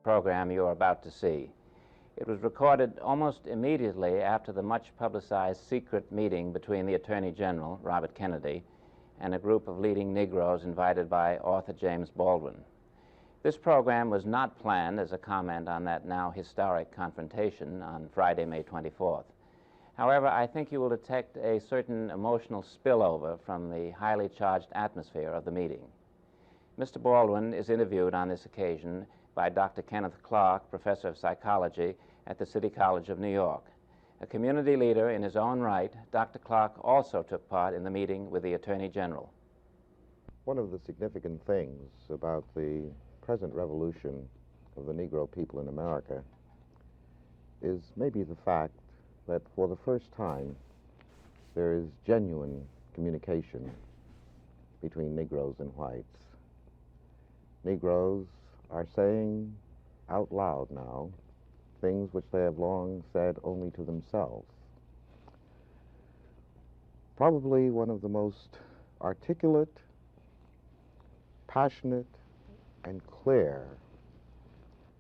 Program you are about to see. It was recorded almost immediately after the much publicized secret meeting between the Attorney General, Robert Kennedy, and a group of leading Negroes invited by author James Baldwin. This program was not planned as a comment on that now historic confrontation on Friday, May 24th. However, I think you will detect a certain emotional spillover from the highly charged atmosphere of the meeting. Mr. Baldwin is interviewed on this occasion by Dr. Kenneth Clark, professor of psychology at the City College of New York. A community leader in his own right, Dr. Clark also took part in the meeting with the Attorney General. One of the significant things about the present revolution of the Negro people in America is maybe the fact that for the first time there is genuine communication between Negroes and whites. Negroes are saying out loud now things which they have long said only to themselves. Probably one of the most articulate, passionate, and clear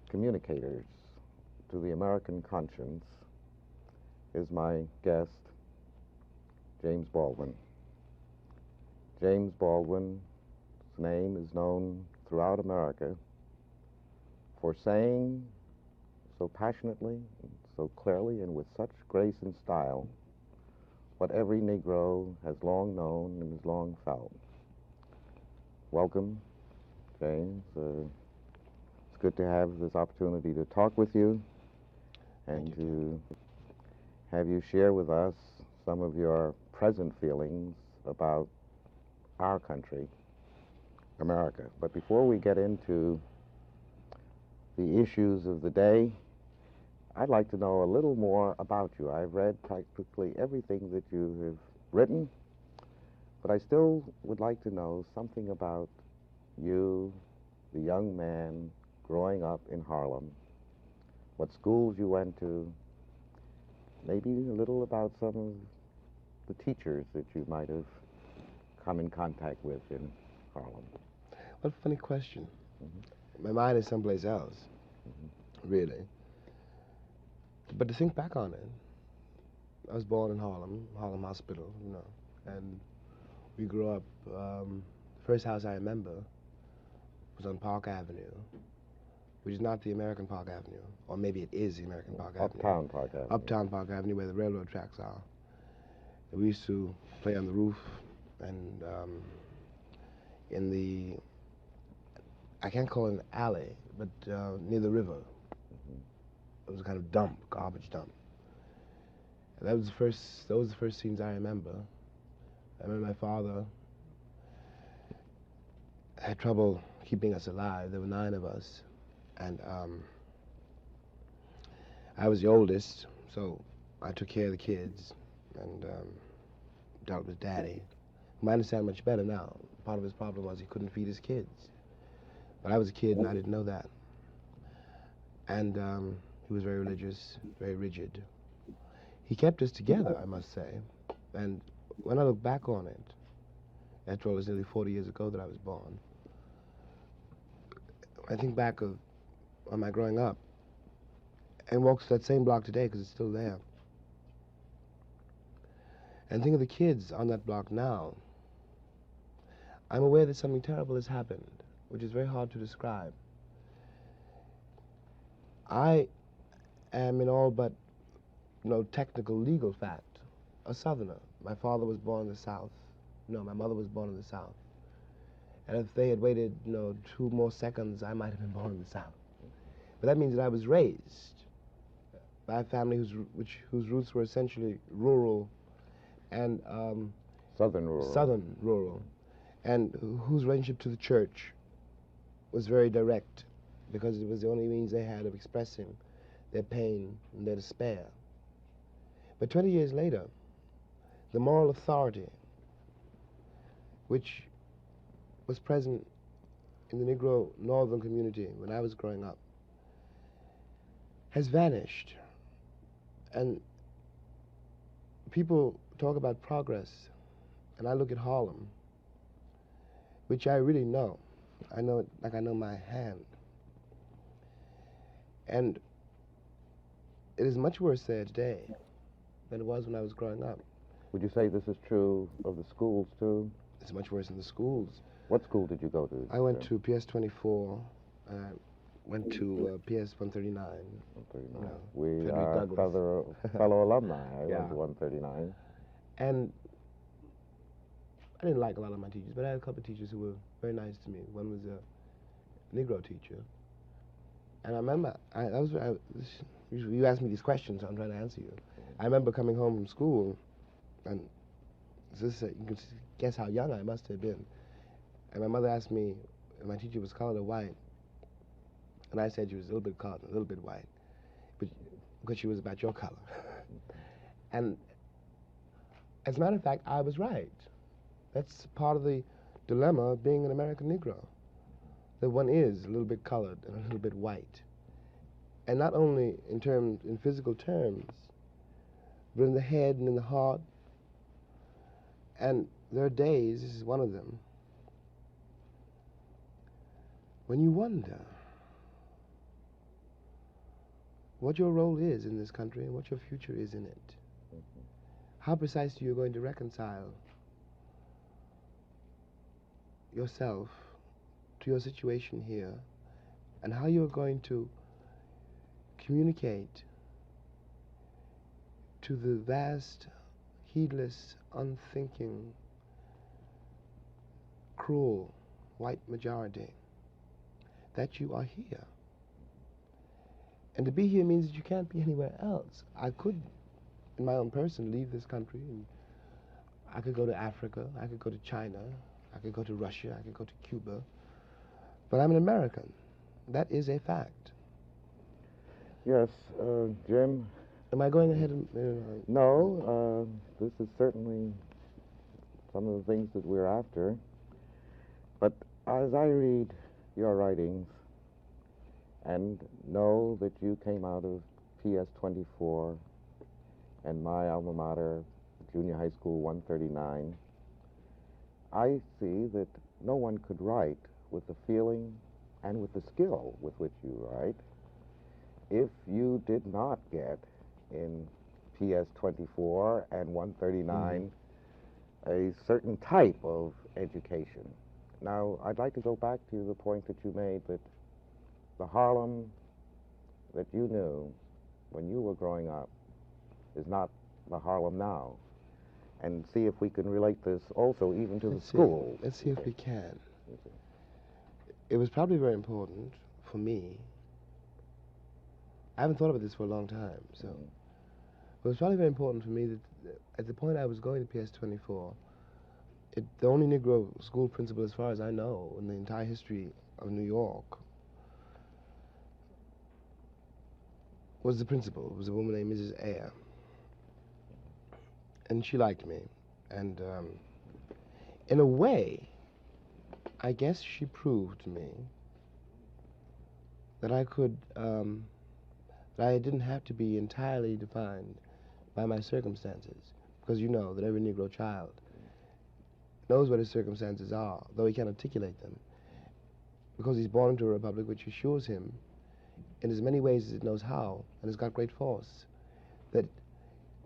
communicators to the American conscience is my guest, James Baldwin. James Baldwin's name is known throughout America for saying so passionately, so clearly, and with such grace and style what every Negro has long known and has long felt. Welcome, James. It's good to have this opportunity to talk with you and to have you share with us some of your present feelings about our country, America. But before we get into the issues of the day, I'd like to know a little more about you. I've read practically everything that you have written, but I still would like to know something about you, the young man growing up in Harlem, what schools you went to, maybe a little about some of the teachers that you might have come in contact with in Harlem. What a funny question. My mind is someplace else, really. But to think back on it, I was born in Harlem Hospital, you know, and we grew up, the first house I remember was on Park Avenue, which is not the American Park Avenue, or maybe it is the American Park Avenue. Uptown Park Avenue. Uptown Park Avenue, where the railroad tracks are. And we used to play on the roof and in the, I can't call it an alley, but near the river. It was a kind of dump, garbage dump. And those were the first scenes I remember. I remember my father had trouble keeping us alive. There were 9 of us. And I was the oldest, so I took care of the kids and dealt with Daddy, whom I understand much better now. Part of his problem was he couldn't feed his kids. But I was a kid and I didn't know that. And he was very religious, very rigid. He kept us together, I must say. And when I look back on it, after all, it was nearly 40 years ago that I was born, I think back on my growing up and walk that same block today because it's still there. And think of the kids on that block now. I'm aware that something terrible has happened, which is very hard to describe. I am in all but technical legal fact a Southerner. My father was born in the South. No, my mother was born in the South. And if they had waited 2 more seconds, I might have been born in the South. But that means that I was raised by a family whose roots were essentially rural and Southern rural. Southern rural. and whose relationship to the church was very direct, because it was the only means they had of expressing their pain and their despair. But 20 years later, the moral authority which was present in the Negro northern community when I was growing up has vanished. And people talk about progress, and I look at Harlem, which I really know. I know it like I know my hand. And it is much worse there today than it was when I was growing up. Would you say this is true of the schools, too? It's much worse in the schools. What school did you go to? I went to PS 24, went to PS 139. 139. No, We Frederick are Douglass. fellow alumni. I Yeah. went to 139. And I didn't like a lot of my teachers, but I had a couple of teachers who were very nice to me. One was a Negro teacher. And I remember, you asked me these questions, so I'm trying to answer you. I remember coming home from school, and you can guess how young I must have been. And my mother asked me if my teacher was colored or white. And I said she was a little bit colored, a little bit white, but because she was about your color. And as a matter of fact, I was right. That's part of the dilemma of being an American Negro, that one is a little bit colored and a little bit white. And not only in physical terms, but in the head and in the heart. And there are days, this is one of them, when you wonder what your role is in this country and what your future is in it. How precisely you're going to reconcile yourself to your situation here, and how you're going to communicate to the vast, heedless, unthinking, cruel white majority that you are here. And to be here means that you can't be anywhere else. I could, in my own person, leave this country, and I could go to Africa, I could go to China, I could go to Russia, I could go to Cuba, but I'm an American. That is a fact. Yes, Jim. Am I going ahead and... No, this is certainly some of the things that we're after. But as I read your writings and know that you came out of PS 24 and my alma mater, junior high school 139, I see that no one could write with the feeling and with the skill with which you write if you did not get in PS 24 and 139 a certain type of education. Now, I'd like to go back to the point that you made that the Harlem that you knew when you were growing up is not the Harlem now, and see if we can relate this also even to the school. Let's see if we can. It was probably very important for me. I haven't thought about this for a long time, so it was probably very important for me that at the point I was going to PS 24, the only Negro school principal, as far as I know, in the entire history of New York, was the principal. It was a woman named Mrs. E. And she liked me. And in a way, I guess she proved to me that I could, that I didn't have to be entirely defined by my circumstances. Because you know that every Negro child knows what his circumstances are, though he can't articulate them, because he's born into a republic which assures him, in as many ways as it knows how, and has got great force, that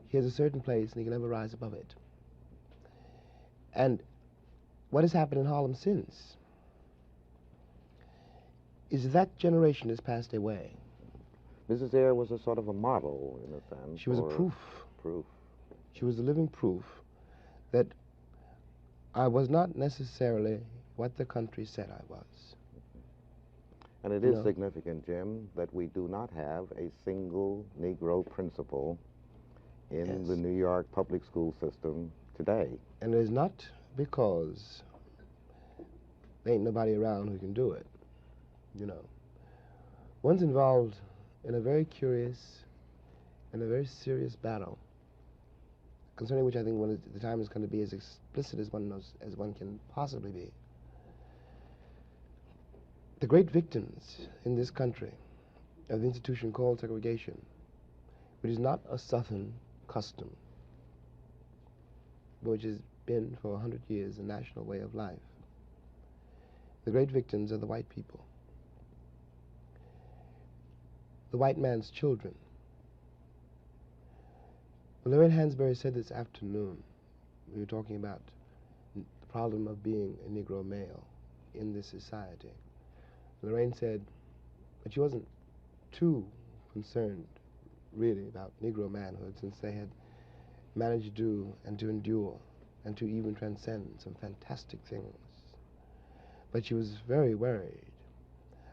he has a certain place and he can never rise above it. And what has happened in Harlem since is that generation has passed away. Mrs. Eyre was a sort of a model, in a sense. She was a proof. Proof. She was a living proof that I was not necessarily what the country said I was. And it is significant, Jim, that we do not have a single Negro principal in the New York public school system today. And it is not because there ain't nobody around who can do it, you know. One's involved in a very curious and a very serious battle, concerning which I think the time is going to be as explicit as one can possibly be. The great victims in this country of the institution called segregation, which is not a Southern custom, but which has been for 100 years a national way of life. The great victims are the white people, the white man's children. Lorraine Hansberry said this afternoon, we were talking about the problem of being a Negro male in this society. Lorraine said that she wasn't too concerned, really, about Negro manhood, since they had managed to do and to endure and to even transcend some fantastic things. But she was very worried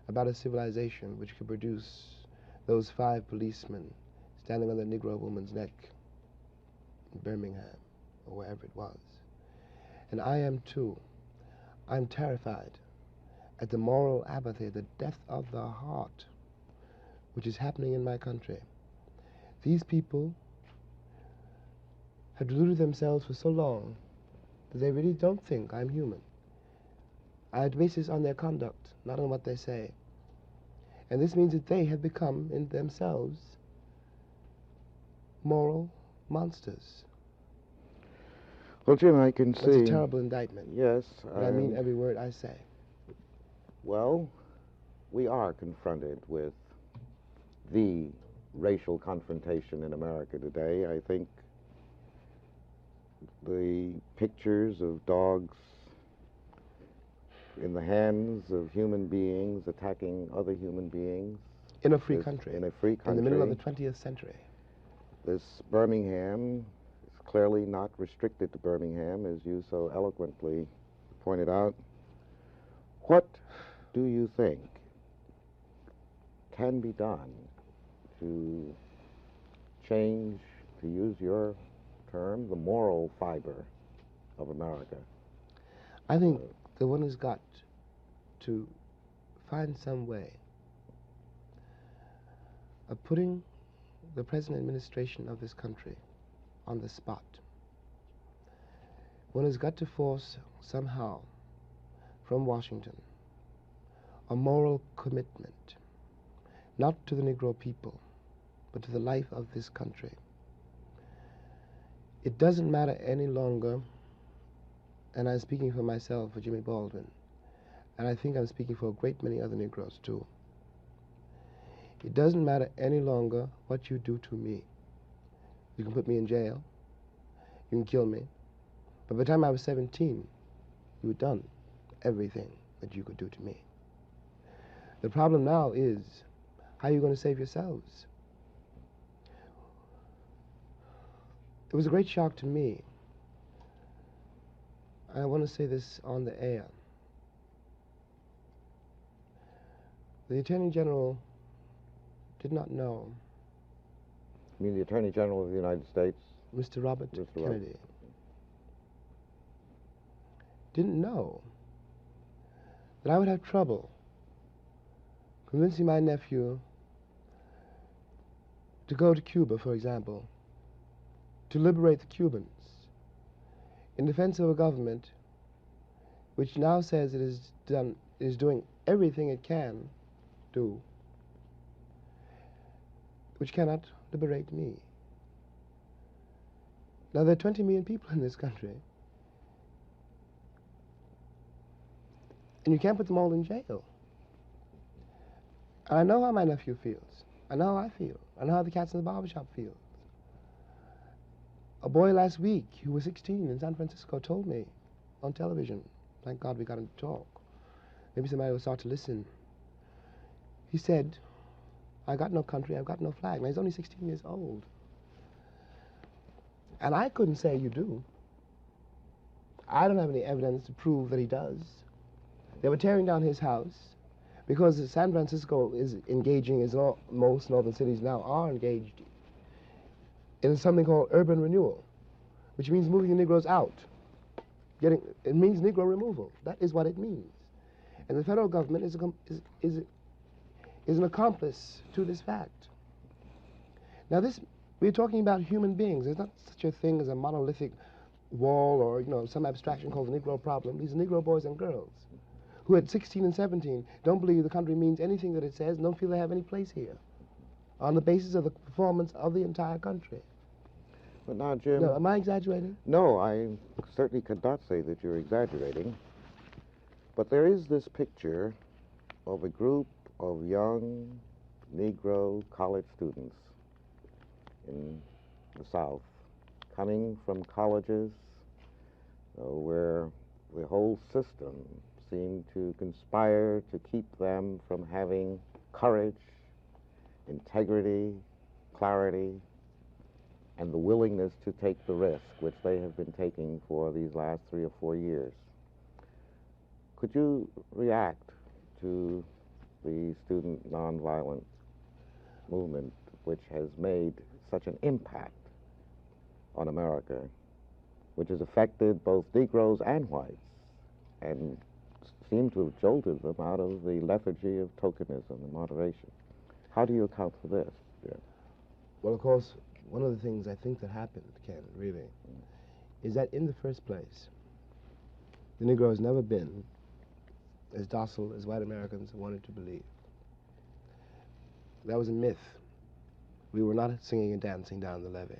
about a civilization which could produce those 5 policemen standing on the Negro woman's neck in Birmingham, or wherever it was. And I am too. I'm terrified at the moral apathy, the death of the heart, which is happening in my country. These people have deluded themselves for so long that they really don't think I'm human. I base this on their conduct, not on what they say. And this means that they have become, in themselves, moral monsters. Well, Jim, I can see... That's a terrible indictment. Yes. But I mean every word I say. Well, we are confronted with the racial confrontation in America today. I think the pictures of dogs in the hands of human beings attacking other human beings. In a free country. In a free country. In the middle of the 20th century. This Birmingham is clearly not restricted to Birmingham, as you so eloquently pointed out. What do you think can be done to change, to use your term, the moral fiber of America? I think the one has got to find some way of putting the present administration of this country on the spot. One has got to force somehow from Washington a moral commitment, not to the Negro people, but to the life of this country. It doesn't matter any longer, and I'm speaking for myself, for Jimmy Baldwin, and I think I'm speaking for a great many other Negroes too. It doesn't matter any longer what you do to me. You can put me in jail, you can kill me, but by the time I was 17, you had done everything that you could do to me. The problem now is, how are you going to save yourselves? It was a great shock to me. I want to say this on the air. The Attorney General did not know. You mean the Attorney General of the United States? Mr. Robert Kennedy. Didn't know that I would have trouble convincing my nephew to go to Cuba, for example, to liberate the Cubans in defense of a government which now says it is doing everything it can do, which cannot liberate me. Now, there are 20 million people in this country, and you can't put them all in jail. And I know how my nephew feels. I know how I feel. I know how the cats in the barbershop feel. A boy last week who was 16 in San Francisco told me on television, thank God we got him to talk, maybe somebody will start to listen. He said, I got no country, I've got no flag. Now he's only 16 years old. And I couldn't say you do. I don't have any evidence to prove that he does. They were tearing down his house because San Francisco is engaging, as most northern cities now are engaged, in something called urban renewal, which means moving the Negroes out. It means Negro removal. That is what it means. And the federal government is an accomplice to this fact. Now we're talking about human beings. There's not such a thing as a monolithic wall or, you know, some abstraction called the Negro problem. These are Negro boys and girls who at 16 and 17 don't believe the country means anything that it says and don't feel they have any place here on the basis of the performance of the entire country. But now, Jim... No, am I exaggerating? No, I certainly could not say that you're exaggerating. But there is this picture of a group of young Negro college students in the South coming from colleges where the whole system seemed to conspire to keep them from having courage, integrity, clarity, and the willingness to take the risk, which they have been taking for these last 3 or 4 years. Could you react to the student nonviolent movement, which has made such an impact on America, which has affected both Negroes and whites, and seemed to have jolted them out of the lethargy of tokenism and moderation? How do you account for this? Yeah. Well, of course, one of the things I think that happened, Ken, really, is that in the first place, the Negro has never been as docile as white Americans wanted to believe. That was a myth. We were not singing and dancing down the levee.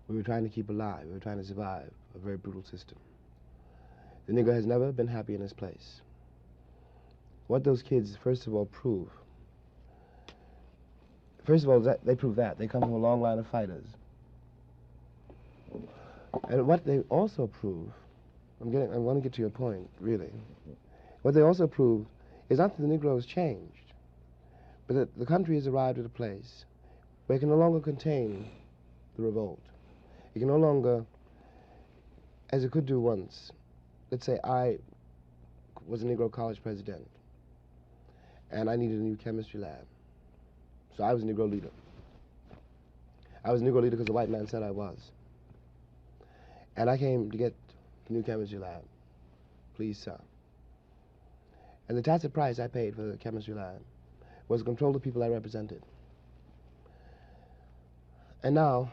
We were trying to keep alive. We were trying to survive a very brutal system. The Negro has never been happy in his place. What those kids, first of all, prove, they prove that. They come from a long line of fighters. And what they also prove, I want to get to your point, really. What they also prove is not that the Negro has changed, but that the country has arrived at a place where it can no longer contain the revolt. It can no longer, as it could do once. Let's say I was a Negro college president, and I needed a new chemistry lab. So I was a Negro leader. I was a Negro leader because the white man said I was. And I came to get the new chemistry lab. Please, sir. And the tacit price I paid for the chemistry lab was to control the people I represented. And now,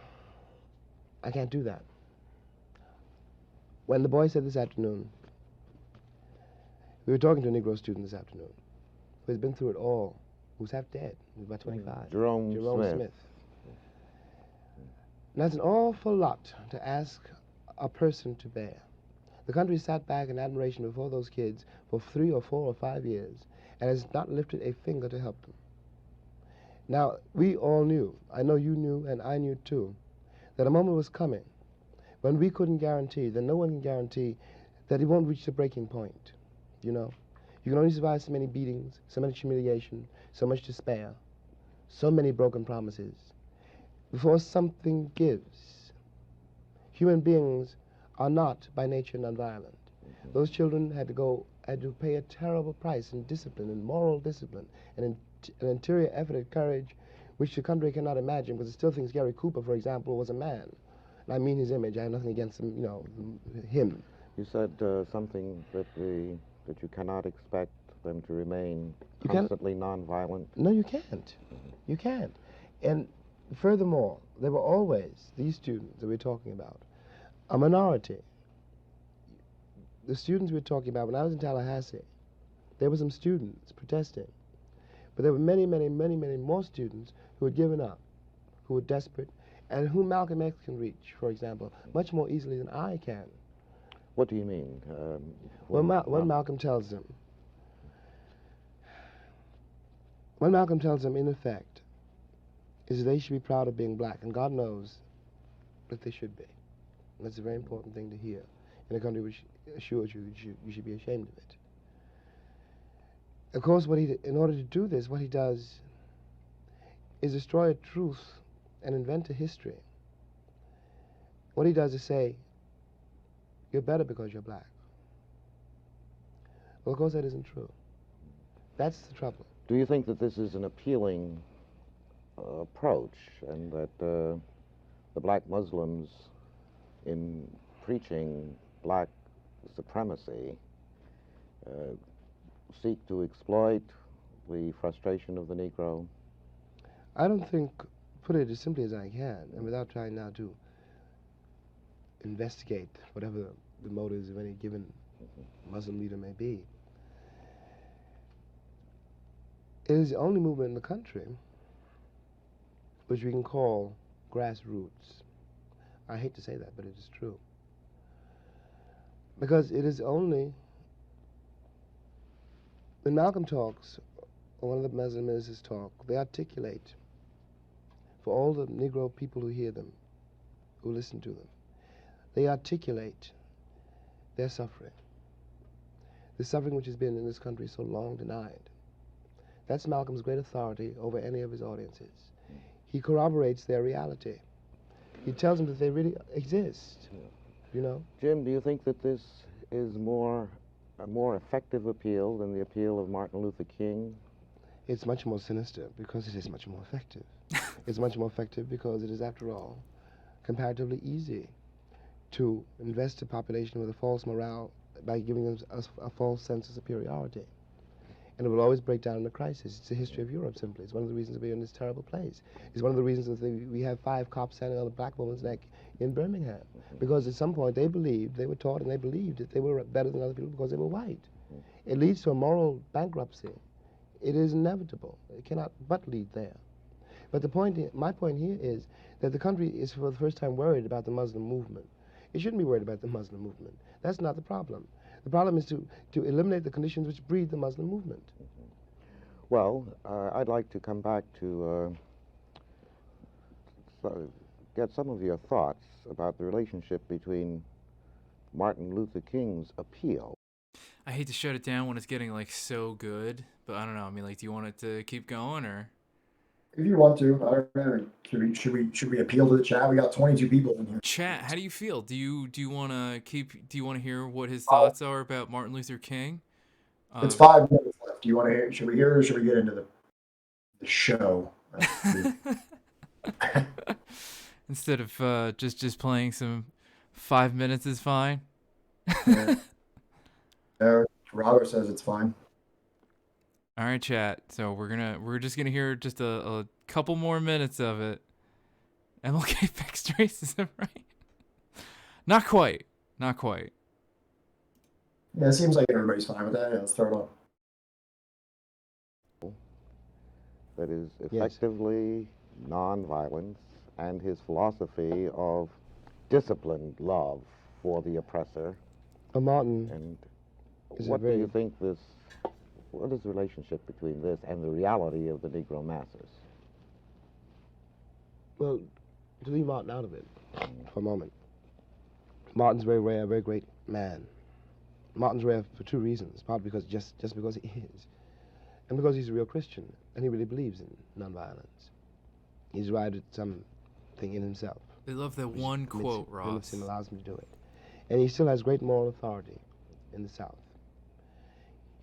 I can't do that. When the boy said this afternoon, we were talking to a Negro student this afternoon who has been through it all, who's half dead, who's about 25. Jerome Smith. And that's an awful lot to ask a person to bear. The country sat back in admiration before those kids for 3 or 4 or 5 years and has not lifted a finger to help them. Now, we all knew, I know you knew and I knew too, that a moment was coming when we couldn't guarantee, that no one can guarantee, that it won't reach the breaking point, you know. You can only survive so many beatings, so much humiliation, so much despair, so many broken promises, before something gives. Human beings are not by nature nonviolent. Those children had to pay a terrible price in discipline, in moral discipline, and an interior effort at courage, which the country cannot imagine, because it still thinks Gary Cooper, for example, was a man. And I mean his image. I have nothing against him, you know, him. You said something that you cannot expect them to remain constantly nonviolent. No, you can't. You can't. And furthermore, there were always, these students that we're talking about, a minority. The students we're talking about, when I was in Tallahassee, there were some students protesting. But there were many, many, many, many more students who had given up, who were desperate, and whom Malcolm X can reach, for example, much more easily than I can. What do you mean? What Malcolm tells them, in effect, is that they should be proud of being black, and God knows that they should be. And that's a very important thing to hear in a country which assures you you should be ashamed of it. Of course, in order to do this, what he does is destroy a truth and invent a history. What he does is say, you're better because you're black. Well, of course, that isn't true. That's the trouble. Do you think that this is an appealing approach, and that the black Muslims, in preaching black supremacy, seek to exploit the frustration of the Negro? I don't think, put it as simply as I can, and without trying now to investigate whatever the motives of any given Muslim leader may be. It is the only movement in the country which we can call grassroots. I hate to say that, but it is true. Because it is only, when Malcolm talks, or one of the Muslim ministers talk, they articulate for all the Negro people who hear them, who listen to them, they articulate their suffering. The suffering which has been in this country so long denied. That's Malcolm's great authority over any of his audiences. He corroborates their reality. He tells them that they really exist, you know? Jim, do you think that this is a more effective appeal than the appeal of Martin Luther King? It's much more sinister because it is much more effective. It's much more effective because it is, after all, comparatively easy to invest a population with a false morale by giving them a false sense of superiority. And it will always break down in a crisis. It's the history of Europe, simply. It's one of the reasons we're in this terrible place. It's one of the reasons that we have 5 cops standing on a black woman's neck in Birmingham. Because at some point they believed, they were taught and they believed that they were better than other people because they were white. It leads to a moral bankruptcy. It is inevitable. It cannot but lead there. But my point here is that the country is for the first time worried about the Muslim movement. It shouldn't be worried about the Muslim movement. That's not the problem. The problem is to eliminate the conditions which breed the Muslim movement. Well, I'd like to come back to get some of your thoughts about the relationship between Martin Luther King's appeal. I hate to shut it down when it's getting like so good, but I don't know. I mean, like, do you want it to keep going or? If you want to, I don't know. Should we appeal to the chat? We got 22 people in here. Chat, how do you feel? Do you want to hear what his thoughts are about Martin Luther King? It's 5 minutes left. Do you want to hear? Should we hear, or should we get into the show? Instead of just playing some 5 minutes is fine. Yeah. Robert says it's fine. All right, chat. So we're just gonna hear just a couple more minutes of it. MLK fixed racism, right? Not quite. Not quite. Yeah, it seems like everybody's fine with that. Yeah, let's throw it on. That is effectively nonviolence, and his philosophy of disciplined love for the oppressor. Martin. And what do you think what is the relationship between this and the reality of the Negro masses? Well, to leave Martin out of it for a moment, Martin's very rare, very great man. Martin's rare for 2 reasons, partly because just because he is, and because he's a real Christian, and he really believes in nonviolence. He's arrived at something in himself. They love that one quote, Ross. Him, allows him to do it. And he still has great moral authority in the South.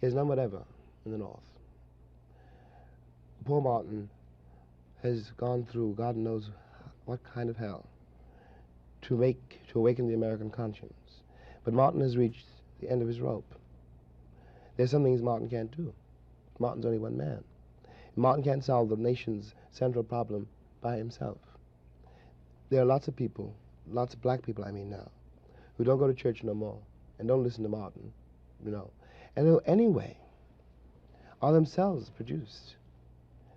He has none whatever in the North. Poor Martin has gone through God knows what kind of hell to awaken the American conscience. But Martin has reached the end of his rope. There's some things Martin can't do. Martin's only one man. Martin can't solve the nation's central problem by himself. There are lots of people, lots of black people I mean now, who don't go to church no more and don't listen to Martin, you know, and who anyway are themselves produced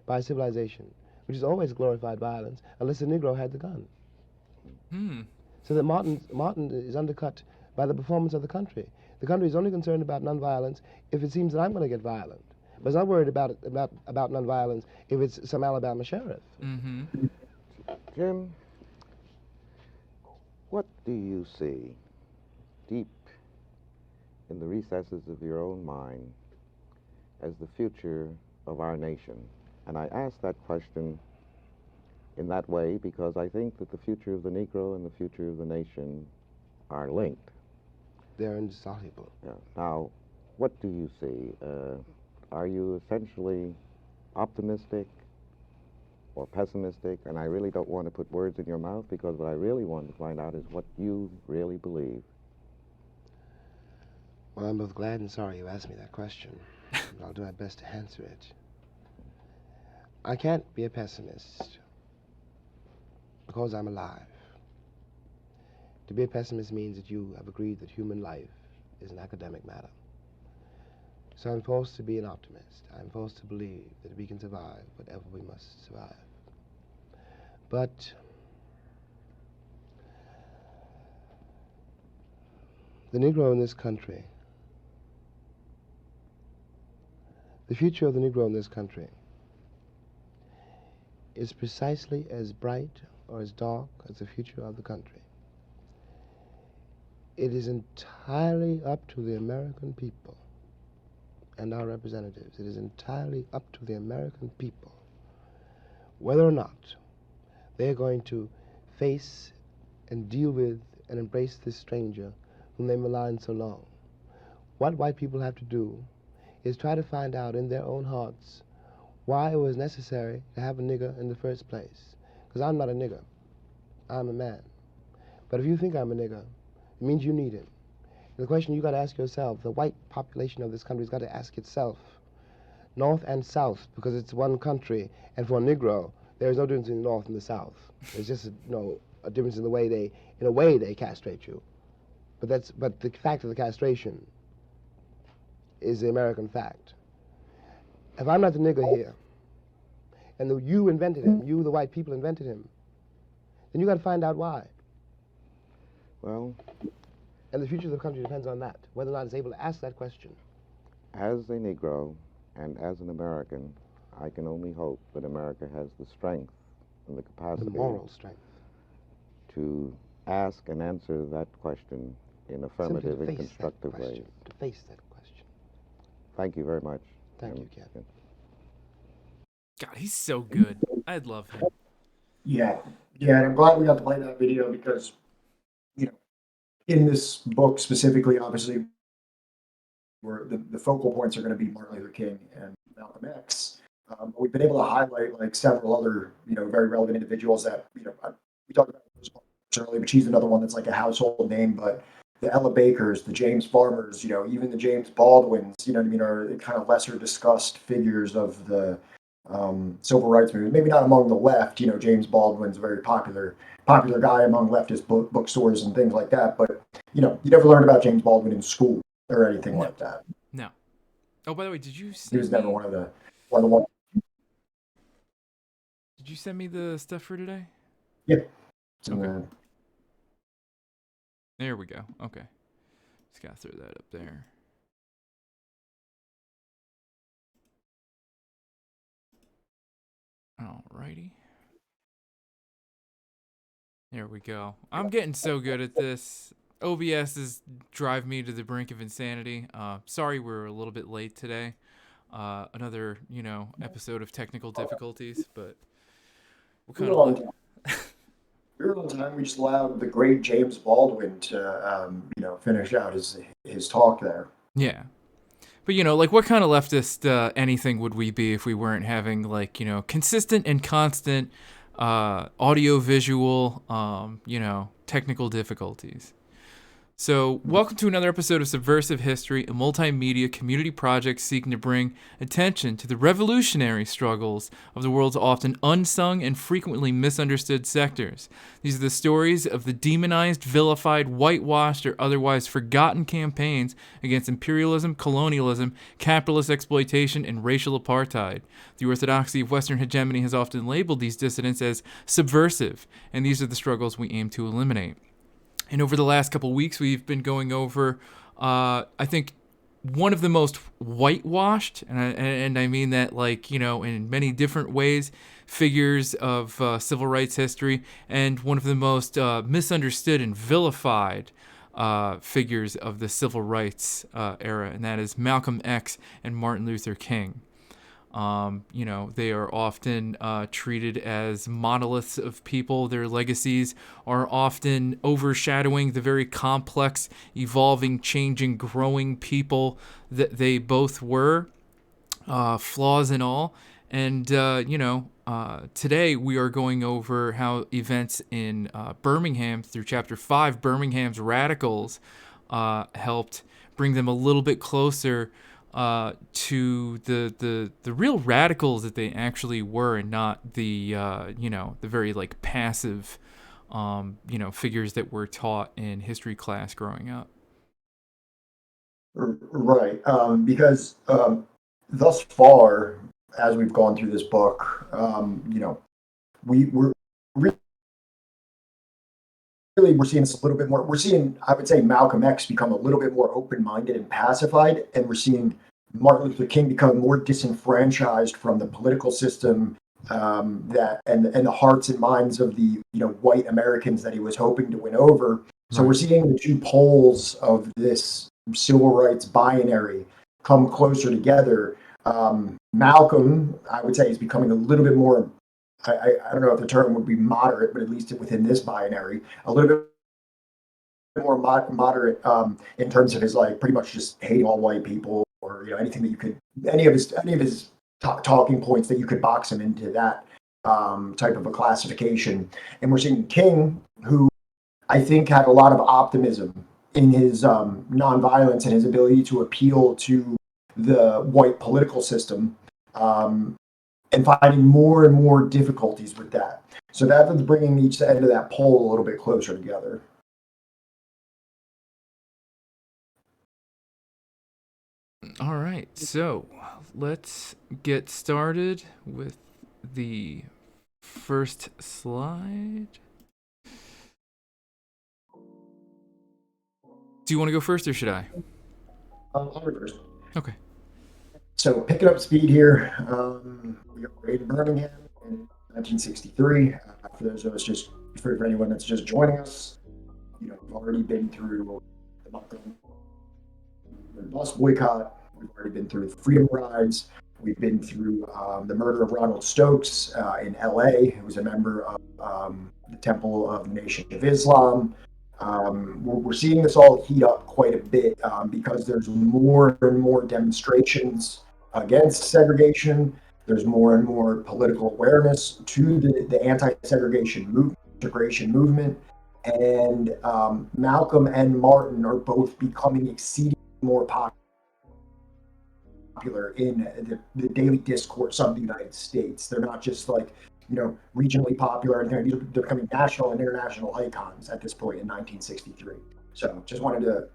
by civilization, which has always glorified violence, unless the Negro had the gun. So that Martin is undercut by the performance of the country. The country is only concerned about nonviolence if it seems that I'm going to get violent. But it's not worried about nonviolence if it's some Alabama sheriff. Mm-hmm. Jim, what do you see deep in the recesses of your own mind as the future of our nation? And I ask that question in that way because I think that the future of the Negro and the future of the nation are linked. They're indissoluble. Yeah. Now, what do you see? Are you essentially optimistic or pessimistic? And I really don't want to put words in your mouth because what I really want to find out is what you really believe. Well, I'm both glad and sorry you asked me that question. But I'll do my best to answer it. I can't be a pessimist because I'm alive. To be a pessimist means that you have agreed that human life is an academic matter. So I'm forced to be an optimist. I'm forced to believe that we can survive whatever we must survive. But the Negro in this country, the future of the Negro in this country is precisely as bright or as dark as the future of the country. It is entirely up to the American people and our representatives. It is entirely up to the American people whether or not they're going to face and deal with and embrace this stranger whom they maligned so long. What white people have to do is try to find out in their own hearts why it was necessary to have a nigger in the first place. Because I'm not a nigger. I'm a man. But if you think I'm a nigger, it means you need him. The question you got to ask yourself, the white population of this country has got to ask itself, North and South, because it's one country, and for a Negro, there is no difference in the North and the South. There's just a difference in the way they castrate you. But the fact of the castration is the American fact. If I'm not the nigger here, and you invented him, you, the white people, invented him, then you got to find out why. Well, And the future of the country depends on that, whether or not it's able to ask that question. as a Negro and as an American, I can only hope that America has the strength and the capacity, The moral strength. to ask and answer that question in affirmative Simply and to face constructive that ways. question. To face that question. Thank you very much. Thank you, Ken. God, he's so good. I'd love him. Yeah, yeah, and I'm glad we got to play that video because, you know, in this book specifically, obviously, where the focal points are going to be Martin Luther King and Malcolm X. We've been able to highlight like several other, very relevant individuals that, we talked about Rosa Parks earlier, but she's another one that's like a household name. But the Ella Bakers, the James Farmers, even the James Baldwins, are kind of lesser discussed figures of the civil rights movement. Maybe not among the left. James Baldwin's a very popular guy among leftist bookstores and things like that. But you never learned about James Baldwin in school or anything like that. No. Oh, by the way, did you He send was me, never one of the ones. Did you send me the stuff for today? Yeah. Okay. There we go. Okay. Just gotta throw that up there. Alrighty. There we go. I'm getting so good at this. OBS is drive me to the brink of insanity. Sorry we're a little bit late today. Another, episode of technical difficulties, but we're kind of We were on time. We just allowed the great James Baldwin to, finish out his talk there. Yeah. But, what kind of leftist anything would we be if we weren't having, consistent and constant audio-visual, technical difficulties. So, welcome to another episode of Subversive History, a multimedia community project seeking to bring attention to the revolutionary struggles of the world's often unsung and frequently misunderstood sectors. These are the stories of the demonized, vilified, whitewashed, or otherwise forgotten campaigns against imperialism, colonialism, capitalist exploitation, and racial apartheid. The orthodoxy of Western hegemony has often labeled these dissidents as subversive, and these are the struggles we aim to eliminate. And over the last couple weeks, we've been going over, I think, one of the most whitewashed, and I mean that, in many different ways, figures of civil rights history, and one of the most misunderstood and vilified figures of the civil rights era, and that is Malcolm X and Martin Luther King. They are often treated as monoliths of people. Their legacies are often overshadowing the very complex, evolving, changing, growing people that they both were, flaws and all. And, today we are going over how events in Birmingham through Chapter 5, Birmingham's radicals, helped bring them a little bit closer to the real radicals that they actually were, and not the the very like passive figures that were taught in history class growing up. Right, because thus far, as we've gone through this book, we're really we're seeing this a little bit more. We're seeing, I would say, Malcolm X become a little bit more open-minded and pacified, and we're seeing Martin Luther King become more disenfranchised from the political system, that and the hearts and minds of the white Americans that he was hoping to win over. So we're seeing the two poles of this civil rights binary come closer together. Malcolm, I would say, is becoming a little bit more. I don't know if the term would be moderate, but at least within this binary, a little bit more moderate in terms of his like pretty much just hating all white people, or anything that you could, any of his talking points that you could box him into that type of a classification. And we're seeing King, who I think had a lot of optimism in his nonviolence and his ability to appeal to the white political system. And finding more and more difficulties with that. So that's bringing each end of that pole a little bit closer together. All right, so let's get started with the first slide. Do you want to go first, or should I? I'll go first. Okay. So picking up speed here, we got in Birmingham in 1963. For those of us for anyone that's just joining us, we've already been through the bus boycott. We've already been through the freedom rides. We've been through the murder of Ronald Stokes in LA, who was a member of the Temple of the Nation of Islam. We're seeing this all heat up quite a bit because there's more and more demonstrations against segregation. There's more and more political awareness to the anti-segregation movement, integration movement, and Malcolm and Martin are both becoming exceedingly more popular in the daily discourse of the United States. They're not just like regionally popular, and they're becoming national and international icons at this point in 1963. So just wanted to,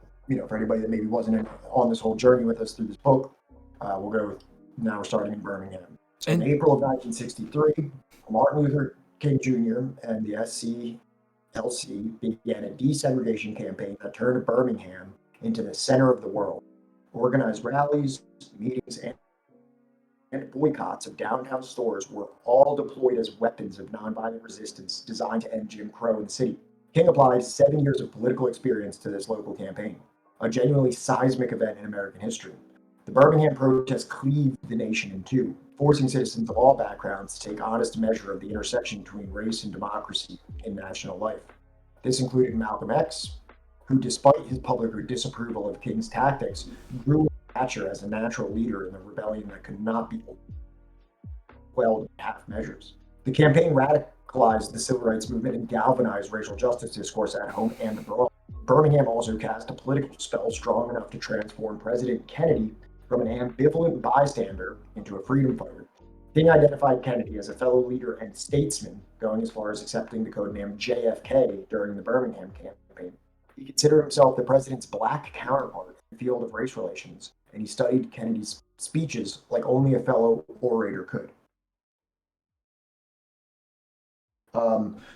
for anybody that maybe wasn't on this whole journey with us through this book, we'll go with, now we're starting in Birmingham. So in April of 1963, Martin Luther King Jr. and the SCLC began a desegregation campaign that turned Birmingham into the center of the world. Organized rallies, meetings, and boycotts of downtown stores were all deployed as weapons of nonviolent resistance designed to end Jim Crow in the city. King applied 7 years of political experience to this local campaign, a genuinely seismic event in American history. The Birmingham protests cleaved the nation in two, forcing citizens of all backgrounds to take honest measure of the intersection between race and democracy in national life. This included Malcolm X, who, despite his public disapproval of King's tactics, grew stature as a natural leader in the rebellion that could not be quelled in half measures. The campaign radicalized the civil rights movement and galvanized racial justice discourse at home and abroad. Birmingham also cast a political spell strong enough to transform President Kennedy from an ambivalent bystander into a freedom fighter. King identified Kennedy as a fellow leader and statesman, going as far as accepting the codename JFK during the Birmingham campaign. He considered himself the president's black counterpart in the field of race relations, and he studied Kennedy's speeches like only a fellow orator could.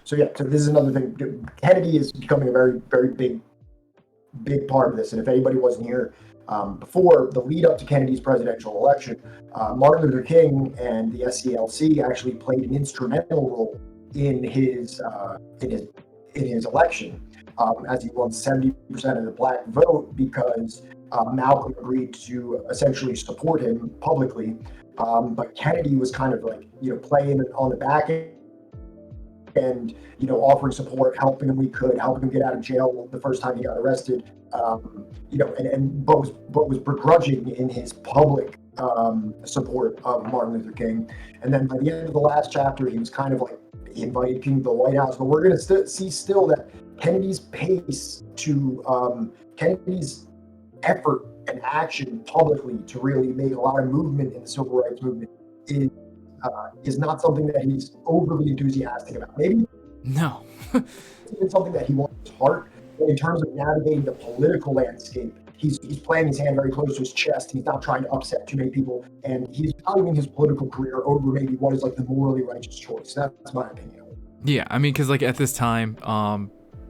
So this is another thing. Kennedy is becoming a very, very big part of this. And if anybody wasn't here before, the lead up to Kennedy's presidential election, Martin Luther King and the SCLC actually played an instrumental role in his election, as he won 70% of the black vote because Malcolm agreed to essentially support him publicly. But Kennedy was kind of like playing on the back end. And offering support, helping him helping him get out of jail the first time he got arrested, but was begrudging in his public support of Martin Luther King. And then by the end of the last chapter, he was kind of like, he invited King to the White House. But we're going to see still that Kennedy's pace to Kennedy's effort and action publicly to really make a lot of movement in the civil rights movement is not something that he's overly enthusiastic about. Maybe No. it's even something that he wants in his heart, but in terms of navigating the political landscape, he's playing his hand very close to his chest. He's not trying to upset too many people, and he's valuing his political career over maybe what is like the morally righteous choice. That's my opinion. Yeah, I mean, because like at this time,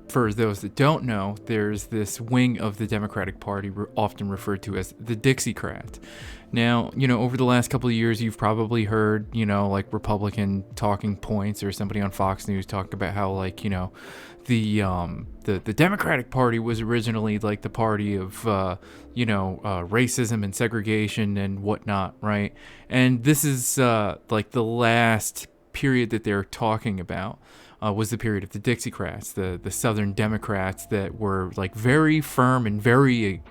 for those that don't know, there's this wing of the Democratic Party often referred to as the Dixiecrats. Now, over the last couple of years, you've probably heard, like Republican talking points or somebody on Fox News talking about how, like, the Democratic Party was originally like the party of, racism and segregation and whatnot, right? And this is like the last period that they're talking about. Was the period of the Dixiecrats, the Southern Democrats that were like very firm and very,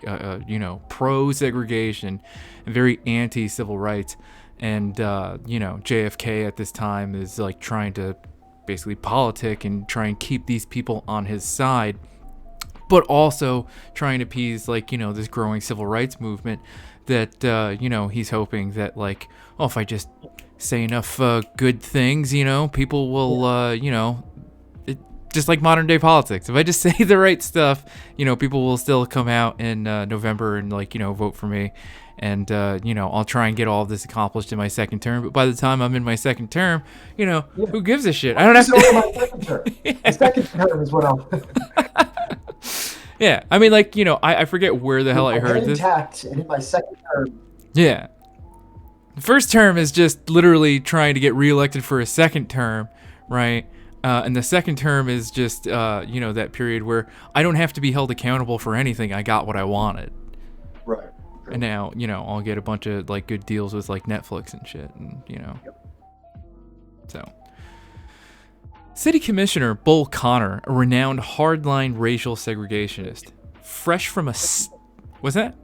pro-segregation and very anti-civil rights. And, JFK at this time is like trying to basically politic and try and keep these people on his side, but also trying to appease like, this growing civil rights movement that, he's hoping that like, oh, if I just say enough good things, people will, just like modern day politics. If I just say the right stuff, people will still come out in November and like, vote for me. And, I'll try and get all of this accomplished in my second term. But by the time I'm in my second term, who gives a shit? I don't have to. My second term. The second term is what I'm. Yeah, I mean, like, I forget where the hell I heard this. Intact, and in my second term. Yeah. The first term is just literally trying to get reelected for a second term, right? And the second term is just, that period where I don't have to be held accountable for anything. I got what I wanted. Right. And now, I'll get a bunch of, like, good deals with, like, Netflix and shit, and, Yep. So. City Commissioner Bull Connor, a renowned hardline racial segregationist, fresh from a... What's that?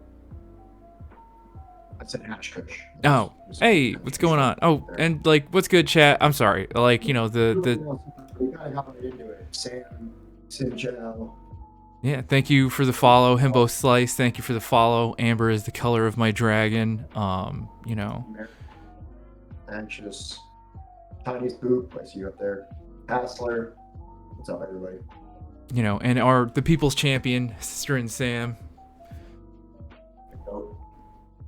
That's an asterisk. Oh, hey, what's going on? Oh, and like, what's good, chat? I'm sorry, like, We kind of got right into it. Sam Channel. Yeah, thank you for the follow, Himbo Slice. Thank you for the follow. Amber is the color of my dragon. Anxious. Tiniest Boop. I see you up there. Hassler. What's up, everybody? And the people's champion, Sister and Sam.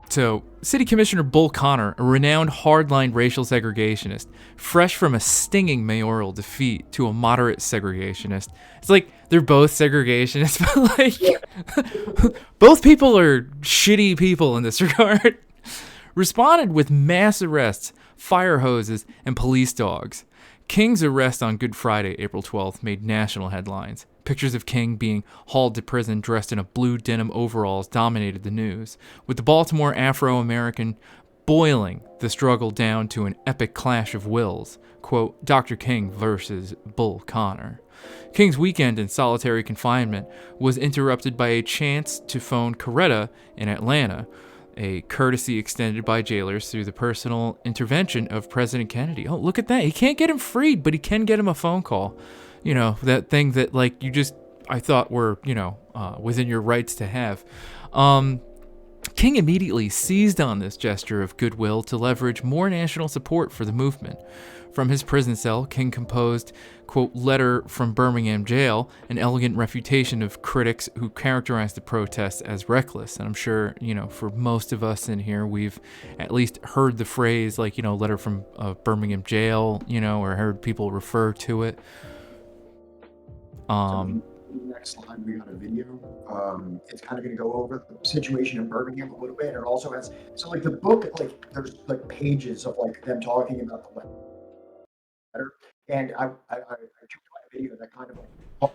So, City Commissioner Bull Connor, a renowned hardline racial segregationist, fresh from a stinging mayoral defeat to a moderate segregationist. It's like they're both segregationists, but like both people are shitty people in this regard. Responded with mass arrests, fire hoses, and police dogs. King's arrest on Good Friday, April 12th, made national headlines. Pictures of King being hauled to prison dressed in a blue denim overalls dominated the news, with the Baltimore Afro-American boiling the struggle down to an epic clash of wills. Quote, Dr. King versus Bull Connor. King's weekend in solitary confinement was interrupted by a chance to phone Coretta in Atlanta, a courtesy extended by jailers through the personal intervention of President Kennedy. Oh, look at that. He can't get him freed, but he can get him a phone call. That thing that, like, I thought were, within your rights to have. King immediately seized on this gesture of goodwill to leverage more national support for the movement. From his prison cell, King composed, quote, letter from Birmingham jail, an elegant refutation of critics who characterized the protests as reckless. And I'm sure, for most of us in here, we've at least heard the phrase, like, letter from Birmingham jail, or heard people refer to it. Next slide, we got a video. It's kind of going to go over the situation in Birmingham a little bit. And it also has, so like the book, like there's like pages of like them talking about the letter. And I took a video that kind of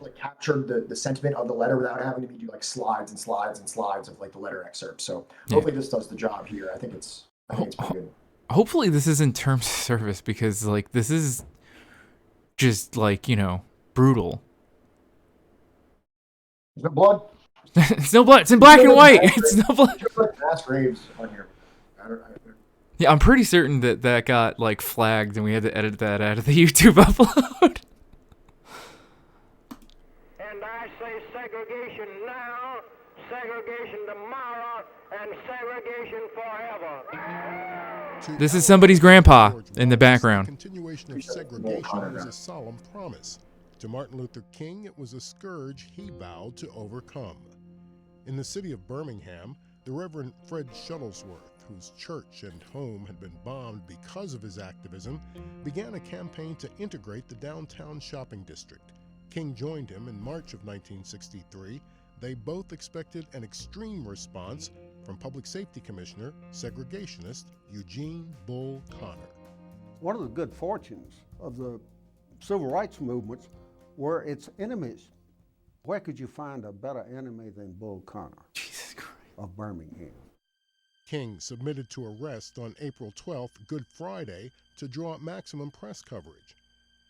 like captured the sentiment of the letter without having to do like slides and slides and slides of like the letter excerpt. So hopefully this does the job here. I think it's pretty good. Hopefully this is in terms of service, because like this is just like, brutal. Is there blood? It's no blood. It's in black and white. It's no blood. Mass graves on here. Yeah, I'm pretty certain that got like flagged, and we had to edit that out of the YouTube upload. And I say segregation now, segregation tomorrow and segregation forever. This is somebody's grandpa in the background. The continuation of segregation was a solemn promise. To Martin Luther King, it was a scourge he vowed to overcome. In the city of Birmingham, the Reverend Fred Shuttlesworth, whose church and home had been bombed because of his activism, began a campaign to integrate the downtown shopping district. King joined him in March of 1963. They both expected an extreme response from Public Safety Commissioner, segregationist Eugene Bull Connor. One of the good fortunes of the civil rights movements were its enemies. Where could you find a better enemy than Bull Connor of Birmingham? King submitted to arrest on April 12th, Good Friday, to draw maximum press coverage.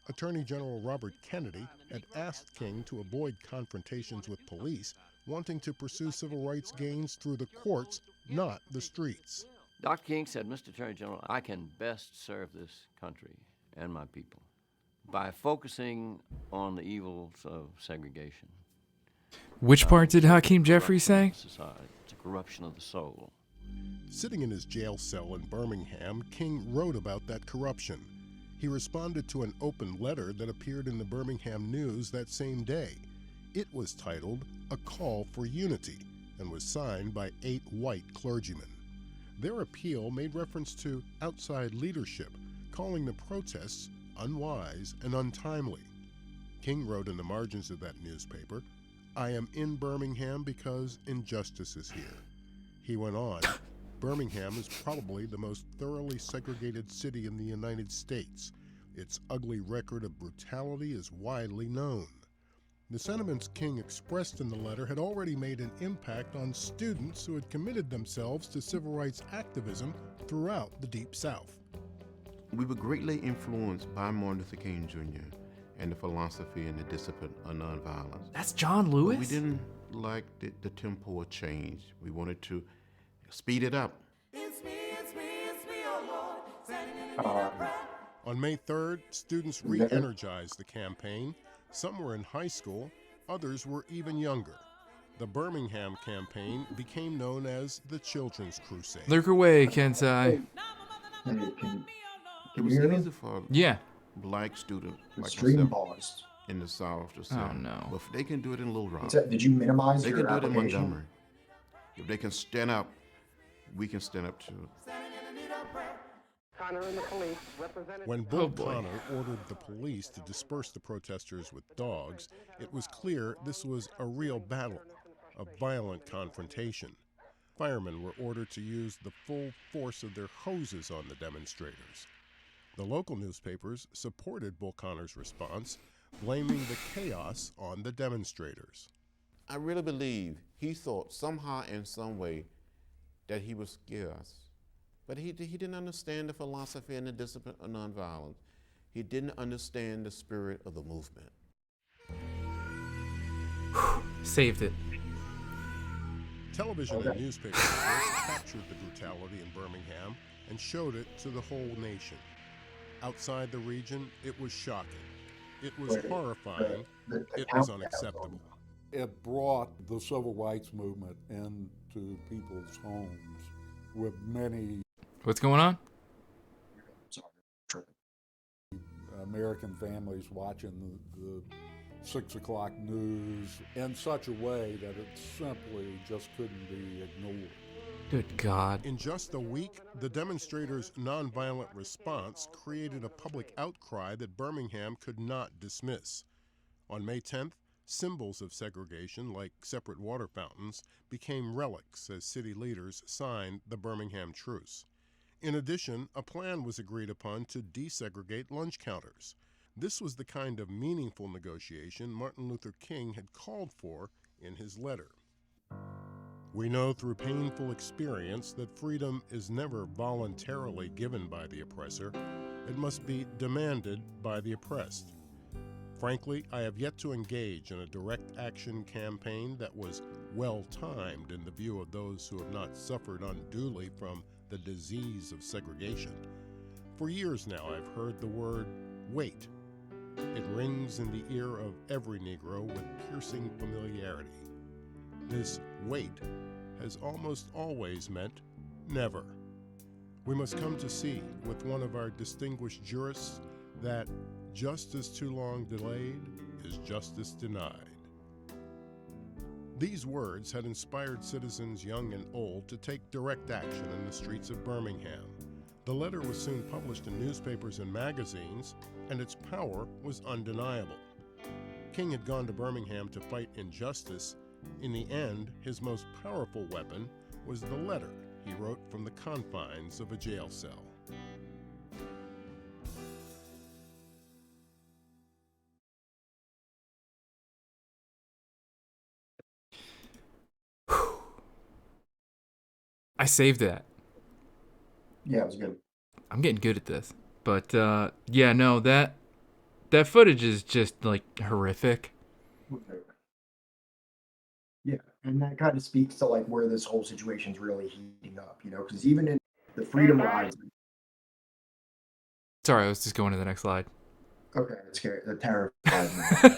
Attorney General Robert Kennedy had asked King to avoid confrontations with police, wanting to pursue civil rights gains through the courts, not the streets. Dr. King said, Mr. Attorney General, I can best serve this country and my people by focusing on the evils of segregation. Which part did Hakeem Jeffries say? Society. It's a corruption of the soul. Sitting in his jail cell in Birmingham, King wrote about that corruption. He responded to an open letter that appeared in the Birmingham News that same day. It was titled A Call for Unity and was signed by 8 white clergymen. Their appeal made reference to outside leadership, calling the protests unwise and untimely. King wrote in the margins of that newspaper, I am in Birmingham because injustice is here. He went on, Birmingham is probably the most thoroughly segregated city in the United States. Its ugly record of brutality is widely known. The sentiments King expressed in the letter had already made an impact on students who had committed themselves to civil rights activism throughout the Deep South. We were greatly influenced by Martin Luther King Jr. and the philosophy and the discipline of nonviolence. That's John Lewis? But we didn't like the tempo of change. We wanted to speed it up. On May 3rd, students re-energized the campaign. Some were in high school, others were even younger. The Birmingham campaign became known as the Children's Crusade. Look away, Kensai. It was easy for Yeah. black students like Stream myself paused. in the South to say, Oh, no. well, if they can do it in Little Rock, Did you minimize they your can do it in application? Montgomery. If they can stand up, we can stand up too. Connor and the police represented. When Bull Oh, boy. Connor ordered the police to disperse the protesters with dogs, it was clear this was a real battle, a violent confrontation. Firemen were ordered to use the full force of their hoses on the demonstrators. The local newspapers supported Bull Connor's response, blaming the chaos on the demonstrators. I really believe he thought somehow in some way that he would scare us. But he didn't understand the philosophy and the discipline of nonviolence. He didn't understand the spirit of the movement. Saved it. Television and newspaper reports captured the brutality in Birmingham and showed it to the whole nation. Outside the region, it was shocking. It was horrifying. It was unacceptable. It brought the civil rights movement into people's homes with many What's going on? American families watching the 6 o'clock news in such a way that it simply just couldn't be ignored. Good God. In just a week, the demonstrators' nonviolent response created a public outcry that Birmingham could not dismiss. On May 10th, symbols of segregation, like separate water fountains, became relics as city leaders signed the Birmingham Truce. In addition, a plan was agreed upon to desegregate lunch counters. This was the kind of meaningful negotiation Martin Luther King had called for in his letter. We know through painful experience that freedom is never voluntarily given by the oppressor. It must be demanded by the oppressed. Frankly, I have yet to engage in a direct action campaign that was well-timed in the view of those who have not suffered unduly from the disease of segregation. For years now, I've heard the word wait. It rings in the ear of every Negro with piercing familiarity. This wait has almost always meant never. We must come to see with one of our distinguished jurists that justice too long delayed is justice denied. These words had inspired citizens young and old to take direct action in the streets of Birmingham. The letter was soon published in newspapers and magazines, and its power was undeniable. King had gone to Birmingham to fight injustice. In the end, his most powerful weapon was the letter he wrote from the confines of a jail cell. I saved that. Yeah, it was good. I'm getting good at this. But yeah, no, that footage is just like horrific. Yeah, and that kind of speaks to like where this whole situation's really heating up, you know, because even in the freedom rides. Sorry, I was just going to the next slide. Okay, that's scary. The terrifies me.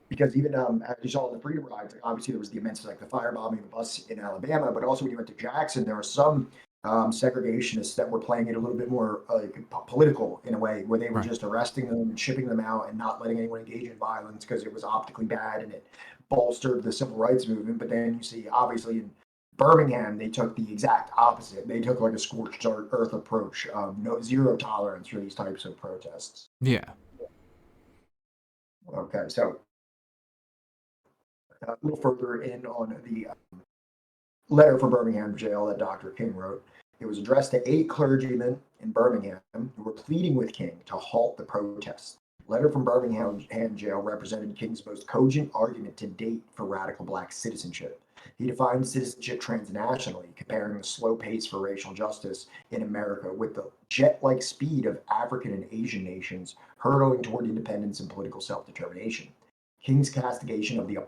Because even as you saw in the freedom rides, like, obviously there was the immense, like the firebombing of the bus in Alabama, but also when you went to Jackson, there were some segregationists that were playing it a little bit more political in a way, where they were just arresting them and shipping them out and not letting anyone engage in violence because it was optically bad and it bolstered the civil rights movement. But then you see, obviously in Birmingham, they took the exact opposite. They took like a scorched earth approach, zero tolerance for these types of protests. Yeah. Okay, so a little further in on the letter from Birmingham jail that Dr. King wrote. It was addressed to 8 clergymen in Birmingham who were pleading with King to halt the protests. Letter from Birmingham jail represented King's most cogent argument to date for radical black citizenship. He defined citizenship transnationally, comparing the slow pace for racial justice in America with the jet-like speed of African and Asian nations hurtling toward independence and political self-determination. King's castigation of the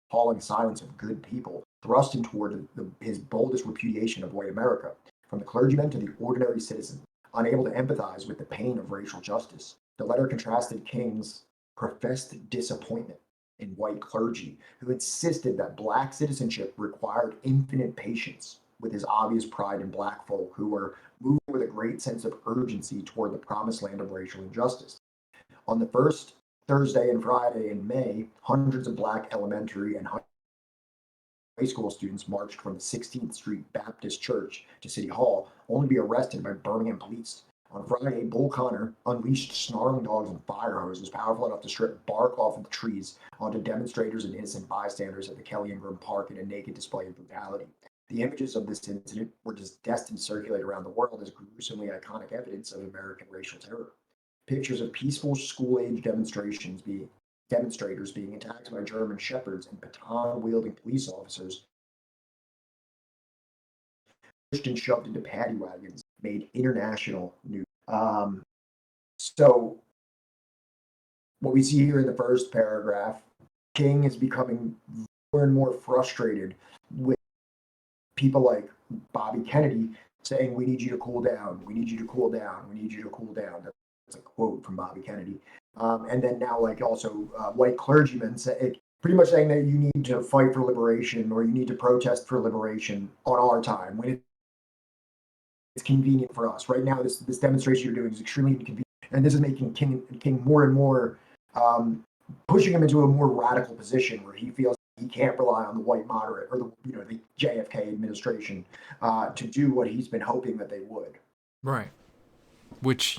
appalling silence of good people thrust him toward his boldest repudiation of white America, from the clergyman to the ordinary citizen, unable to empathize with the pain of racial justice. The letter contrasted King's professed disappointment in white clergy, who insisted that black citizenship required infinite patience, with his obvious pride in black folk who were moving with a great sense of urgency toward the promised land of racial injustice. On the first Thursday and Friday in May, hundreds of black elementary and high school students marched from the 16th Street Baptist Church to City Hall, only to be arrested by Birmingham police. On Friday, Bull Connor unleashed snarling dogs and fire hoses powerful enough to strip bark off of the trees onto demonstrators and innocent bystanders at the Kelly Ingram Park in a naked display of brutality. The images of this incident were just destined to circulate around the world as gruesomely iconic evidence of American racial terror. Pictures of peaceful school-age demonstrators being attacked by German shepherds and baton-wielding police officers pushed and shoved into paddy wagons made international news. So what we see here in the first paragraph, King is becoming more and more frustrated with people like Bobby Kennedy saying, "We need you to cool down. We need you to cool down. We need you to cool down." That's a quote from Bobby Kennedy. And then now, like also white clergymen say, pretty much saying that you need to fight for liberation or you need to protest for liberation on our time when it's convenient for us. Right now, this demonstration you're doing is extremely inconvenient, and this is making King more and more, pushing him into a more radical position where he feels he can't rely on the white moderate or the JFK administration to do what he's been hoping that they would. Right. Which,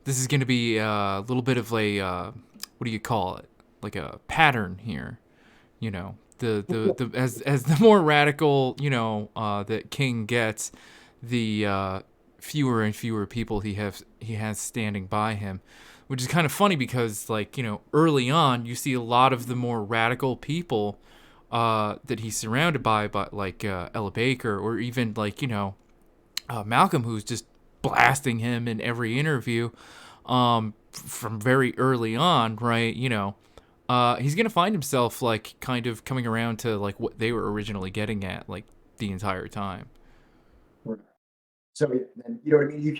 this is going to be a little bit of a what do you call it? Like a pattern here. As the more radical, that King gets, the fewer and fewer people he has standing by him, which is kind of funny because, early on you see a lot of the more radical people that he's surrounded by like Ella Baker or even Malcolm, who's just blasting him in every interview from very early on, right? He's gonna find himself kind of coming around to what they were originally getting at the entire time. So, you know what I mean? You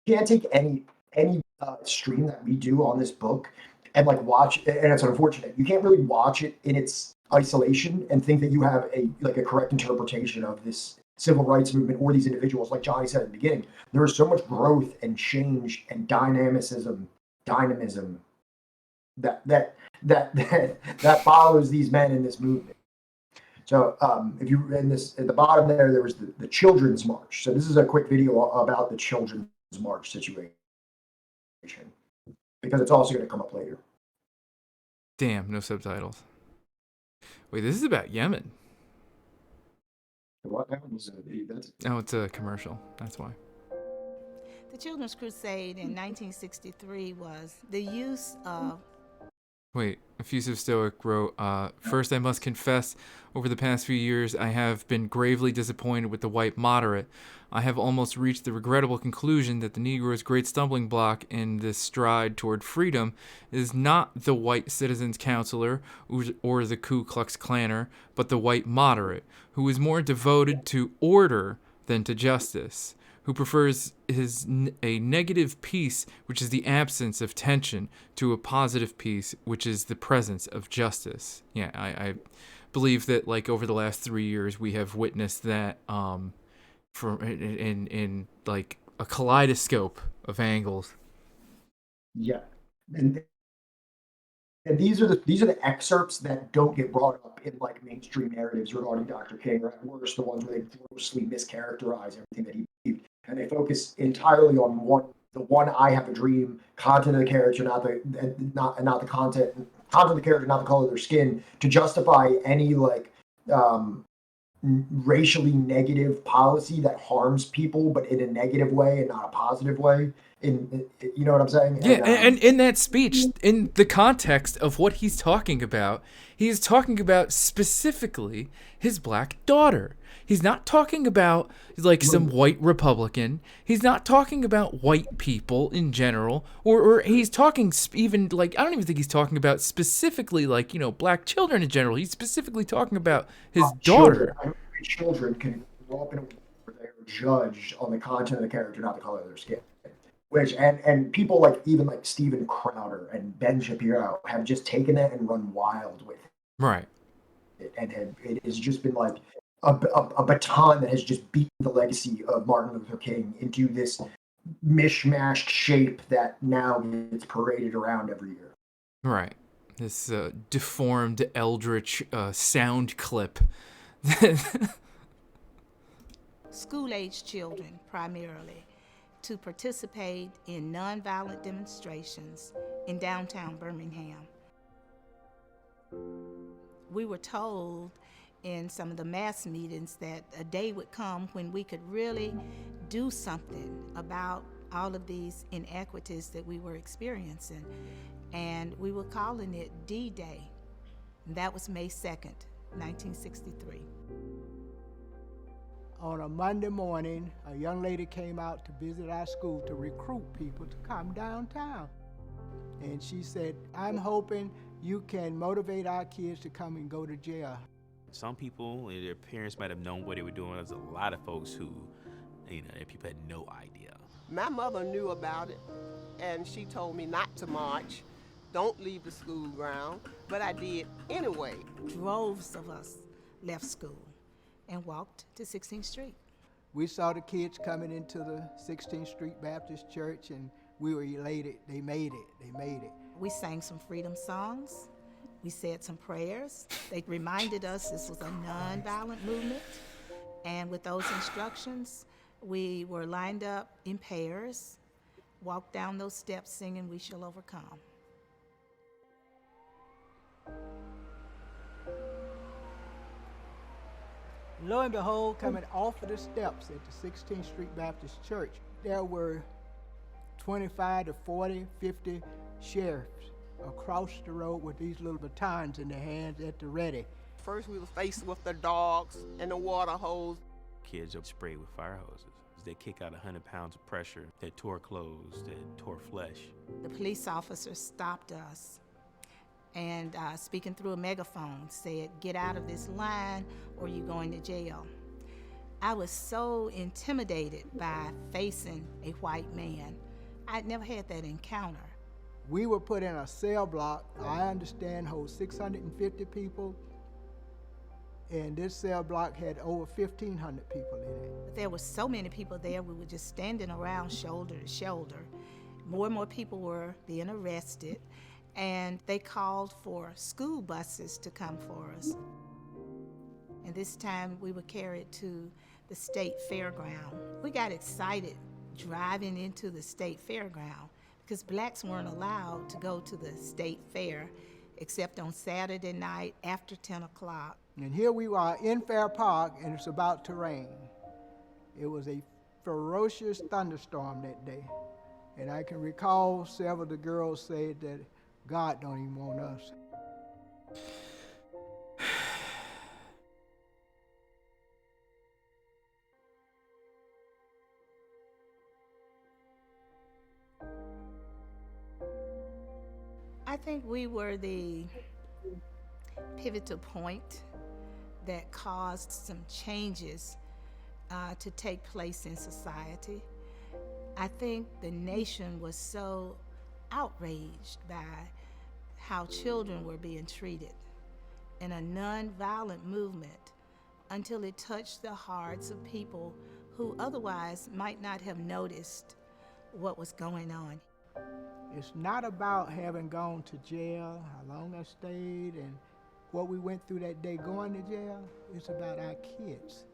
can't take any any stream that we do on this book and like watch, and it's unfortunate, you can't really watch it in its isolation and think that you have a correct interpretation of this civil rights movement or these individuals. Like Johnny said at the beginning, there is so much growth and change and dynamism that follows these men in this movement. So if you in this at the bottom there was the Children's March. So this is a quick video about the Children's March situation, because it's also going to come up later. Damn, no subtitles. Wait, this is about Yemen. What happens? Oh, it's a commercial. That's why. The Children's Crusade in 1963 was the use of... Wait, Effusive Stoic wrote, first I must confess, over the past few years I have been gravely disappointed with the white moderate. I have almost reached the regrettable conclusion that the Negro's great stumbling block in this stride toward freedom is not the white citizens' counselor or the Ku Klux Klanner, but the white moderate, who is more devoted to order than to justice, who prefers a negative peace, which is the absence of tension, to a positive peace, which is the presence of justice. Yeah, I believe that, like, over the last 3 years, we have witnessed that in like a kaleidoscope of angles. Yeah, and these are the excerpts that don't get brought up in like mainstream narratives regarding Dr. King, or at worst the ones where they grossly mischaracterize everything that he believed, and they focus entirely on the one I have a dream, content of the character, not the content of the character, not the color of their skin, to justify any like racially negative policy that harms people, but in a negative way and not a positive way. You know what I'm saying? Yeah, and in that speech, in the context of what he's talking about specifically his black daughter. He's not talking about like some white Republican. He's not talking about white people in general, or he's talking even like, I don't even think he's talking about specifically like, you know, black children in general. He's specifically talking about his daughter. Children can grow up in a world where they are judged on the content of the character, not the color of their skin. Which and people like even like Steven Crowder and Ben Shapiro have just taken that and run wild with it. Right. And it has just been like a baton that has just beaten the legacy of Martin Luther King into this mishmashed shape that now gets paraded around every year. Right. This deformed eldritch sound clip. School-age children primarily, to participate in nonviolent demonstrations in downtown Birmingham. We were told in some of the mass meetings that a day would come when we could really do something about all of these inequities that we were experiencing. And we were calling it D-Day. And that was May 2nd, 1963. On a Monday morning, a young lady came out to visit our school to recruit people to come downtown. And she said, I'm hoping you can motivate our kids to come and go to jail. Some people, their parents might have known what they were doing. There's a lot of folks who, you know, people had no idea. My mother knew about it, and she told me not to march, don't leave the school ground, but I did anyway. Droves of us left school and walked to 16th Street. We saw the kids coming into the 16th Street Baptist Church, and we were elated. They made it. We sang some freedom songs. We said some prayers. They reminded us this was a nonviolent movement. And with those instructions, we were lined up in pairs, walked down those steps singing "We Shall Overcome." Lo and behold, coming off of the steps at the 16th Street Baptist Church, there were 25 to 40, 50 sheriffs across the road with these little batons in their hands at the ready. First we were faced with the dogs and the water hose. Kids are sprayed with fire hoses. They kick out 100 pounds of pressure. They tore clothes, they tore flesh. The police officer stopped us and speaking through a megaphone said, "Get out of this line or you're going to jail." I was so intimidated by facing a white man. I'd never had that encounter. We were put in a cell block, I understand holds 650 people, and this cell block had over 1,500 people in it. But there were so many people there, we were just standing around shoulder to shoulder. More and more people were being arrested, and they called for school buses to come for us. And this time we were carried to the state fairground. We got excited driving into the state fairground because blacks weren't allowed to go to the state fair except on Saturday night after 10 o'clock. And here we are in Fair Park, and it's about to rain. It was a ferocious thunderstorm that day. And I can recall several of the girls said that God don't even want us. I think we were the pivotal point that caused some changes to take place in society. I think the nation was so outraged by how children were being treated in a nonviolent movement until it touched the hearts of people who otherwise might not have noticed what was going on. It's not about having gone to jail, how long I stayed, and what we went through that day going to jail. It's about our kids.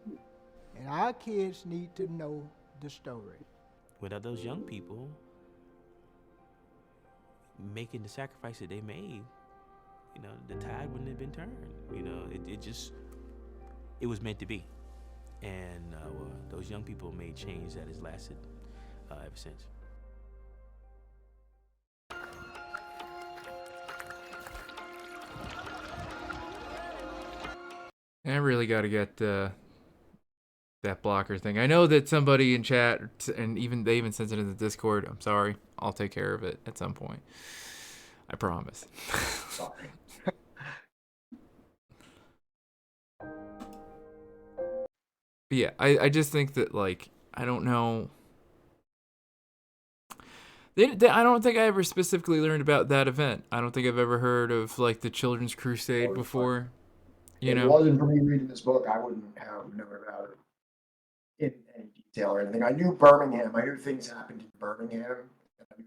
And our kids need to know the story. Without those young people making the sacrifice that they made, you know, the tide wouldn't have been turned. You know, it was meant to be. And those young people made change that has lasted ever since. I really got to get that blocker thing. I know that somebody in chat, and they even sent it in the Discord. I'm sorry. I'll take care of it at some point. I promise. Sorry. But yeah, I just think that, like, I don't know. I don't think I ever specifically learned about that event. I don't think I've ever heard of, like, the Children's Crusade before. If it wasn't for me reading this book, I wouldn't have known about it in any detail or anything. I knew Birmingham. I knew things happened in Birmingham. I knew,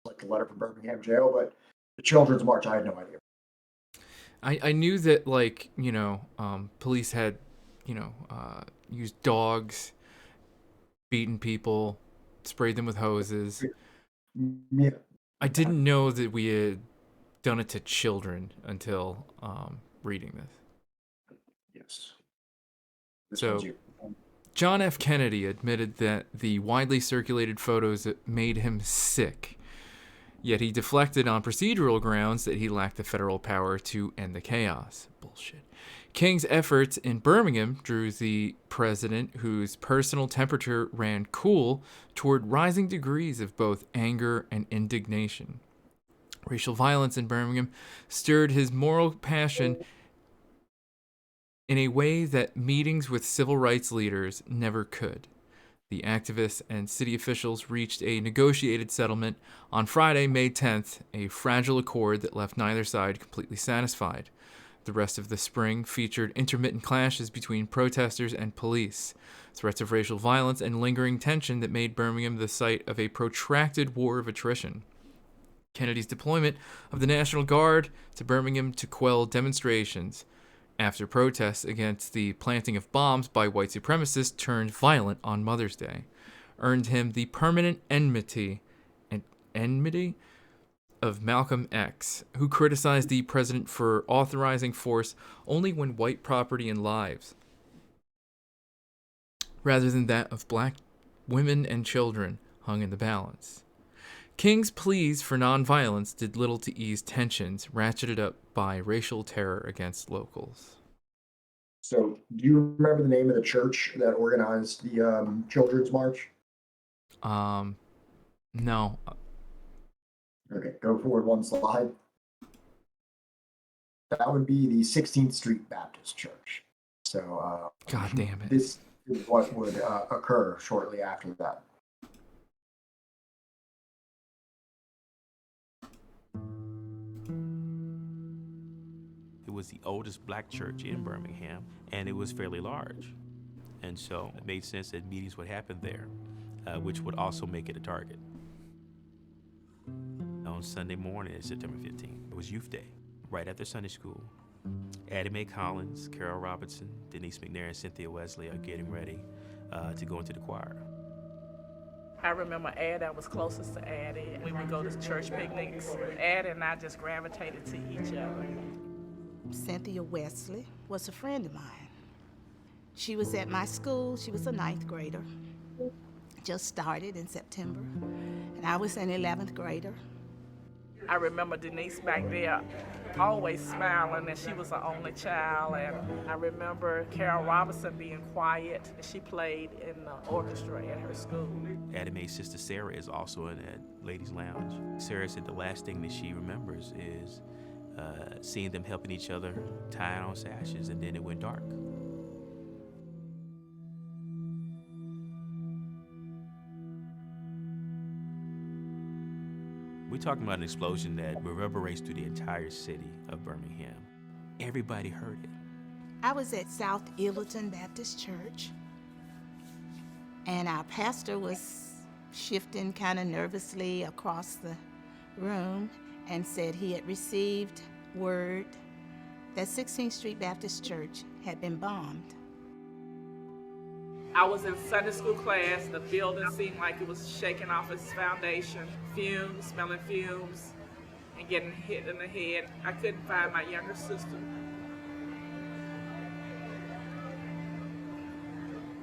like, a letter from Birmingham jail, but the Children's March, I had no idea. I knew that, like, you know, police had, you know, used dogs, beaten people, sprayed them with hoses. Yeah. I didn't know that we had done it to children until reading this. Yes. So, John F. Kennedy admitted that the widely circulated photos made him sick, yet he deflected on procedural grounds that he lacked the federal power to end the chaos. Bullshit. King's efforts in Birmingham drew the president, whose personal temperature ran cool, toward rising degrees of both anger and indignation. Racial violence in Birmingham stirred his moral passion in a way that meetings with civil rights leaders never could. The activists and city officials reached a negotiated settlement on Friday, May 10th, a fragile accord that left neither side completely satisfied. The rest of the spring featured intermittent clashes between protesters and police, threats of racial violence, and lingering tension that made Birmingham the site of a protracted war of attrition. Kennedy's deployment of the National Guard to Birmingham to quell demonstrations after protests against the planting of bombs by white supremacists turned violent on Mother's Day earned him the permanent enmity of Malcolm X, who criticized the president for authorizing force only when white property and lives, rather than that of black women and children, hung in the balance. King's pleas for nonviolence did little to ease tensions ratcheted up by racial terror against locals. So, do you remember the name of the church that organized the Children's March? No. Okay, go forward one slide. That would be the 16th Street Baptist Church. So, God damn it. This is what would occur shortly after that. was the oldest black church in Birmingham, and it was fairly large. And so it made sense that meetings would happen there, which would also make it a target. On Sunday morning, September 15th, it was Youth Day. Right after Sunday school, Addie Mae Collins, Carol Robertson, Denise McNair, and Cynthia Wesley are getting ready to go into the choir. I remember Addie, I was closest to Addie. We would go to church picnics. Addie and I just gravitated to each other. Cynthia Wesley was a friend of mine. She was at my school. She was a 9th grader. Just started in September. And I was an 11th grader. I remember Denise back there always smiling, and she was the only child. And I remember Carol Robinson being quiet. She played in the orchestra at her school. Addie Mae's sister Sarah is also in that ladies' lounge. Sarah said the last thing that she remembers is seeing them helping each other tie on sashes, and then it went dark. We're talking about an explosion that reverberates through the entire city of Birmingham. Everybody heard it. I was at South Illerton Baptist Church, and our pastor was shifting kind of nervously across the room and said he had received word that 16th Street Baptist Church had been bombed. I was in Sunday school class. The building seemed like it was shaking off its foundation. Fumes, smelling fumes, and getting hit in the head. I couldn't find my younger sister.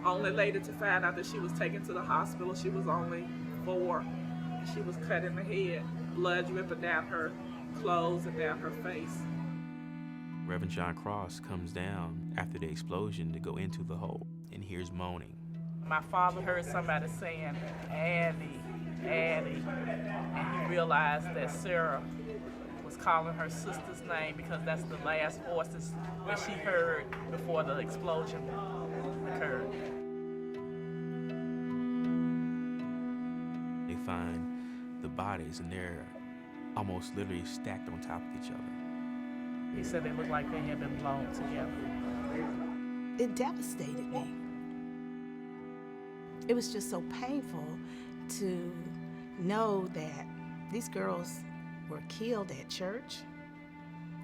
Only later to find out that she was taken to the hospital. She was only 4. She was cut in the head, blood dripping down her clothes and down her face. Reverend John Cross comes down after the explosion to go into the hole and hears moaning. My father heard somebody saying, Addie, Addie, and he realized that Sarah was calling her sister's name because that's the last voices that she heard before the explosion occurred. They find the bodies, and they're almost literally stacked on top of each other. He said they looked like they had been blown together. It devastated me. It was just so painful to know that these girls were killed at church.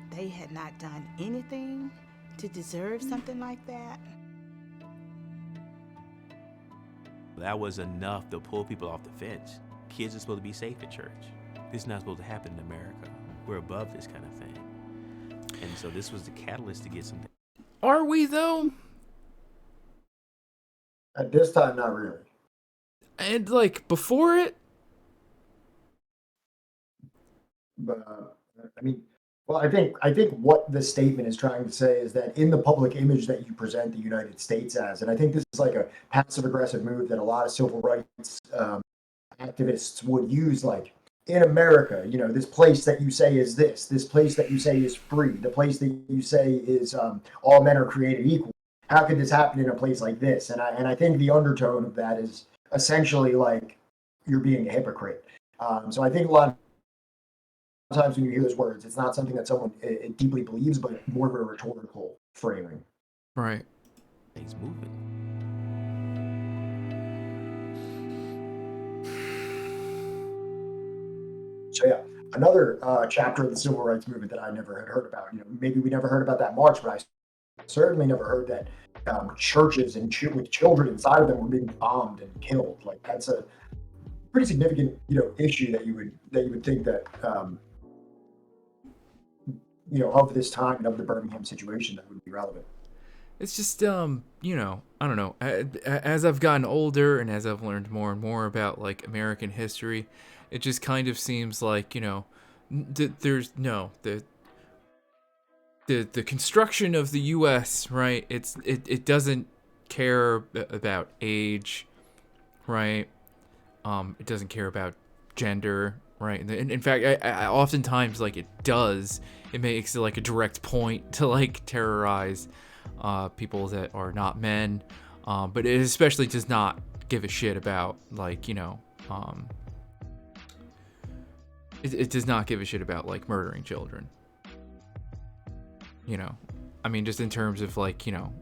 They had not done anything to deserve something like that. That was enough to pull people off the fence. Kids are supposed to be safe at church. This is not supposed to happen in America. We're above this kind of thing. And so this was the catalyst to get something. Are we, though? At this time, not really. And, like, before it? But, I mean, well, I think what the statement is trying to say is that in the public image that you present the United States as, and I think this is like a passive-aggressive move that a lot of civil rights activists would use, like, in America, you know, this place that you say is this place that you say is free, the place that you say is all men are created equal. How could this happen in a place like this? And I think the undertone of that is essentially like you're being a hypocrite. So I think a lot of times when you hear those words, it's not something that someone deeply believes, but more of a rhetorical framing. Right. He's moving. So yeah, another chapter of the civil rights movement that I never had heard about. You know, maybe we never heard about that march, but I certainly never heard that churches and with children inside of them were being bombed and killed. Like that's a pretty significant, you know, issue that you would think that you know, of this time and of the Birmingham situation that would be relevant. It's just you know, I don't know. As I've gotten older and as I've learned more and more about like American history, it just kind of seems like, you know, there's no the construction of the U.S., right? It doesn't care about age, right? It doesn't care about gender, right? And in fact, I oftentimes like it does. It makes it like a direct point to like terrorize people that are not men, but it especially does not give a shit about like, you know, it does not give a shit about like murdering children. you know, I mean, just in terms of like, you know,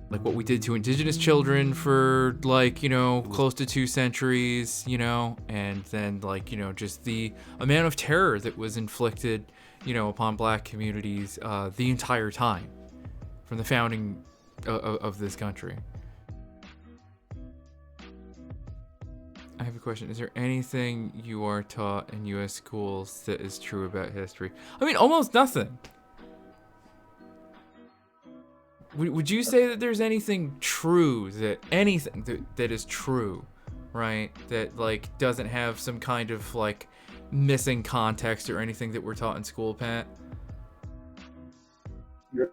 like what we did to indigenous children for like, you know, close to 2 centuries, you know, and then like, you know, just the amount of terror that was inflicted, you know, upon black communities the entire time from the founding of this country. I have a question. Is there anything you are taught in U.S. schools that is true about history? I mean, almost nothing. Would you say that there's anything true, anything that is true, right? That like doesn't have some kind of like missing context or anything that we're taught in school, Pat? You're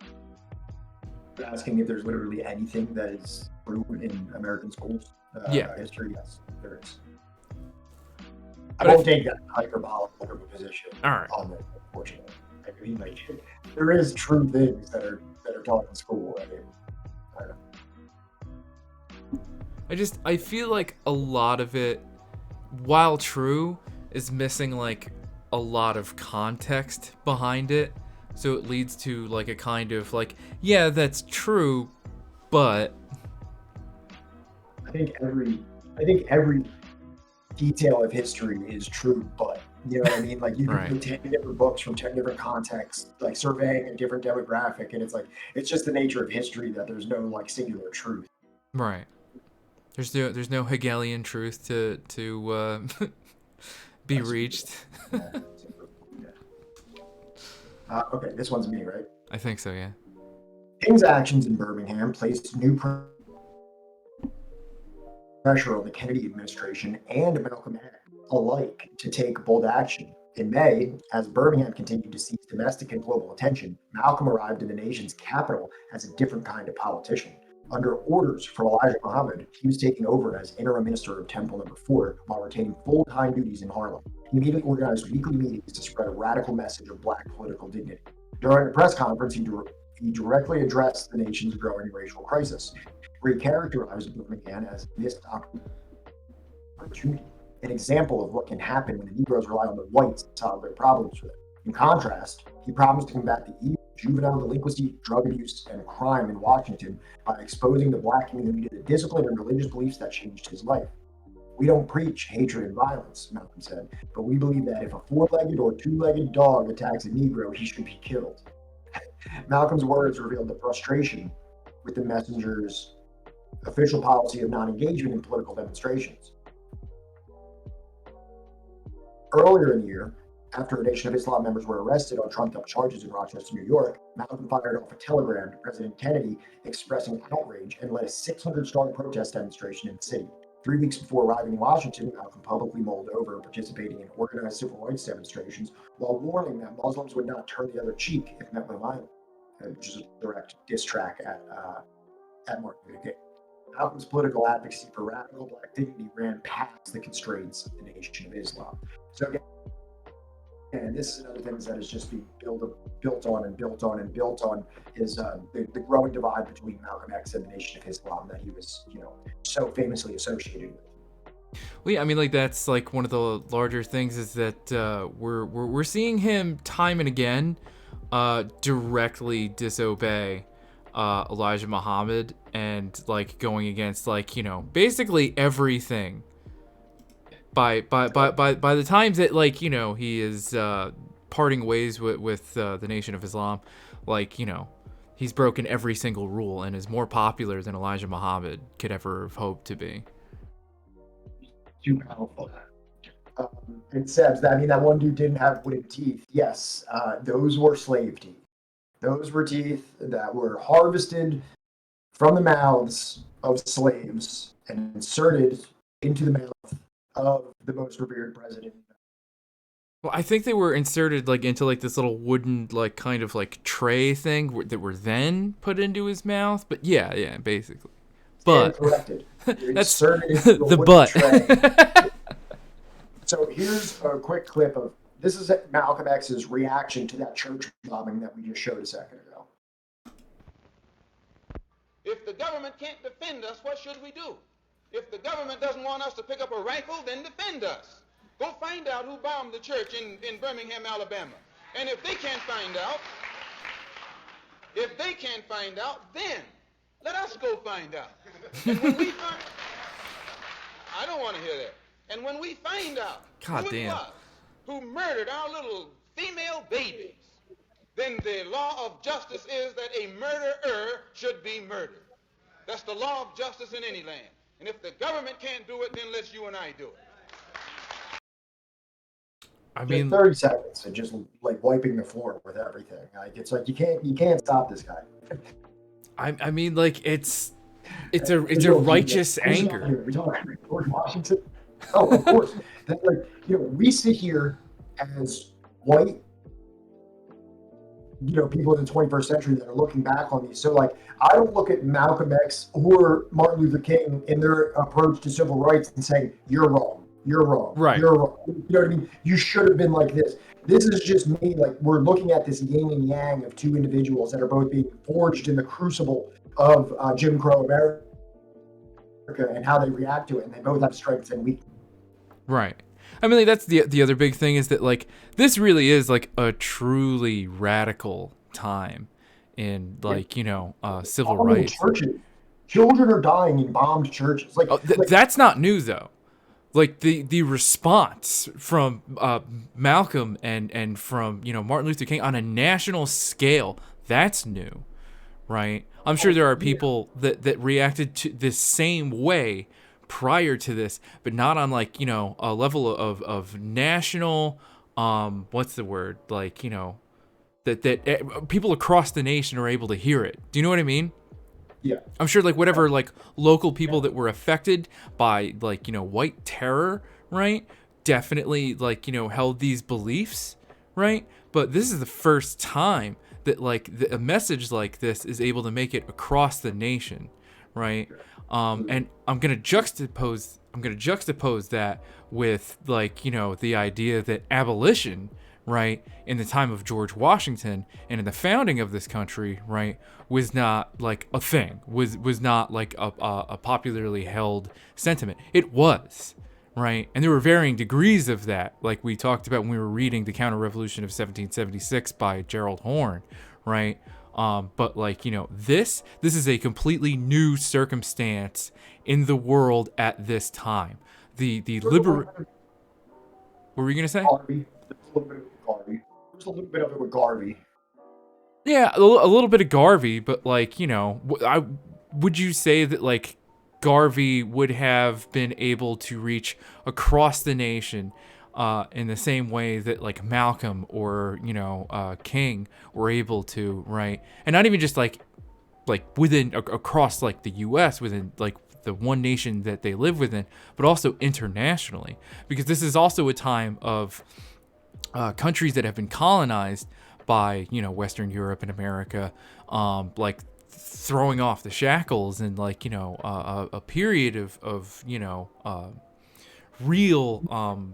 asking if there's literally anything that is true in American schools? Yeah. History, yes, there is. I won't take that hyperbolical of a position on this, unfortunately. I mean, like, there is true things that are taught in school. I mean, I don't know. I feel like a lot of it, while true, is missing like a lot of context behind it. So it leads to like a kind of like, yeah, that's true, but I think every detail of history is true, but you know what I mean? Like you can read 10 different books from 10 different contexts, like surveying a different demographic, and it's like it's just the nature of history that there's no like singular truth. Right. There's no Hegelian truth to be reached. Okay, this one's me, right? I think so, yeah. King's actions in Birmingham placed new pressure on the Kennedy administration and Malcolm X alike to take bold action. In May, as Birmingham continued to seize domestic and global attention, Malcolm arrived in the nation's capital as a different kind of politician. Under orders from Elijah Muhammad, he was taking over as interim minister of Temple No. 4 while retaining full-time duties in Harlem. He immediately organized weekly meetings to spread a radical message of black political dignity. During a press conference, he directly addressed the nation's growing racial crisis, where he characterized Birmingham as missed opportunity, an example of what can happen when the Negroes rely on the whites to solve their problems for them. In contrast, he promised to combat the evil juvenile delinquency, drug abuse, and crime in Washington by exposing the black community to the discipline and religious beliefs that changed his life. We don't preach hatred and violence, Malcolm said, but we believe that if a four-legged or two-legged dog attacks a Negro, he should be killed. Malcolm's words revealed the frustration with the messenger's official policy of non-engagement in political demonstrations. Earlier in the year, after a Nation of Islam members were arrested on trumped-up charges in Rochester, New York, Malcolm fired off a telegram to President Kennedy expressing outrage and led a 600-strong protest demonstration in the city. 3 weeks before arriving in Washington, Malcolm publicly mulled over participating in organized civil rights demonstrations while warning that Muslims would not turn the other cheek if met with violence, which is a direct diss track at Martin Luther King. Malcolm's political advocacy for radical black dignity ran past the constraints of the Nation of Islam. So again, and this is another thing that is just being built on is the growing divide between Malcolm X and the Nation of Islam that he was, so famously associated with. Well, yeah, I mean, like that's like one of the larger things is that we're seeing him time and again directly disobey Elijah Muhammad and like going against basically everything. By the times that he is parting ways with the Nation of Islam, he's broken every single rule and is more popular than Elijah Muhammad could ever have hoped to be. Too powerful. And Sebs, that one dude didn't have wooden teeth. Yes, those were slave teeth. Those were teeth that were harvested from the mouths of slaves and inserted into the mouth of the most revered president. Well, I think they were inserted into this little wooden kind of tray thing that were then put into his mouth. But yeah, basically. But corrected. That's the butt. Tray. So here's a quick clip of this is Malcolm X's reaction to that church bombing that we just showed a second ago. If the government can't defend us, what should we do? If the government doesn't want us to pick up a rifle, then defend us. Go find out who bombed the church in Birmingham, Alabama. And if they can't find out, then let us go find out. And when we find, I don't want to hear that. And when we find out God who it damn. was who murdered our little female babies, then the law of justice is that a murderer should be murdered. That's the law of justice in any land. And if the government can't do it, then let's you and I do it. I mean, 30 seconds and just like wiping the floor with everything. Like it's like you can't stop this guy. I mean, like it's a righteous anger. We talk about George Washington. Oh, of course. That, like, we sit here as white, people in the 21st century that are looking back on these. So, like, I don't look at Malcolm X or Martin Luther King in their approach to civil rights and saying, you're wrong, you're wrong, right. You're wrong. You know what I mean? You should have been like this. This is just me. Like, we're looking at this yin and yang of two individuals that are both being forged in the crucible of Jim Crow America and how they react to it. And they both have strengths and weaknesses. Right. I mean, like, that's the other big thing is that, like, this really is, like, a truly radical time in, like, civil rights. Churches. Children are dying in bombed churches. Like, that's not new, though. Like, the response from Malcolm and from, Martin Luther King on a national scale, that's new, right? I'm sure there are people that reacted to this same way prior to this, but not on, like, a level of national, what's the word? Like, that people across the nation are able to hear it. Do you know what I mean? Yeah. I'm sure, like, whatever, like, local people that were affected by, like, white terror, right, definitely, like, held these beliefs, right? But this is the first time that, like, a message like this is able to make it across the nation, right? And I'm gonna juxtapose that with, like, the idea that abolition, right, in the time of George Washington and in the founding of this country, right, was not, like, a thing, was not, like, a popularly held sentiment. It was, right? And there were varying degrees of that, like we talked about when we were reading The Counter-Revolution of 1776 by Gerald Horne, right? But, like, this is a completely new circumstance in the world at this time. What were you gonna say? There's a little bit of it with Garvey. Yeah, a little bit of Garvey, but, like, would you say that, like, Garvey would have been able to reach across the nation in the same way that, like, Malcolm or King were able to, right? And not even just like within across, like, the U.S. within, like, the one nation that they live within, but also internationally, because this is also a time of countries that have been colonized by Western Europe and America, like, throwing off the shackles and, like, a period of real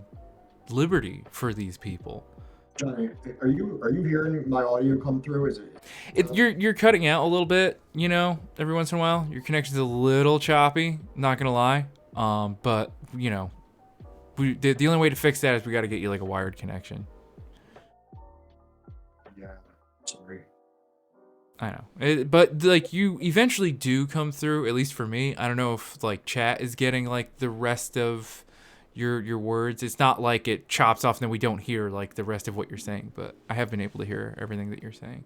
liberty for these people. Johnny, are you hearing my audio come through? Is it? You're cutting out a little bit, every once in a while. Your connection's a little choppy, not gonna lie. But the only way to fix that is we got to get you, like, a wired connection. Yeah, sorry. I know, but, like, you eventually do come through. At least for me, I don't know if, like, chat is getting, like, the rest of your words. It's not like it chops off and then we don't hear, like, the rest of what you're saying, but I have been able to hear everything that you're saying.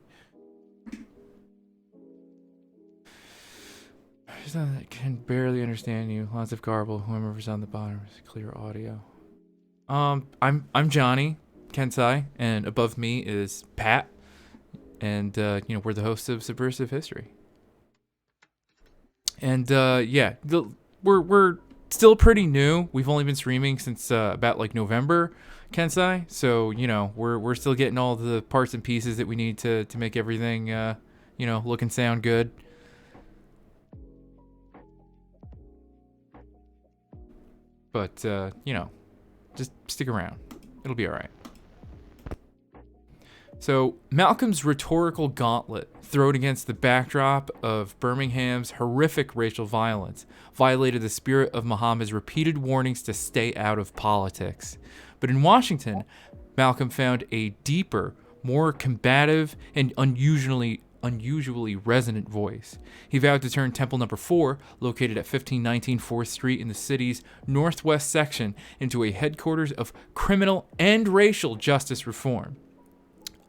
I can barely understand you. Lots of garble. Whoever's on the bottom is clear audio. I'm Johnny Kensai, and above me is Pat, and we're the hosts of Subversive History. And yeah, we're still pretty new. We've only been streaming since about, like, November, Kensai. So we're still getting all the parts and pieces that we need to make everything look and sound good. But just stick around. It'll be all right. So, Malcolm's rhetorical gauntlet, thrown against the backdrop of Birmingham's horrific racial violence, violated the spirit of Muhammad's repeated warnings to stay out of politics. But in Washington, Malcolm found a deeper, more combative and unusually resonant voice. He vowed to turn Temple Number 4, located at 1519 4th Street in the city's northwest section, into a headquarters of criminal and racial justice reform.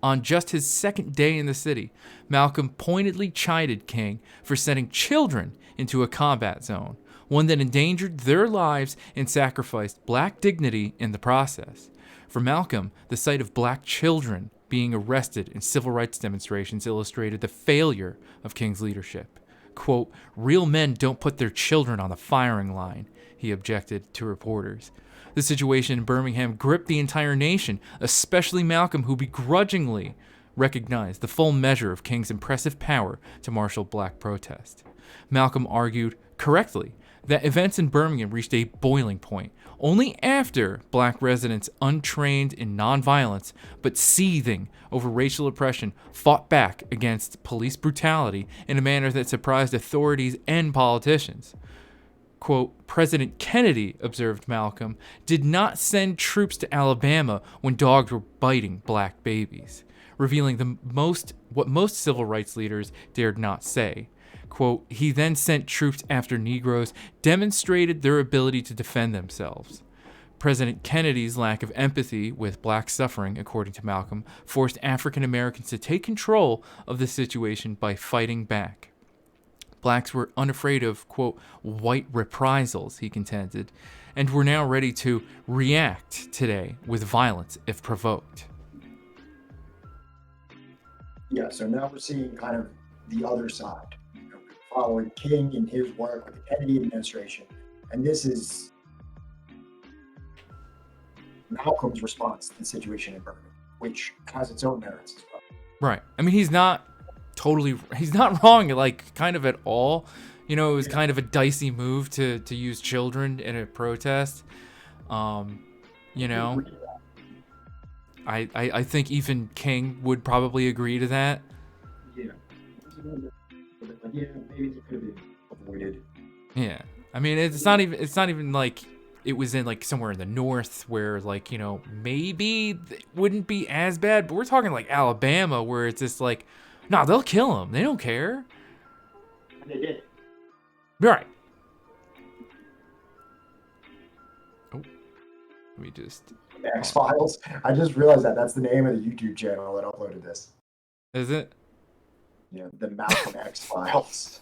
On just his second day in the city, Malcolm pointedly chided King for sending children into a combat zone, one that endangered their lives and sacrificed black dignity in the process. For Malcolm, the sight of black children being arrested in civil rights demonstrations illustrated the failure of King's leadership. Quote, "Real men don't put their children on the firing line," he objected to reporters. The situation in Birmingham gripped the entire nation, especially Malcolm, who begrudgingly recognized the full measure of King's impressive power to marshal black protest. Malcolm argued, correctly, that events in Birmingham reached a boiling point only after black residents, untrained in nonviolence but seething over racial oppression, fought back against police brutality in a manner that surprised authorities and politicians. Quote, "President Kennedy," observed Malcolm, "did not send troops to Alabama when dogs were biting black babies," revealing what most civil rights leaders dared not say. Quote, "He then sent troops after Negroes, demonstrated their ability to defend themselves." President Kennedy's lack of empathy with black suffering, according to Malcolm, forced African Americans to take control of the situation by fighting back. Blacks were unafraid of, quote, "white reprisals," he contended, and were now ready to react today with violence if provoked. Yeah, so now we're seeing kind of the other side, following King in his work with the Kennedy administration. And this is Malcolm's response to the situation in Birmingham, which has its own merits as well. Right. I mean, he's not wrong, like, kind of at all. You know, it was kind of a dicey move to use children in a protest. You know, I think even King would probably agree to that. Yeah. Yeah, maybe it could have been avoided. Yeah. I mean, it's not even like it was in like somewhere in the north where, like, you know, maybe it wouldn't be as bad, but we're talking like Alabama where it's just like, nah, they'll kill him. They don't care. And they did. Right. Oh, let me just. X-Files. I just realized that's the name of the YouTube channel that uploaded this. Is it? Yeah, the Malcolm X-Files.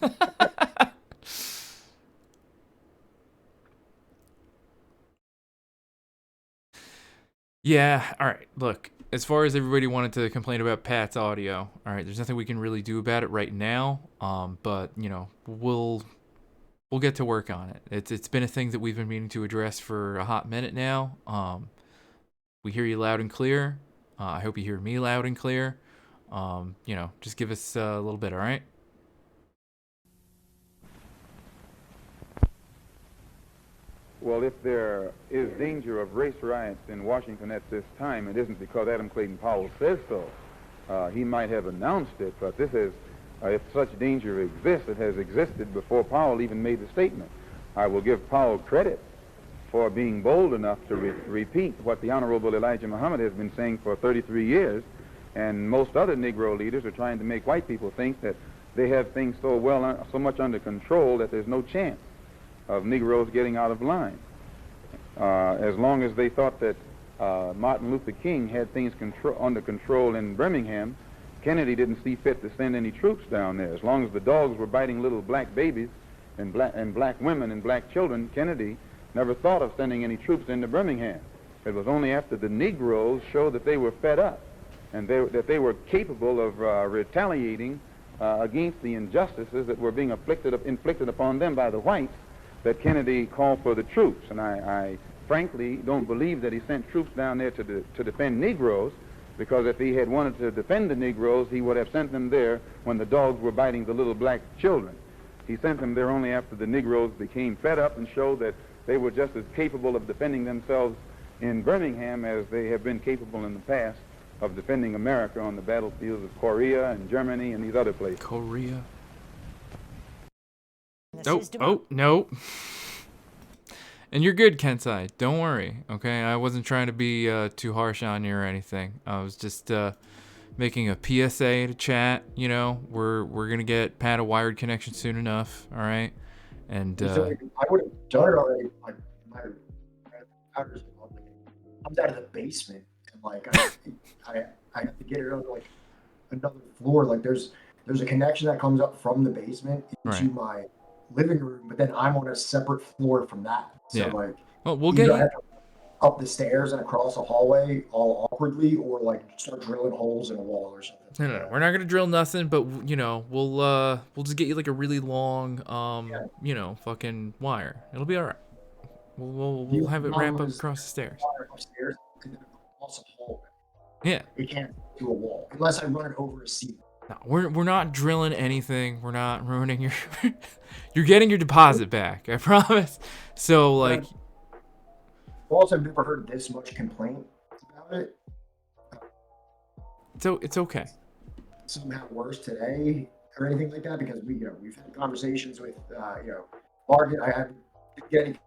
Yeah, all right. Look, as far as everybody wanted to complain about Pat's audio, all right, there's nothing we can really do about it right now. But you know, we'll get to work on it. It's been a thing that we've been meaning to address for a hot minute now. We hear you loud and clear. I hope you hear me loud and clear. You know, just give us a little bit, all right? Well, if there is danger of race riots in Washington at this time, it isn't because Adam Clayton Powell says so. He might have announced it, but this is, if such danger exists, it has existed before Powell even made the statement. I will give Powell credit for being bold enough to repeat what the Honorable Elijah Muhammad has been saying for 33 years, and most other Negro leaders are trying to make white people think that they have things so much under control that there's no chance of Negroes getting out of line. As long as they thought that Martin Luther King had things under control in Birmingham, Kennedy didn't see fit to send any troops down there. As long as the dogs were biting little black babies and black women and black children, Kennedy never thought of sending any troops into Birmingham. It was only after the Negroes showed that they were fed up and that they were capable of retaliating against the injustices that were being inflicted upon them by the whites that Kennedy called for the troops. And I frankly don't believe that he sent troops down there to defend Negroes, because if he had wanted to defend the Negroes, he would have sent them there when the dogs were biting the little black children. He sent them there only after the Negroes became fed up and showed that they were just as capable of defending themselves in Birmingham as they have been capable in the past of defending America on the battlefields of Korea and Germany and these other places. Korea. Oh, no. And you're good, Kensai. Don't worry, okay? I wasn't trying to be too harsh on you or anything. I was just making a PSA to chat. You know, we're gonna get Pat a wired connection soon enough. All right, and So I would have done it already. Like my comes out of the basement, and like I have to get it on like another floor. Like there's a connection that comes up from the basement into Right. my living room, but then I'm on a separate floor from that. So Yeah. like, Well, we'll either get I you. have to up the stairs and across a hallway all awkwardly, or like start drilling holes in a wall or something. No, we're not gonna drill nothing, but you know, we'll just get you like a really long, you know, fucking wire. It'll be all right. We'll have it wrap up across the stairs. Wire upstairs and then across a hallway. Yeah. It can't do a wall unless I run it over a ceiling. No, we're not drilling anything. We're not ruining your. You're getting your deposit back. I promise. So like. Also, I've never heard this much complaint about it. So it's okay. Somehow worse today or anything like that, because we've had conversations with Margaret. I haven't been getting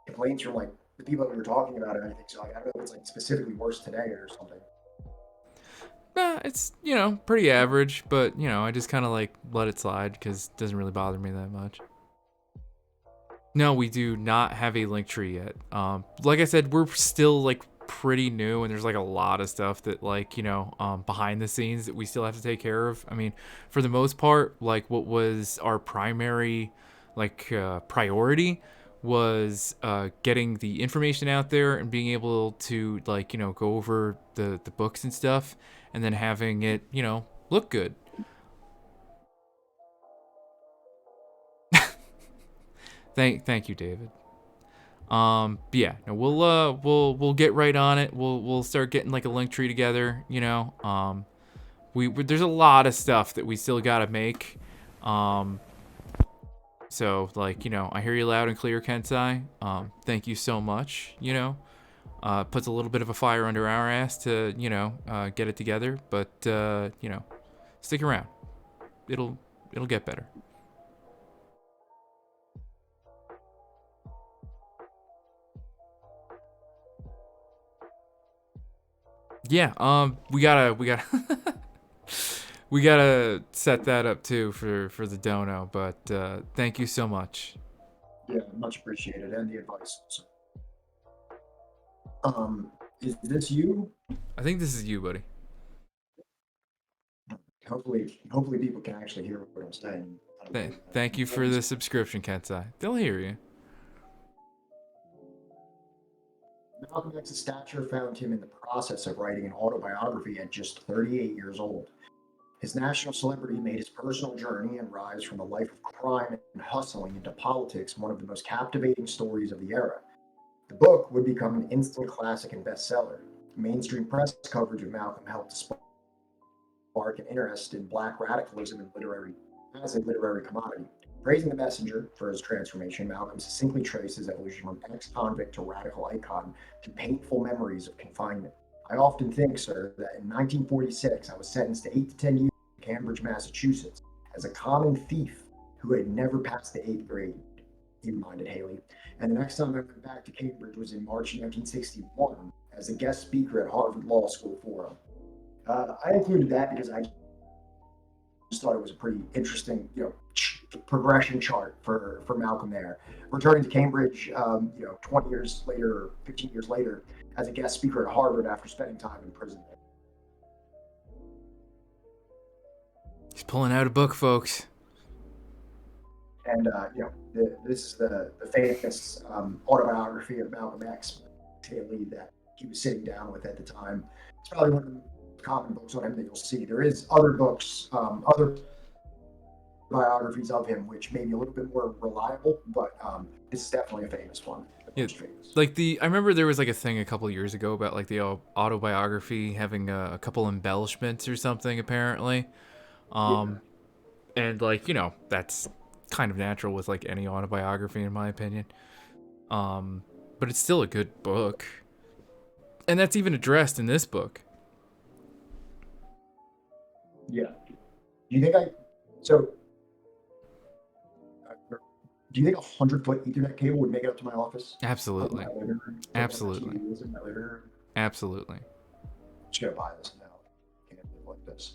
complaints from like the people that we were talking about or anything. So like, I don't know if it's like specifically worse today or something. It's, you know, pretty average, but, you know, I just kind of, like, let it slide because it doesn't really bother me that much. No, we do not have a link tree yet. Like I said, we're still, like, pretty new, and there's, like, a lot of stuff that, like, you know, behind the scenes that we still have to take care of. I mean, for the most part, like, what was our primary, like, priority was getting the information out there and being able to, like, you know, go over the books and stuff, and then having it, you know, look good. Thank you, David. But yeah, no, we'll get right on it. We'll start getting like a link tree together, you know. There's a lot of stuff that we still gotta make. So like, you know, I hear you loud and clear, Kensai. Thank you so much, you know. Puts a little bit of a fire under our ass to, you know, get it together, but you know, stick around. It'll get better. Yeah, we gotta we gotta set that up too for the dono, but thank you so much. Yeah, much appreciated, and the advice. So, is this you? I think this is you, buddy. Hopefully people can actually hear what I'm saying. Thank you for the subscription, Kensai. They'll hear you. Malcolm X's stature found him in the process of writing an autobiography at just 38 years old. His national celebrity made his personal journey and rise from a life of crime and hustling into politics one of the most captivating stories of the era. The book would become an instant classic and bestseller. Mainstream press coverage of Malcolm helped spark an interest in Black radicalism as a literary commodity. Praising the messenger for his transformation, Malcolm succinctly traced his evolution from ex-convict to radical icon through painful memories of confinement. I often think, sir, that in 1946 I was sentenced to 8 to 10 years in Cambridge, Massachusetts, as a common thief who had never passed the 8th grade, he reminded Haley. And the next time I went back to Cambridge was in March 1961 as a guest speaker at Harvard Law School Forum. I included that because I just thought it was a pretty interesting, you know, progression chart for Malcolm there. Returning to Cambridge, 20 years later, or 15 years later, as a guest speaker at Harvard after spending time in prison there. He's pulling out a book, folks. And, this is the famous autobiography of Malcolm X, Haley, that he was sitting down with at the time. It's probably one of the most common books on him that you'll see. There is other books, other biographies of him, which may be a little bit more reliable, but this is definitely a famous one. Yeah, like I remember there was like a thing a couple of years ago about like the autobiography having a couple embellishments or something apparently, and like, you know, that's kind of natural with like any autobiography in my opinion, but it's still a good book, and that's even addressed in this book. Yeah. Do you think do you think a 100-foot Ethernet cable would make it up to my office? Absolutely. Absolutely. In my living room? Absolutely. I'm just gonna buy this now. this.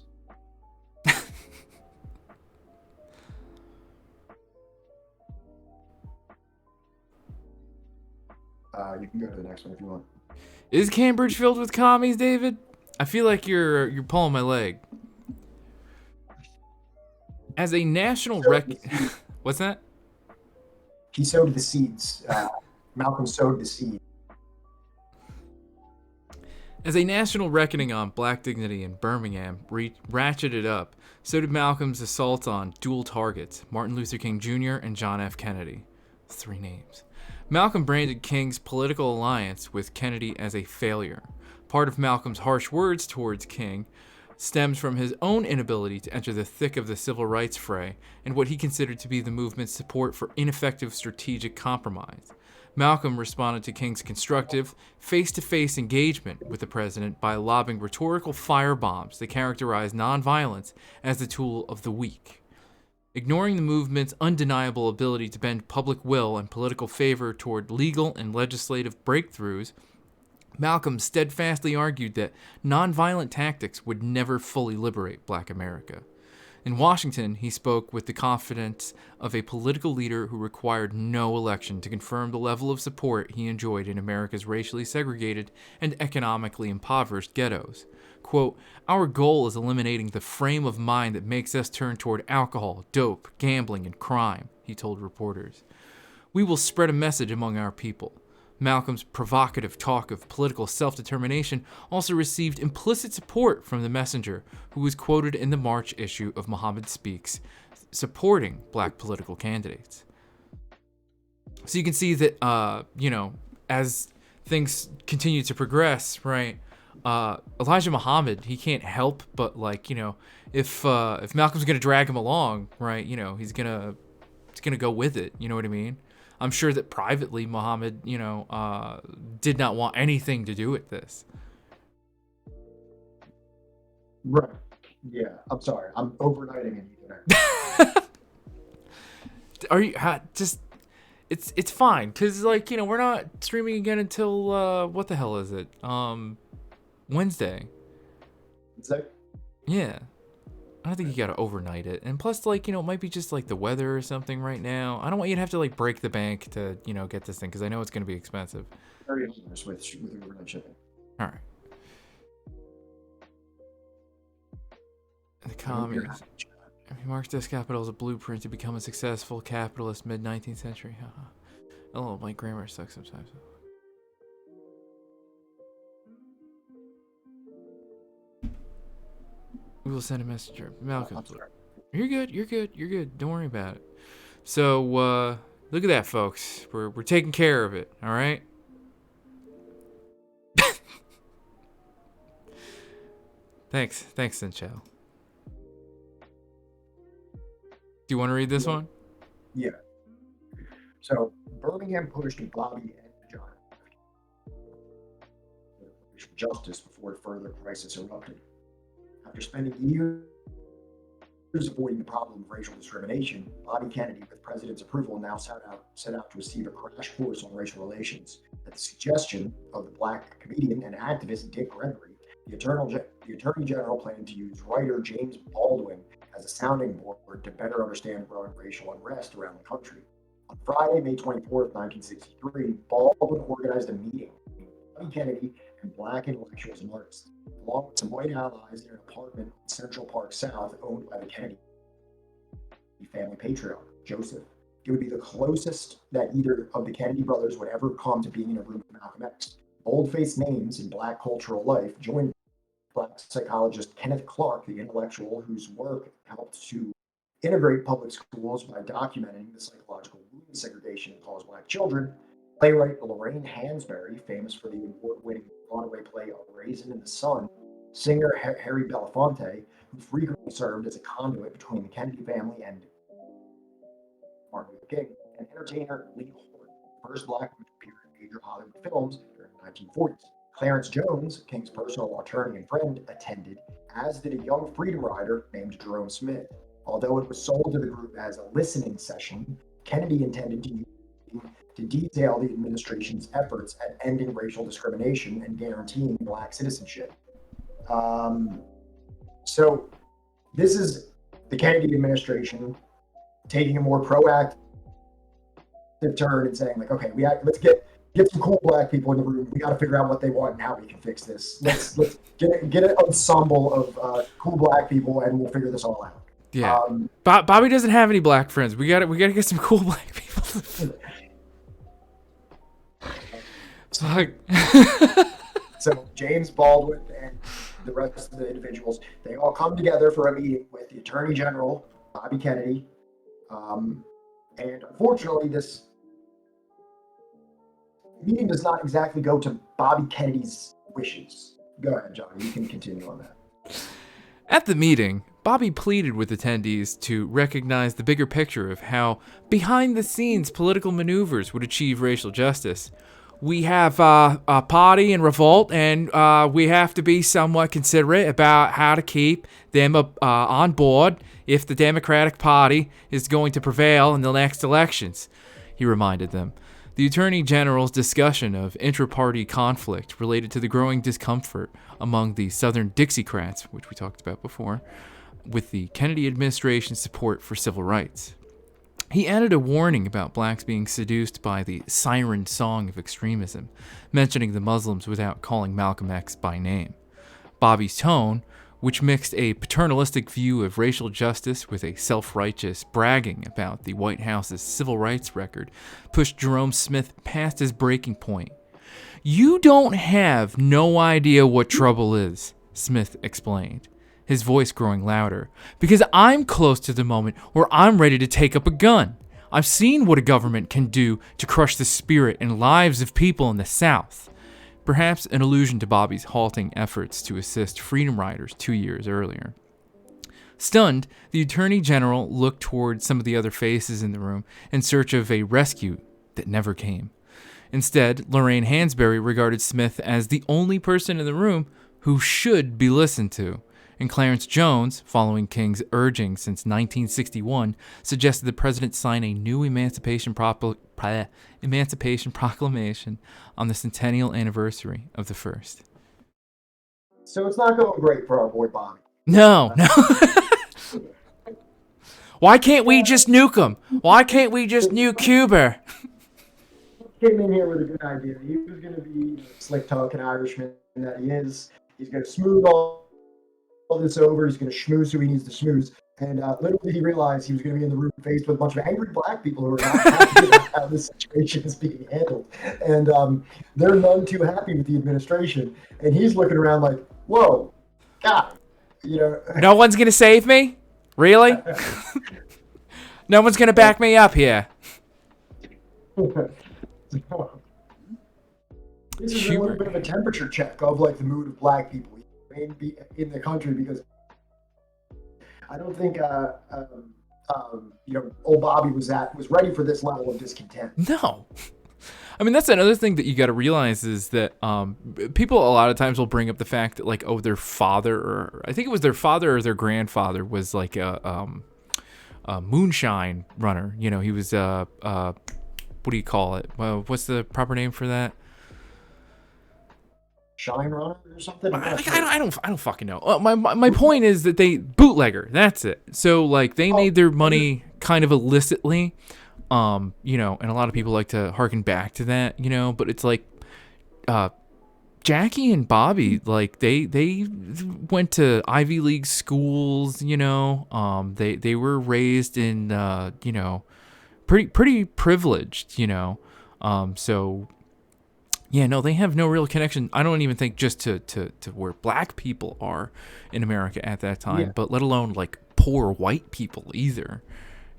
You can go to the next one if you want. Is Cambridge filled with commies, David? I feel like you're pulling my leg. As a national what's that? He sowed the seeds. Malcolm sowed the seed. As a national reckoning on black dignity in Birmingham ratcheted up, so did Malcolm's assault on dual targets, Martin Luther King Jr. and John F. Kennedy. 3 names. Malcolm branded King's political alliance with Kennedy as a failure. Part of Malcolm's harsh words towards King stems from his own inability to enter the thick of the civil rights fray and what he considered to be the movement's support for ineffective strategic compromise. Malcolm responded to King's constructive, face-to-face engagement with the president by lobbing rhetorical firebombs that characterized nonviolence as the tool of the weak. Ignoring the movement's undeniable ability to bend public will and political favor toward legal and legislative breakthroughs, Malcolm steadfastly argued that nonviolent tactics would never fully liberate Black America. In Washington, he spoke with the confidence of a political leader who required no election to confirm the level of support he enjoyed in America's racially segregated and economically impoverished ghettos. Quote, "Our goal is eliminating the frame of mind that makes us turn toward alcohol, dope, gambling, and crime," he told reporters. "We will spread a message among our people." Malcolm's provocative talk of political self-determination also received implicit support from the messenger, who was quoted in the March issue of Muhammad Speaks, supporting black political candidates. So you can see that, as things continue to progress, right, Elijah Muhammad, he can't help but, if Malcolm's going to drag him along, right, he's going to go with it, you know what I mean? I'm sure that privately Muhammad, did not want anything to do with this. Right. Yeah. I'm sorry. I'm overnighting in Ethernet. Are you it's fine because we're not streaming again until what the hell is it? Wednesday. Wednesday? Yeah. I don't think you gotta overnight it, and plus, it might be just the weather or something right now. I don't want you to have to break the bank to get this thing because I know it's gonna be expensive. Very generous with overnight shipping. All right. The commies. He marks this capital as a blueprint to become a successful capitalist mid-19th century. Oh, my grammar sucks sometimes. We will send a messenger. Malcolm. You're good. Don't worry about it. So, look at that, folks. We're taking care of it, all right? Thanks, Sinchel. Do you want to read this one? Yeah. So, Birmingham pushed Bobby and John for justice before further crisis erupted. After spending years avoiding the problem of racial discrimination, Bobby Kennedy, with the president's approval, now set out to receive a crash course on racial relations. At the suggestion of the black comedian and activist Dick Gregory, the Attorney General planned to use writer James Baldwin as a sounding board to better understand growing racial unrest around the country. On Friday, May 24th, 1963, Baldwin organized a meeting between Bobby Kennedy and black intellectuals and artists, along with some white allies in an apartment in Central Park South owned by the Kennedy family patriarch, Joseph. It would be the closest that either of the Kennedy brothers would ever come to being in a room with Malcolm X. Bold-faced names in black cultural life joined black psychologist Kenneth Clark, the intellectual whose work helped to integrate public schools by documenting the psychological wound segregation it caused black children, playwright Lorraine Hansberry, famous for the award-winning Broadway play A Raisin in the Sun, singer Harry Belafonte, who frequently served as a conduit between the Kennedy family and Martin Luther King, and entertainer Lee Horton, the first black woman to appear in major Hollywood films during the 1940s. Clarence Jones, King's personal attorney and friend, attended, as did a young freedom rider named Jerome Smith. Although it was sold to the group as a listening session, Kennedy intended to detail the administration's efforts at ending racial discrimination and guaranteeing black citizenship. So this is the Kennedy administration taking a more proactive turn and saying, like, okay, let's get some cool black people in the room. We got to figure out what they want and how we can fix this. Let's get an ensemble of cool black people, and we'll figure this all out. Yeah. Bobby doesn't have any black friends. We got to get some cool black people. So James Baldwin and the rest of the individuals, they all come together for a meeting with the Attorney General, Bobby Kennedy. And unfortunately, this meeting does not exactly go to Bobby Kennedy's wishes. Go ahead, Johnny. You can continue on that. At the meeting, Bobby pleaded with attendees to recognize the bigger picture of how behind-the-scenes political maneuvers would achieve racial justice. We have a party in revolt, and we have to be somewhat considerate about how to keep them on board if the Democratic Party is going to prevail in the next elections, he reminded them. The Attorney General's discussion of intra-party conflict related to the growing discomfort among the Southern Dixiecrats, which we talked about before, with the Kennedy administration's support for civil rights. He added a warning about blacks being seduced by the siren song of extremism, mentioning the Muslims without calling Malcolm X by name. Bobby's tone, which mixed a paternalistic view of racial justice with a self-righteous bragging about the White House's civil rights record, pushed Jerome Smith past his breaking point. "You don't have no idea what trouble is," Smith explained, his voice growing louder, "because I'm close to the moment where I'm ready to take up a gun. I've seen what a government can do to crush the spirit and lives of people in the South." Perhaps an allusion to Bobby's halting efforts to assist Freedom Riders 2 years earlier. Stunned, the Attorney General looked toward some of the other faces in the room in search of a rescue that never came. Instead, Lorraine Hansberry regarded Smith as the only person in the room who should be listened to, and Clarence Jones, following King's urging since 1961, suggested the president sign a new Emancipation Proclamation on the centennial anniversary of the first. So it's not going great for our boy Bobby. No. Why can't we just nuke him? Why can't we just nuke Cuba? Came in here with a good idea. He was going to be slick talking Irishman that he is. He's going to smooth all this over. He's going to schmooze who he needs to schmooze. And little did he realize he was going to be in the room faced with a bunch of angry black people who are not happy about how this situation is being handled. And they're none too happy with the administration. And he's looking around like, whoa, God, you know. No one's going to save me? Really? No one's going to back me up here. This is a little bit of a temperature check of like the mood of black people in the country, because I don't think old Bobby was ready for this level of discontent. No. I mean, that's another thing that you got to realize is that people a lot of times will bring up the fact that, like, oh, their father, or I think it was their father or their grandfather was like a moonshine runner. You know, he was what do you call it? What's the proper name for that? Shine runner or something? I don't fucking know. My point is that they bootlegger. That's it. So like they made their money kind of illicitly, you know, and a lot of people like to harken back to that, you know. But it's like Jackie and Bobby, like they went to Ivy League schools, you know. They were raised in you know, pretty privileged, you know. So. Yeah, no, they have no real connection. I don't even think just to where black people are in America at that time, but let alone like poor white people either,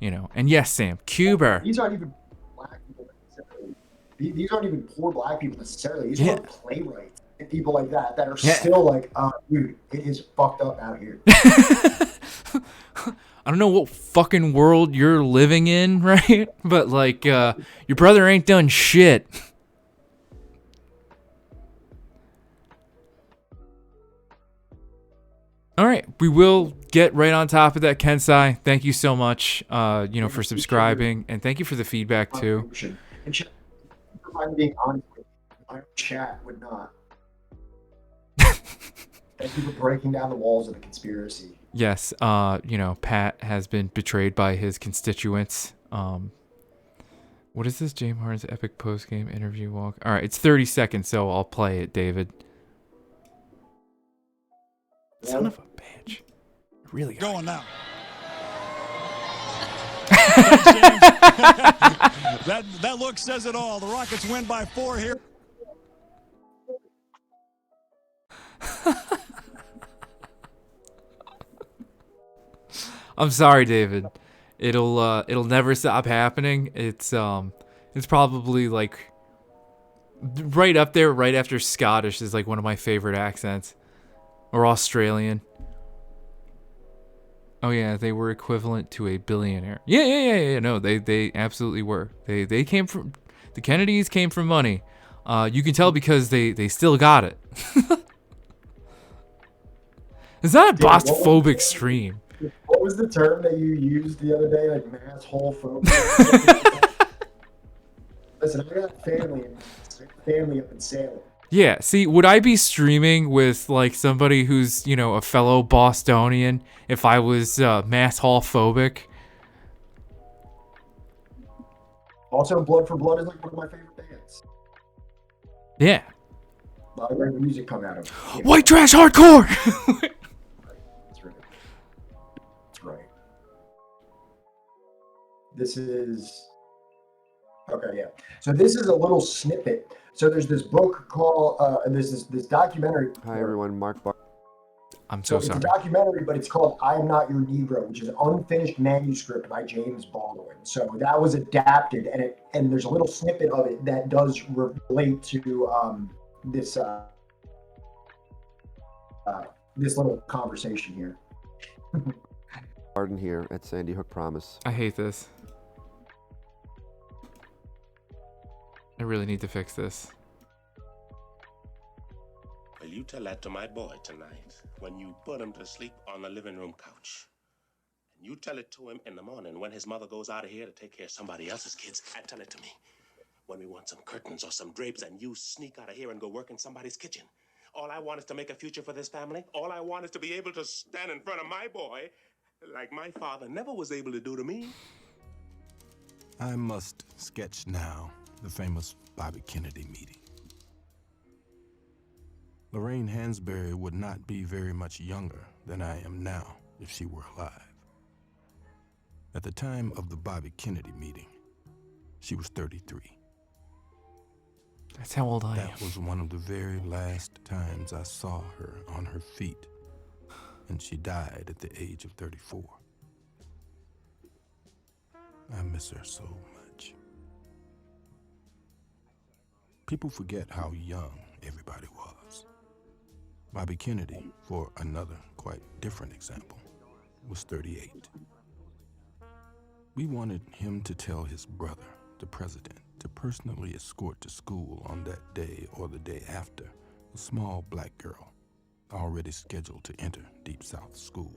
you know. And yes, Sam, Cuba. These aren't even black people necessarily. These aren't even poor black people necessarily. These are playwrights and people like that are still like, dude, it is fucked up out here. I don't know what fucking world you're living in, right? But like, your brother ain't done shit. All right, we will get right on top of that, Kensai. Thank you so much, you know, for subscribing, and thank you for the feedback too. And if I'm being honest with you, my chat would not. Thank you for breaking down the walls of the conspiracy. Yes, you know, Pat has been betrayed by his constituents. What is this? James Harden's epic post-game interview walk. All right, it's 30 seconds, so I'll play it, David. Son of a bitch. Really going now. That look says it all. The Rockets win by 4 here. I'm sorry, David. It'll never stop happening. It's probably like right up there, right after Scottish is like one of my favorite accents, or Australian. Oh yeah, they were equivalent to a billionaire. Yeah. No, they absolutely were. They came from, the Kennedys came from money. You can tell because they still got it. It's not a Bostophobic stream. What was the term that you used the other day? Like mass hole phobia? Listen, I got family up in Salem. Yeah, see, would I be streaming with like somebody who's, you know, a fellow Bostonian if I was mass hall phobic? Also, Blood for Blood is like one of my favorite bands. Yeah. A lot of great music come out of it. White trash hardcore! That's right. That's right. This is... Okay, yeah. So this is a little snippet. So there's this book called, this documentary. Hi everyone, Mark Bar. I'm so sorry. It's a documentary, but it's called I Am Not Your Negro, which is an unfinished manuscript by James Baldwin. So that was adapted, and there's a little snippet of it that does relate to this little conversation here. Arden here at Sandy Hook Promise. I hate this. I really need to fix this. Well, you tell that to my boy tonight when you put him to sleep on the living room couch. And you tell it to him in the morning when his mother goes out of here to take care of somebody else's kids. And tell it to me when we want some curtains or some drapes and you sneak out of here and go work in somebody's kitchen. All I want is to make a future for this family. All I want is to be able to stand in front of my boy like my father never was able to do to me. I must sketch now the famous Bobby Kennedy meeting. Lorraine Hansberry would not be very much younger than I am now if she were alive. At the time of the Bobby Kennedy meeting, she was 33. That's how old I am. That was one of the very last times I saw her on her feet, and she died at the age of 34. I miss her so much. People forget how young everybody was. Bobby Kennedy, for another quite different example, was 38. We wanted him to tell his brother, the president, to personally escort to school on that day or the day after a small black girl already scheduled to enter Deep South School.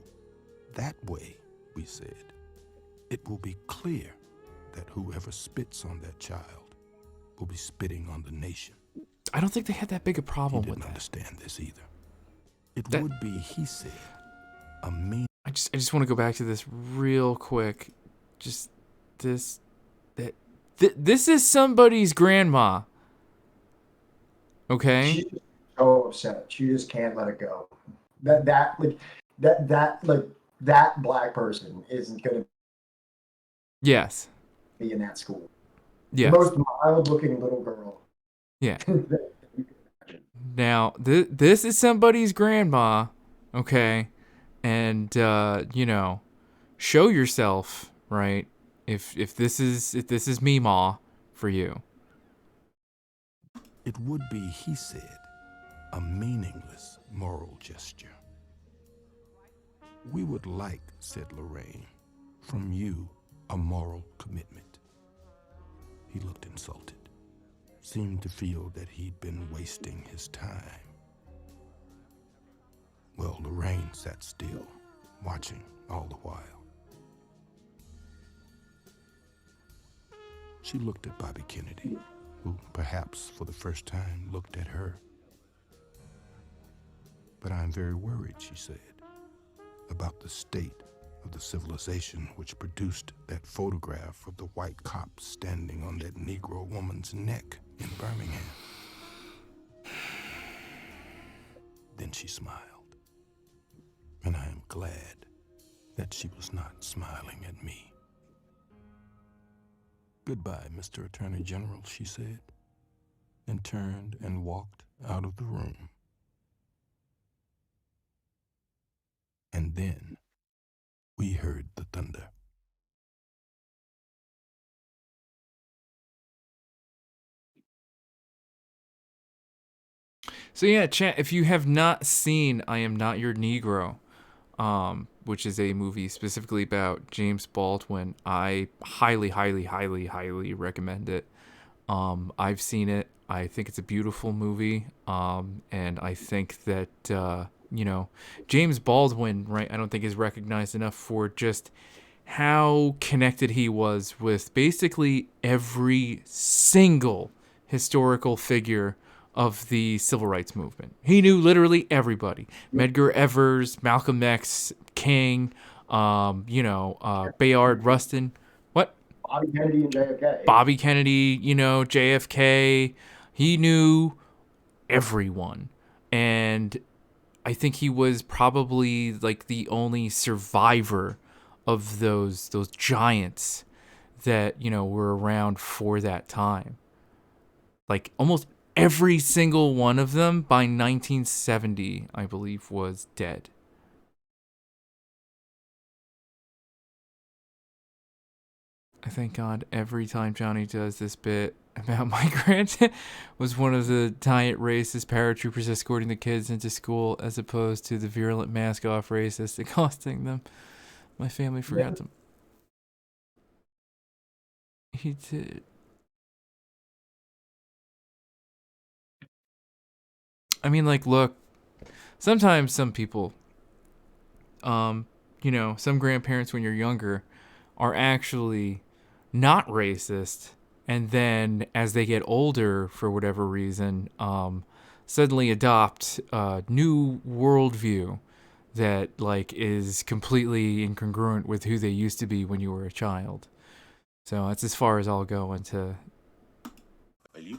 That way, we said, it will be clear that whoever spits on that child will be spitting on the nation. I don't think they had that big a problem with that. He didn't understand this either. It would be, he said, a mean... I just want to go back to this real quick. Just this is somebody's grandma. Okay? She's so upset. She just can't let it go. That black person isn't gonna Yes. be in that school. Yes. The most mild-looking little girl. Yeah. Now, this is somebody's grandma, okay? And you know, show yourself, right? If this is Meemaw for you. It would be, he said, a meaningless moral gesture. We would like, said Lorraine, from you a moral commitment. He looked insulted, seemed to feel that he'd been wasting his time. Well, Lorraine sat still, watching all the while. She looked at Bobby Kennedy, who perhaps for the first time looked at her. But I am very worried, she said, about the state of the civilization which produced that photograph of the white cop standing on that Negro woman's neck in Birmingham. Then she smiled, and I am glad that she was not smiling at me. Goodbye, Mr. Attorney General, she said, and turned and walked out of the room. And then we heard the thunder. So yeah, chat, if you have not seen I Am Not Your Negro, which is a movie specifically about James Baldwin, I highly, highly, highly, highly recommend it. I've seen it. I think it's a beautiful movie. And I think that, James Baldwin, right, I don't think is recognized enough for just how connected he was with basically every single historical figure of the civil rights movement. He knew literally everybody. Medgar Evers, Malcolm X, King, Bayard Rustin. What? Bobby Kennedy and JFK. Bobby Kennedy, JFK. He knew everyone. And I think he was probably like the only survivor of those giants that, were around for that time. Like almost every single one of them by 1970, I believe, was dead. I thank God every time Johnny does this bit about migrants was one of the giant racist paratroopers escorting the kids into school as opposed to the virulent mask-off racists accosting them. My family forgot them. He did. I mean, like, look, sometimes some people, some grandparents when you're younger are actually not racist. And then as they get older, for whatever reason, suddenly adopt a new worldview that, like, is completely incongruent with who they used to be when you were a child. So that's as far as I'll go into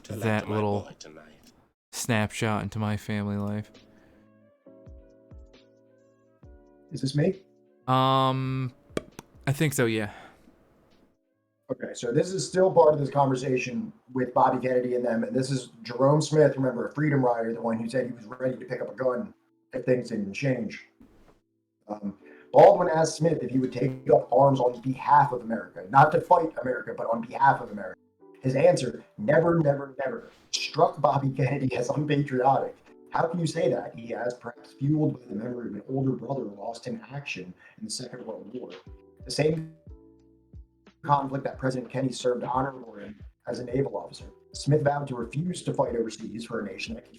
that little snapshot into my family life. Is this me? I think so, yeah. Okay, so this is still part of this conversation with Bobby Kennedy and them, and this is Jerome Smith, remember, a freedom rider, the one who said he was ready to pick up a gun if things didn't change. Baldwin asked Smith if he would take up arms on behalf of America, not to fight America, but on behalf of America. His answer, never, never, never, struck Bobby Kennedy as unpatriotic. How can you say that? He asked, perhaps fueled by the memory of an older brother lost in action in the Second World War. The same conflict that President Kennedy served honorably in as a naval officer. Smith vowed to refuse to fight overseas for a nation that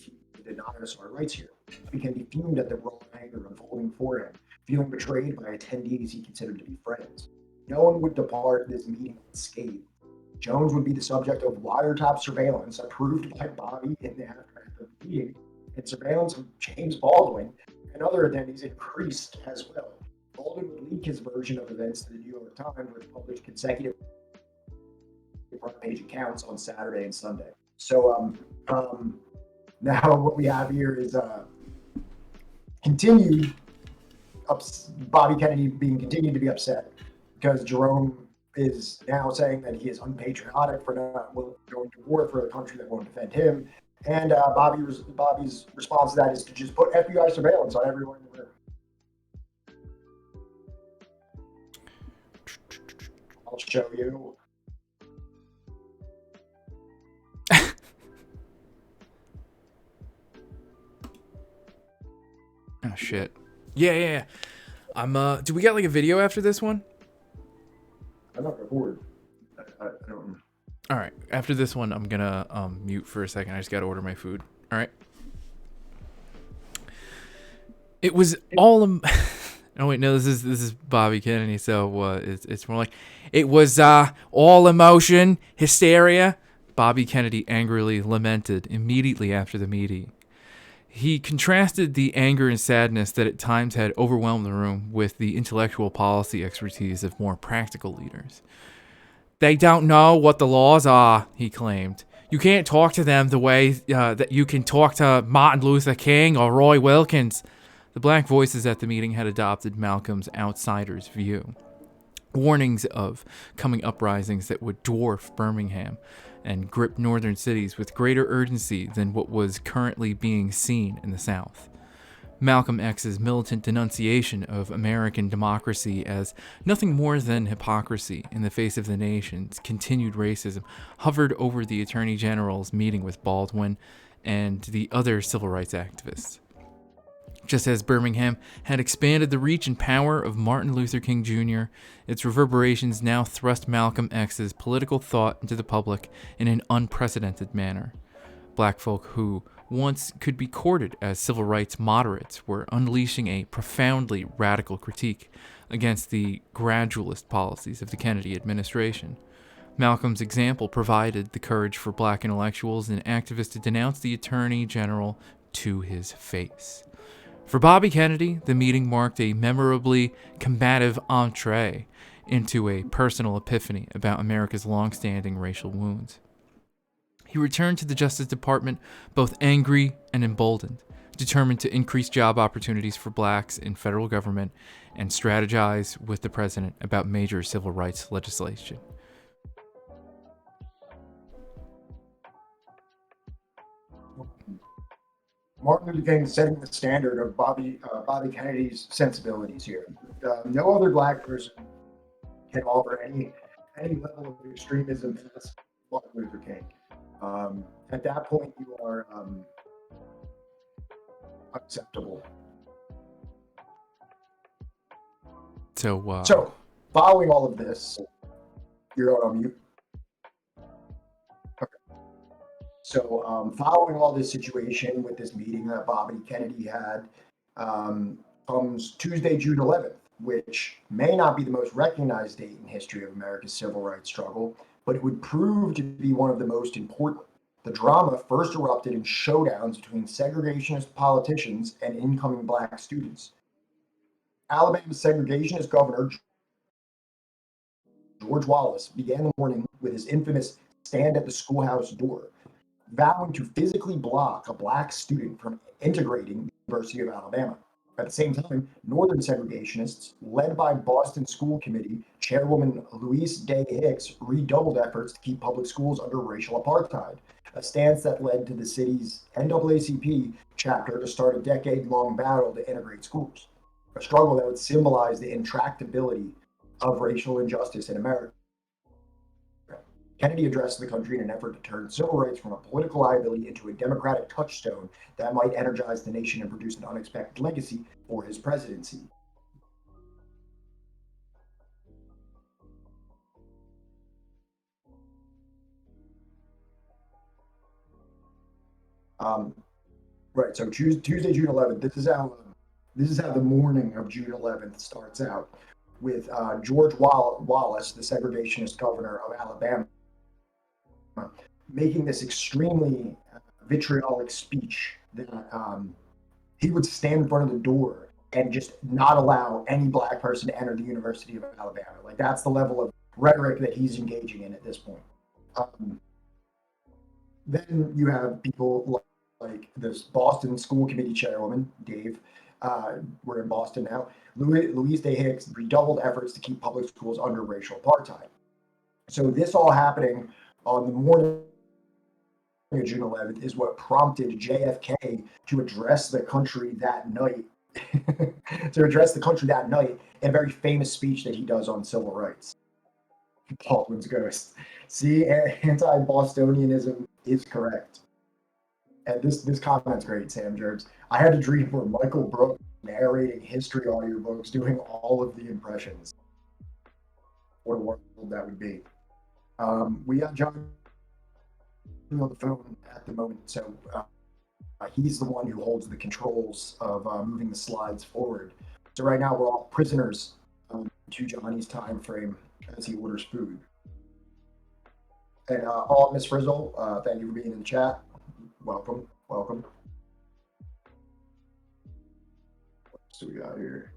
did not us our rights here. He Kennedy fumed at the raw anger unfolding for him, feeling betrayed by attendees he considered to be friends. No one would depart this meeting unscathed. Jones would be the subject of wiretap surveillance approved by Bobby in the aftermath of the meeting, and surveillance of James Baldwin and other attendees increased as well. Baldwin would leak his version of events to the New York Times, which published consecutive front-page accounts on Saturday and Sunday. So now what we have here is continued Bobby Kennedy being continued to be upset because Jerome is now saying that he is unpatriotic for not going to war for a country that won't defend him. And Bobby's response to that is to just put FBI surveillance on everyone in the room. I'll show you. Oh shit. Yeah. I'm do we got like a video after this one? I'm not recording. I don't. All right. After this one, I'm gonna mute for a second. I just gotta order my food. All right. It was all. Oh wait, no. This is Bobby Kennedy. So it's more like it was all emotion, hysteria. Bobby Kennedy angrily lamented immediately after the meeting. He contrasted the anger and sadness that at times had overwhelmed the room with the intellectual policy expertise of more practical leaders. They don't know what the laws are, he claimed. You can't talk to them the way that you can talk to Martin Luther King or Roy Wilkins. The black voices at the meeting had adopted Malcolm's outsider's view. Warnings of coming uprisings that would dwarf Birmingham and grip northern cities with greater urgency than what was currently being seen in the South. Malcolm X's militant denunciation of American democracy as nothing more than hypocrisy in the face of the nation's continued racism hovered over the Attorney General's meeting with Baldwin and the other civil rights activists. Just as Birmingham had expanded the reach and power of Martin Luther King Jr., its reverberations now thrust Malcolm X's political thought into the public in an unprecedented manner. Black folk who once could be courted as civil rights moderates were unleashing a profoundly radical critique against the gradualist policies of the Kennedy administration. Malcolm's example provided the courage for black intellectuals and activists to denounce the Attorney General to his face. For Bobby Kennedy, the meeting marked a memorably combative entree into a personal epiphany about America's long-standing racial wounds. He returned to the Justice Department both angry and emboldened, determined to increase job opportunities for blacks in federal government and strategize with the president about major civil rights legislation. Martin Luther King setting the standard of Bobby Kennedy's sensibilities here. No other black person can offer any level of extremism as Martin Luther King. At that point, you are unacceptable. So, following all of this, you're on mute. So, following all this situation with this meeting that Bobby Kennedy had, comes Tuesday, June 11th, which may not be the most recognized date in history of America's civil rights struggle, but it would prove to be one of the most important. The drama first erupted in showdowns between segregationist politicians and incoming black students. Alabama's segregationist governor, George Wallace, began the morning with his infamous stand at the schoolhouse door, vowing to physically block a black student from integrating the University of Alabama. At the same time, Northern segregationists, led by Boston School Committee Chairwoman Louise Day Hicks, redoubled efforts to keep public schools under racial apartheid, a stance that led to the city's NAACP chapter to start a decade-long battle to integrate schools, a struggle that would symbolize the intractability of racial injustice in America. Kennedy addressed the country in an effort to turn civil rights from a political liability into a democratic touchstone that might energize the nation and produce an unexpected legacy for his presidency. Right, so Tuesday, June 11th, this is how the morning of June 11th starts out, with George Wallace, the segregationist governor of Alabama, making this extremely vitriolic speech that he would stand in front of the door and just not allow any black person to enter the University of Alabama. Like, that's the level of rhetoric that he's engaging in at this point. Then you have people like this Boston School Committee Chairwoman, Dave, we're in Boston now, Louise Day Hicks, redoubled efforts to keep public schools under racial apartheid. So this all happening on the morning of June 11th is what prompted JFK to address the country that night, in a very famous speech that he does on civil rights. Baldwin's ghost. See, anti-Bostonianism is correct. And this comment's great, Sam Jerbs. I had a dream where Michael Brooks narrating history audiobooks, doing all of the impressions. What a world that would be. We got John on the phone at the moment, so he's the one who holds the controls of moving the slides forward. So right now we're all prisoners to Johnny's time frame as he orders food. And Miss Frizzle, thank you for being in the chat. Welcome. So we got here.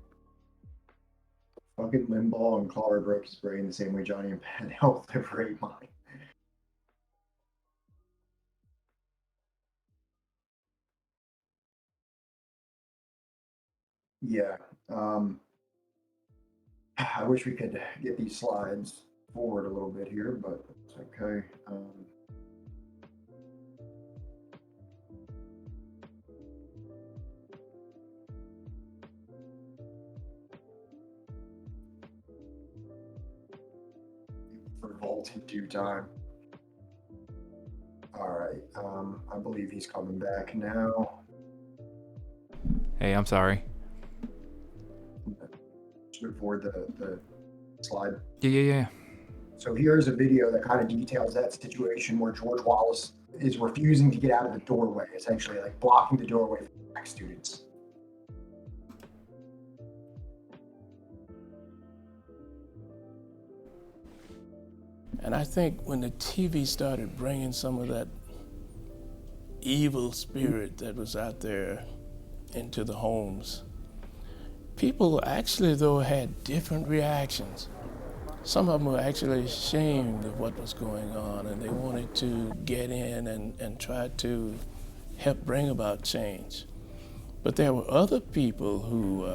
Fucking Limbaugh and Clark broke his brain the same way Johnny and Penn helped liberate mine. Yeah. I wish we could get these slides forward a little bit here, but it's okay. Revolt in due time. All right. I believe he's coming back now. Hey, I'm sorry. Just move forward the slide. Yeah. So here's a video that kind of details that situation where George Wallace is refusing to get out of the doorway, essentially like blocking the doorway for black students. And I think when the TV started bringing some of that evil spirit that was out there into the homes, people actually, though, had different reactions. Some of them were actually ashamed of what was going on, and they wanted to get in and try to help bring about change. But there were other people who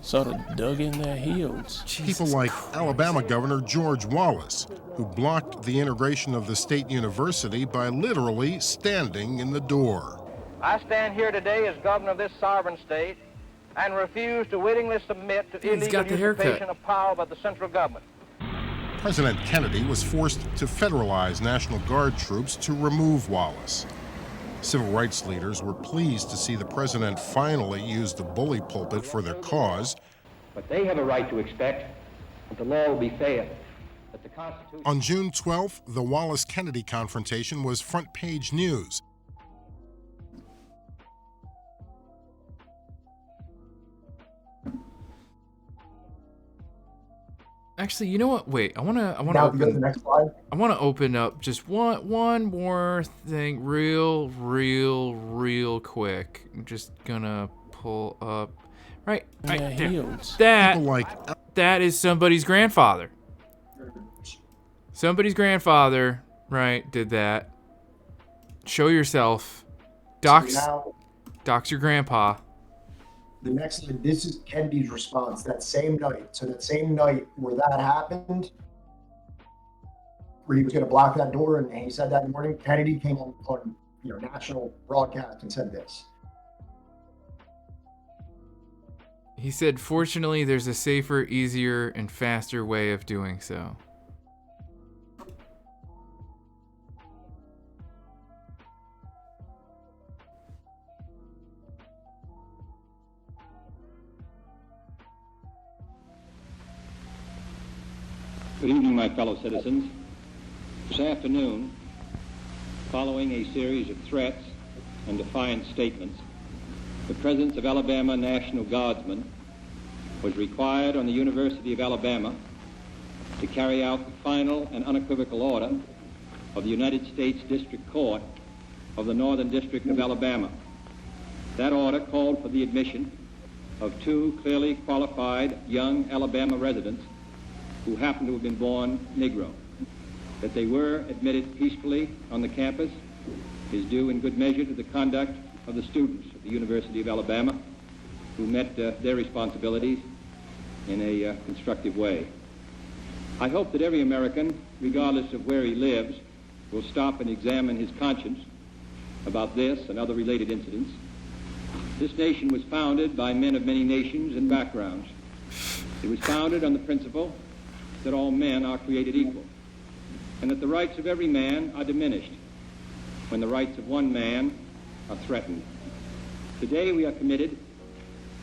sort of dug in their heels. People like Alabama Governor George Wallace, who blocked the integration of the state university by literally standing in the door. I stand here today as governor of this sovereign state and refuse to wittingly submit to illegal usurpation of power by the central government. President Kennedy was forced to federalize National Guard troops to remove Wallace. Civil rights leaders were pleased to see the president finally use the bully pulpit for their cause. But they have a right to expect that the law will be fair, that the Constitution... On June 12th, the Wallace-Kennedy confrontation was front-page news. Actually, you know what? Wait, I want to Now we go to the next slide. I want to open up just one more thing, real quick. I'm just gonna pull up right there. That is somebody's grandfather. Somebody's grandfather, right? Did that. Show yourself. Dox your grandpa. The next slide, this is Kennedy's response that same night. So that same night where that happened, where he was going to block that door, and he said that in the morning, Kennedy came on national broadcast and said this. He said, fortunately, there's a safer, easier, and faster way of doing so. Good evening, my fellow citizens. This afternoon, following a series of threats and defiant statements, the presence of Alabama National Guardsmen was required on the University of Alabama to carry out the final and unequivocal order of the United States District Court of the Northern District of Alabama. That order called for the admission of two clearly qualified young Alabama residents who happened to have been born Negro. That they were admitted peacefully on the campus is due in good measure to the conduct of the students at the University of Alabama, who met their responsibilities in a constructive way. I hope that every American, regardless of where he lives, will stop and examine his conscience about this and other related incidents. This nation was founded by men of many nations and backgrounds. It was founded on the principle that all men are created equal, and that the rights of every man are diminished when the rights of one man are threatened. Today we are committed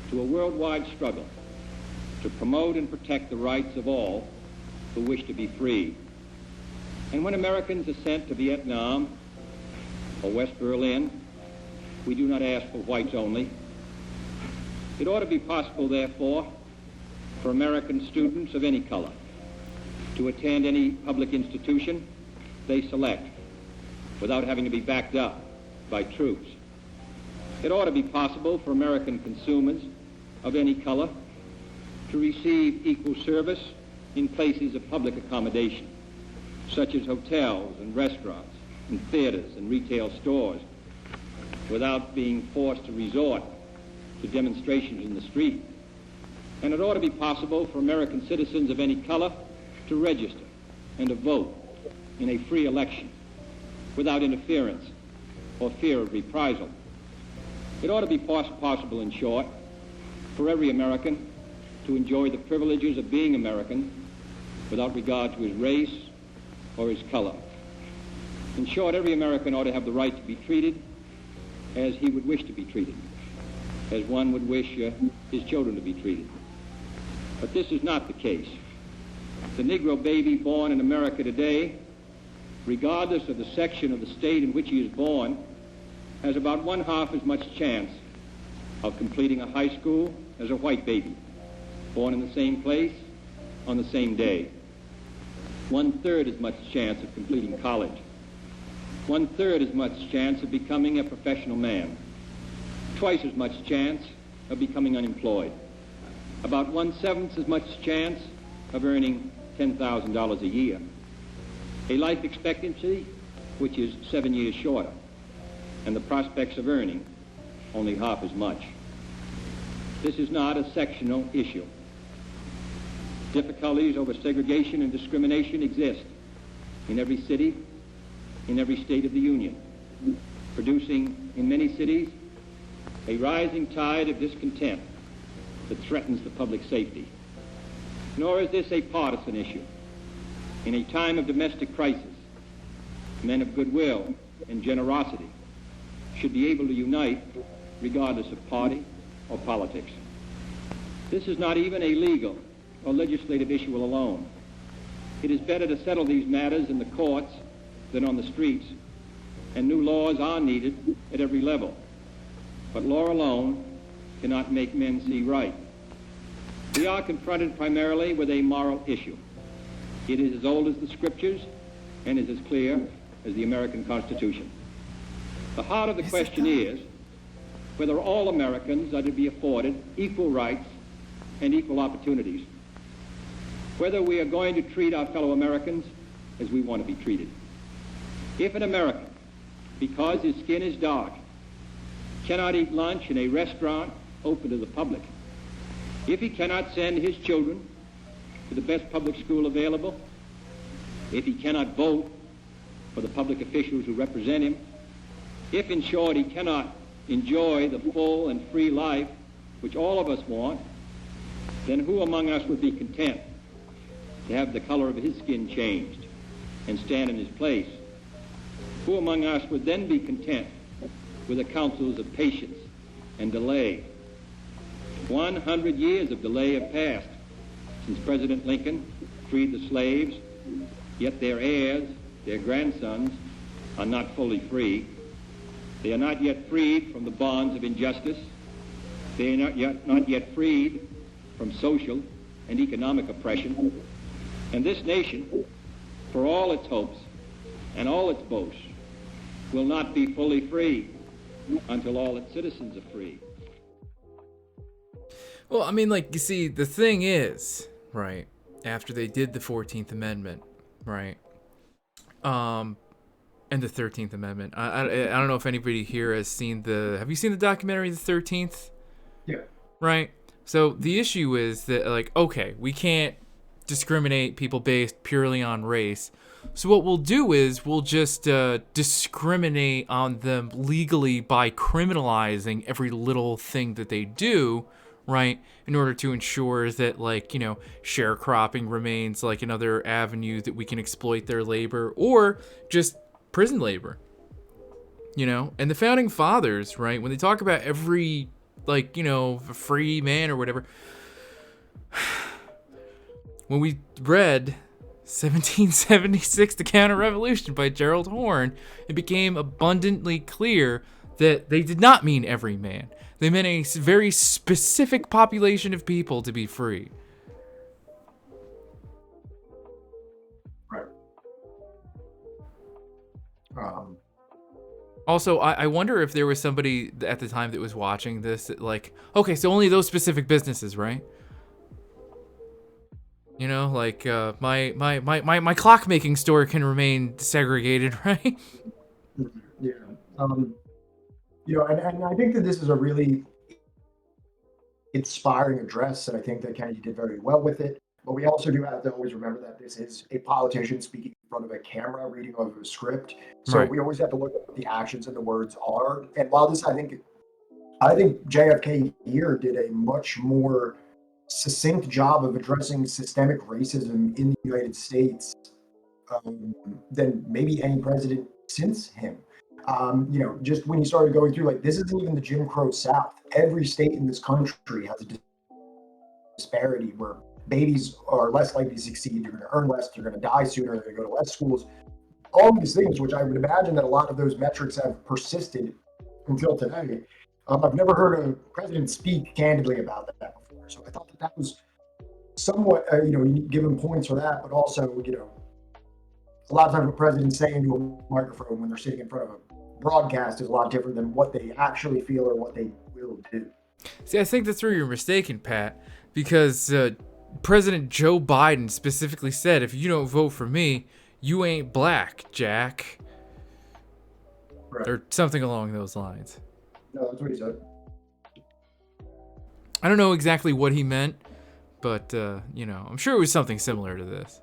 to a worldwide struggle to promote and protect the rights of all who wish to be free. And when Americans are sent to Vietnam or West Berlin, we do not ask for whites only. It ought to be possible, therefore, for American students of any color to attend any public institution they select without having to be backed up by troops. It ought to be possible for American consumers of any color to receive equal service in places of public accommodation, such as hotels and restaurants and theaters and retail stores, without being forced to resort to demonstrations in the street. And it ought to be possible for American citizens of any color to register and to vote in a free election without interference or fear of reprisal. It ought to be possible, in short, for every American to enjoy the privileges of being American without regard to his race or his color. In short, every American ought to have the right to be treated as he would wish to be treated, as one would wish his children to be treated. But this is not the case. The Negro baby born in America today, regardless of the section of the state in which he is born, has about 1/2 as much chance of completing a high school as a white baby, born in the same place on the same day. 1/3 as much chance of completing college. 1/3 as much chance of becoming a professional man. Twice as much chance of becoming unemployed. About 1/7 as much chance of earning $10,000 a year. A life expectancy which is 7 years shorter, and the prospects of earning only half as much. This is not a sectional issue. Difficulties over segregation and discrimination exist in every city, in every state of the Union, producing in many cities a rising tide of discontent that threatens the public safety. Nor is this a partisan issue. In a time of domestic crisis, men of goodwill and generosity should be able to unite regardless of party or politics. This is not even a legal or legislative issue alone. It is better to settle these matters in the courts than on the streets, and new laws are needed at every level. But law alone cannot make men see right. We are confronted primarily with a moral issue. It is as old as the scriptures and is as clear as the American Constitution. The heart of the question is whether all Americans are to be afforded equal rights and equal opportunities, whether we are going to treat our fellow Americans as we want to be treated. If an American, because his skin is dark, cannot eat lunch in a restaurant open to the public, if he cannot send his children to the best public school available, if he cannot vote for the public officials who represent him, if, in short, he cannot enjoy the full and free life which all of us want, then who among us would be content to have the color of his skin changed and stand in his place? Who among us would then be content with the counsels of patience and delay? 100 years of delay have passed since President Lincoln freed the slaves, yet their heirs, their grandsons, are not fully free. They are not yet freed from the bonds of injustice. They are not yet freed from social and economic oppression. And this nation, for all its hopes and all its boasts, will not be fully free until all its citizens are free. Well, I mean, like, you see, the thing is, right, after they did the 14th Amendment, right, and the 13th Amendment, I don't know if anybody here has seen have you seen the documentary, The 13th? Yeah. Right? So the issue is that, like, okay, we can't discriminate people based purely on race. So what we'll do is we'll just discriminate on them legally by criminalizing every little thing that they do, right, in order to ensure that, like, you know, sharecropping remains like another avenue that we can exploit their labor, or just prison labor, you know. And the founding fathers, right, when they talk about every, like, you know, free man or whatever, when we read 1776 The Counter-Revolution by Gerald Horne, it became abundantly clear that they did not mean every man. They meant a very specific population of people to be free. Right. Also, I wonder if there was somebody at the time that was watching this that like, okay, so only those specific businesses, right? You know, like my clockmaking store can remain segregated, right? Yeah. You know, and I think that this is a really inspiring address, and I think that Kennedy did very well with it. But we also do have to always remember that this is a politician speaking in front of a camera, reading off of a script. So Right. we always have to look at what the actions and the words are. And while this, I think JFK here did a much more succinct job of addressing systemic racism in the United States than maybe any president since him. You know, just when you started going through, like, this isn't even the Jim Crow South. Every state in this country has a disparity where babies are less likely to succeed, they're going to earn less, they're going to die sooner, they're going to go to less schools. All these things, which I would imagine that a lot of those metrics have persisted until today. I've never heard a president speak candidly about that before. So I thought that that was somewhat, you know, you give him points for that, but also, you know, a lot of times what presidents say into a microphone when they're sitting in front of a broadcast is a lot different than what they actually feel or what they will do. See, I think that's where you're mistaken, Pat, because President Joe Biden specifically said, if you don't vote for me, you ain't black, Jack. Right. Or something along those lines. No, that's what he said. I don't know exactly what he meant, but, you know, I'm sure it was something similar to this.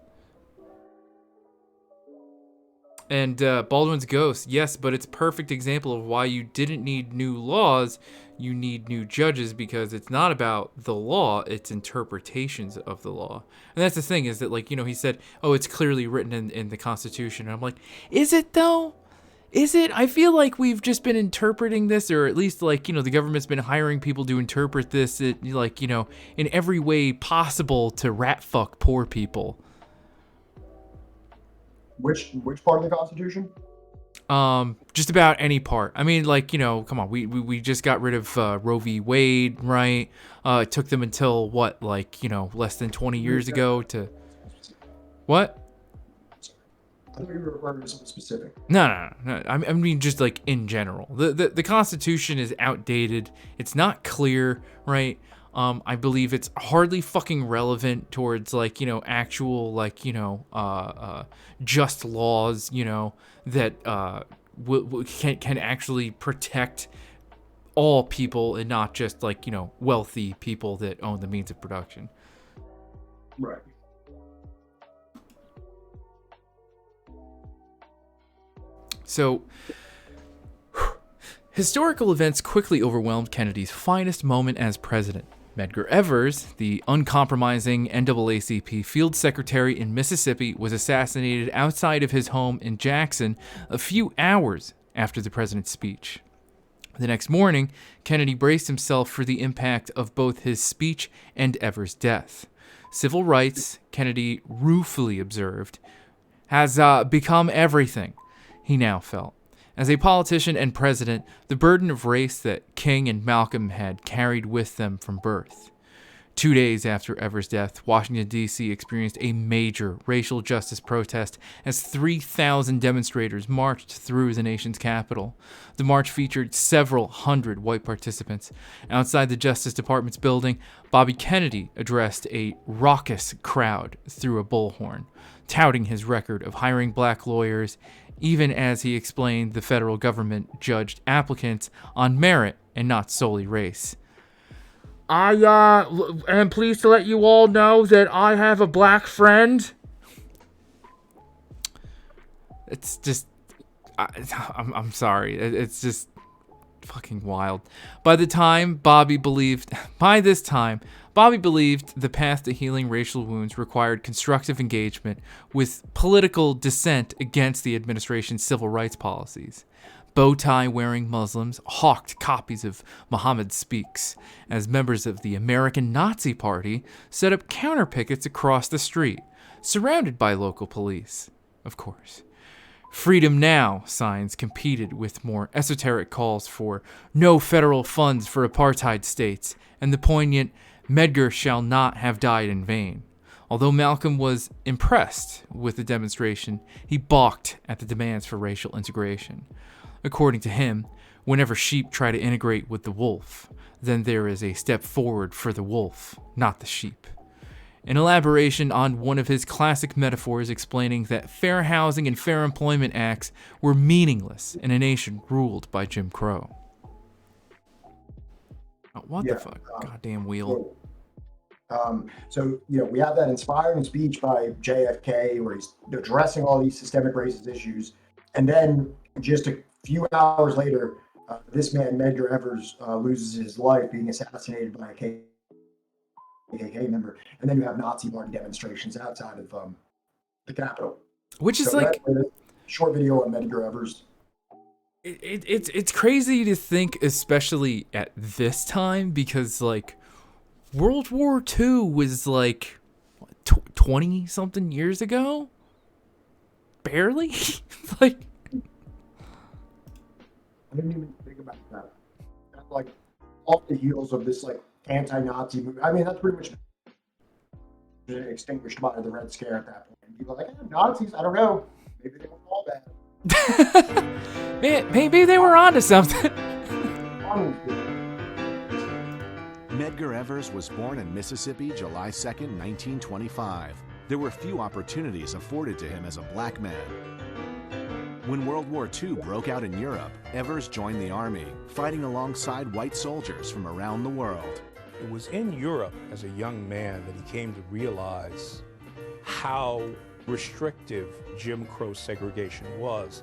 And Baldwin's Ghost, yes, but it's a perfect example of why you didn't need new laws, you need new judges, because it's not about the law, it's interpretations of the law. And that's the thing, is that, like, you know, he said, oh, it's clearly written in the Constitution. And I'm like, is it though? Is it? I feel like we've just been interpreting this, or at least, like, you know, the government's been hiring people to interpret this, like, you know, in every way possible to rat fuck poor people. Which part of the Constitution? Just about any part. I mean, like, you know, come on, we just got rid of Roe v. Wade, right? It took them until what, like, you know, less than 20 years ago to what? I thought you were referring to something specific. No. I mean, just like in general, the Constitution is outdated. It's not clear, right? I believe it's hardly fucking relevant towards, like, you know, actual, like, you know, just laws, you know, that can actually protect all people and not just, like, you know, wealthy people that own the means of production. Right. So, historical events quickly overwhelmed Kennedy's finest moment as president. Medgar Evers, the uncompromising NAACP field secretary in Mississippi, was assassinated outside of his home in Jackson a few hours after the president's speech. The next morning, Kennedy braced himself for the impact of both his speech and Evers' death. Civil rights, Kennedy ruefully observed, has become everything, he now felt. As a politician and president, the burden of race that King and Malcolm had carried with them from birth. 2 days after Evers' death, Washington, D.C. experienced a major racial justice protest as 3,000 demonstrators marched through the nation's capital. The march featured several hundred white participants. Outside the Justice Department's building, Bobby Kennedy addressed a raucous crowd through a bullhorn, touting his record of hiring black lawyers, even as he explained the federal government judged applicants on merit and not solely race. I am pleased to let you all know that I have a black friend. It's just, I'm sorry. It's just fucking wild. By this time, Bobby believed the path to healing racial wounds required constructive engagement with political dissent against the administration's civil rights policies. Bow tie-wearing Muslims hawked copies of Muhammad Speaks as members of the American Nazi Party set up counter pickets across the street, surrounded by local police, of course. Freedom Now signs competed with more esoteric calls for no federal funds for apartheid states and the poignant Medgar shall not have died in vain. Although Malcolm was impressed with the demonstration, he balked at the demands for racial integration. According to him, whenever sheep try to integrate with the wolf, then there is a step forward for the wolf, not the sheep. An elaboration on one of his classic metaphors explaining that fair housing and fair employment acts were meaningless in a nation ruled by Jim Crow. Oh, what the fuck? Goddamn wheel. So, we have that inspiring speech by JFK where he's addressing all these systemic racist issues. And then just a few hours later, this man, Medgar Evers, loses his life being assassinated by a KKK member. And then you have Nazi party demonstrations outside of the Capitol. Which is like... Short video on Medgar Evers. It's crazy to think, especially at this time, because, like, World War II was, like, 20-something years ago? Barely? Like... I didn't even think about that. Like, off the heels of this, like, anti-Nazi movement. I mean, that's pretty much extinguished by the Red Scare at that point. People are like, Nazis, I don't know. Maybe they weren't all bad. Maybe they were onto something. Medgar Evers was born in Mississippi, July 2nd, 1925. There were few opportunities afforded to him as a black man. When World War II broke out in Europe, Evers joined the army, fighting alongside white soldiers from around the world. It was in Europe as a young man that he came to realize how restrictive Jim Crow segregation was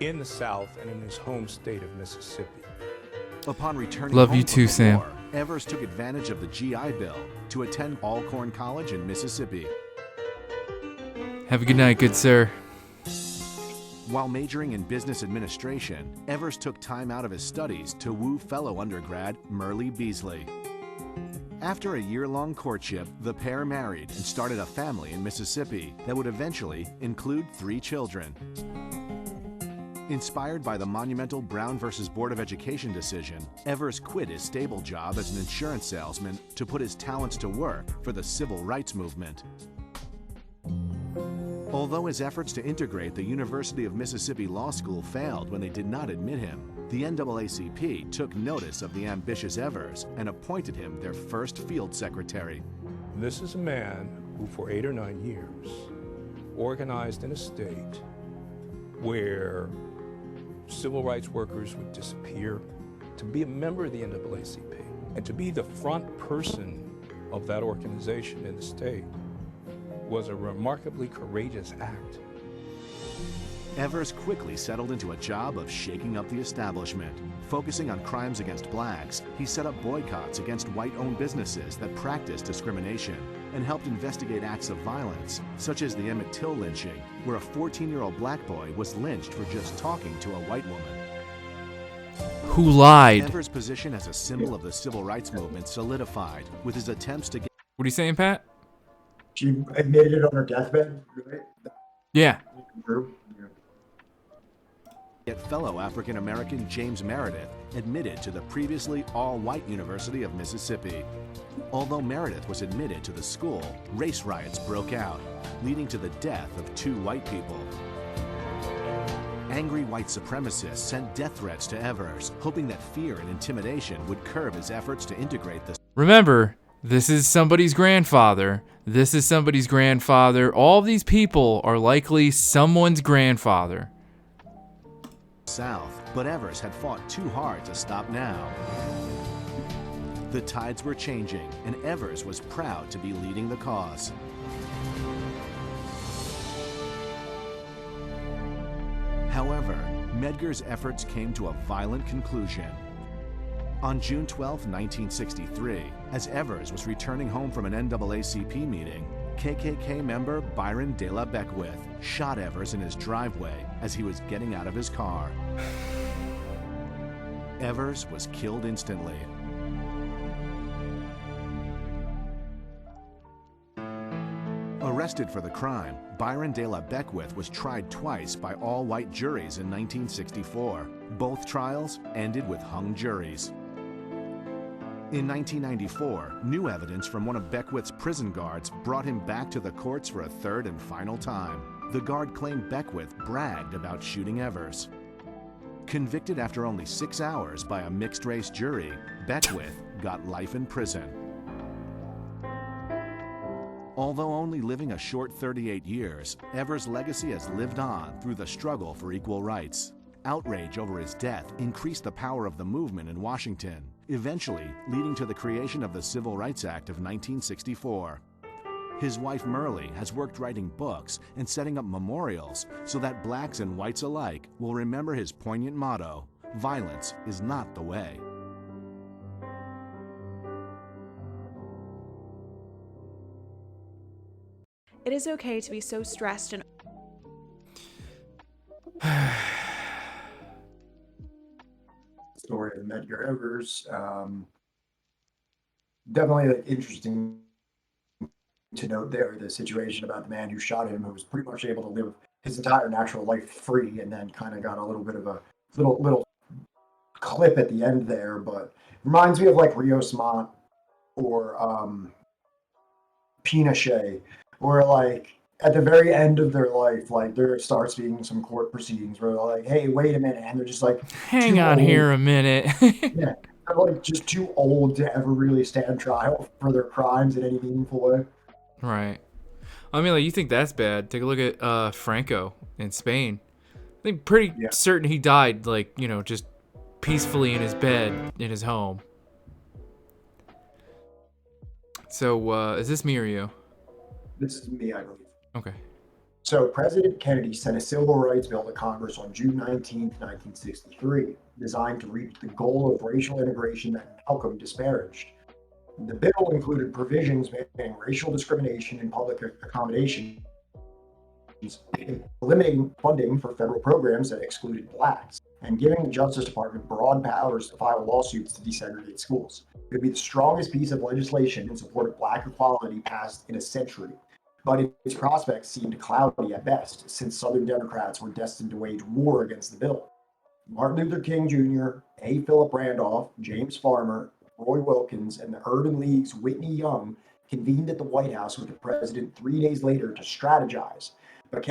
in the South and in his home state of Mississippi. Upon returning Love home you from too, the Sam. war, Evers took advantage of the GI Bill to attend Alcorn College in Mississippi. Have a good night, good sir. While majoring in business administration, Evers took time out of his studies to woo fellow undergrad Merle Beasley. After a year-long courtship, the pair married and started a family in Mississippi that would eventually include 3 children. Inspired by the monumental Brown versus Board of Education decision, Evers quit his stable job as an insurance salesman to put his talents to work for the civil rights movement. Although his efforts to integrate the University of Mississippi Law School failed when they did not admit him, the NAACP took notice of the ambitious Evers and appointed him their first field secretary. This is a man who for 8 or 9 years organized in a state where civil rights workers would disappear. To be a member of the NAACP and to be the front person of that organization in the state was a remarkably courageous act. Evers quickly settled into a job of shaking up the establishment. Focusing on crimes against blacks, he set up boycotts against white-owned businesses that practiced discrimination and helped investigate acts of violence, such as the Emmett Till lynching, where a 14-year-old black boy was lynched for just talking to a white woman. Who lied? Evers' position as a symbol of the civil rights movement solidified with his attempts to get... What are you saying, Pat? She admitted it on her deathbed, right? Yeah. Yet fellow African-American James Meredith admitted to the previously all-white University of Mississippi. Although Meredith was admitted to the school, race riots broke out, leading to the death of 2 white people. Angry white supremacists sent death threats to Evers, hoping that fear and intimidation would curb his efforts to integrate the... Remember, this is somebody's grandfather. This is somebody's grandfather. All these people are likely someone's grandfather. South, but Evers had fought too hard to stop now. The tides were changing, and Evers was proud to be leading the cause. However, Medgar's efforts came to a violent conclusion. On June 12, 1963, as Evers was returning home from an NAACP meeting, KKK member Byron De La Beckwith shot Evers in his driveway as he was getting out of his car. Evers was killed instantly. Arrested for the crime, Byron De La Beckwith was tried twice by all-white juries in 1964. Both trials ended with hung juries. In 1994, new evidence from one of Beckwith's prison guards brought him back to the courts for a third and final time. The guard claimed Beckwith bragged about shooting Evers. Convicted after only 6 hours by a mixed-race jury, Beckwith got life in prison. Although only living a short 38 years, Evers' legacy has lived on through the struggle for equal rights. Outrage over his death increased the power of the movement in Washington, eventually leading to the creation of the Civil Rights Act of 1964. His wife Merle has worked writing books and setting up memorials so that blacks and whites alike will remember his poignant motto, "Violence is not the way." It is okay to be so stressed and story of Medgar Evers. Definitely interesting to note there the situation about the man who shot him, who was pretty much able to live his entire natural life free, and then kind of got a little bit of a little clip at the end there. But reminds me of like Rios Montt or Pinochet, where like at the very end of their life, like there starts being some court proceedings where they're like, "Hey, wait a minute," and they're just like, Hang on here a minute. yeah, they're like just too old to ever really stand trial for their crimes in any meaningful way. Right. I mean, like, you think that's bad? Take a look at Franco in Spain. I think pretty certain he died, like, you know, just peacefully in his bed in his home. So, is this me or you? This is me, I believe. Okay. So President Kennedy sent a civil rights bill to Congress on June 19, 1963, designed to reach the goal of racial integration that Malcolm disparaged. The bill included provisions banning racial discrimination in public accommodations, eliminating funding for federal programs that excluded blacks, and giving the Justice Department broad powers to file lawsuits to desegregate schools. It would be the strongest piece of legislation in support of black equality passed in a century. But its prospects seemed cloudy at best, since Southern Democrats were destined to wage war against the bill. Martin Luther King Jr., A. Philip Randolph, James Farmer, Roy Wilkins, and the Urban League's Whitney Young convened at the White House with the president 3 days later to strategize. But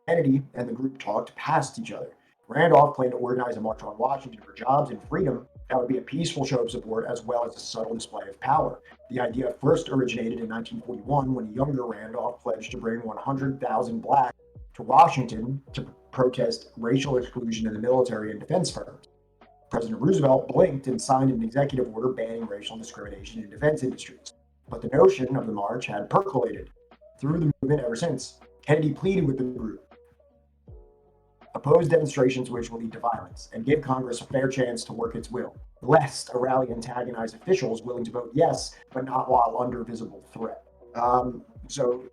Kennedy and the group talked past each other. Randolph planned to organize a march on Washington for jobs and freedom that would be a peaceful show of support as well as a subtle display of power. The idea first originated in 1941 when younger Randolph pledged to bring 100,000 blacks to Washington to protest racial exclusion in the military and defense firms. President Roosevelt blinked and signed an executive order banning racial discrimination in defense industries. But the notion of the march had percolated through the movement ever since. Kennedy pleaded with the group, oppose demonstrations which will lead to violence, and give Congress a fair chance to work its will, lest a rally antagonize officials willing to vote yes, but not while under visible threat. So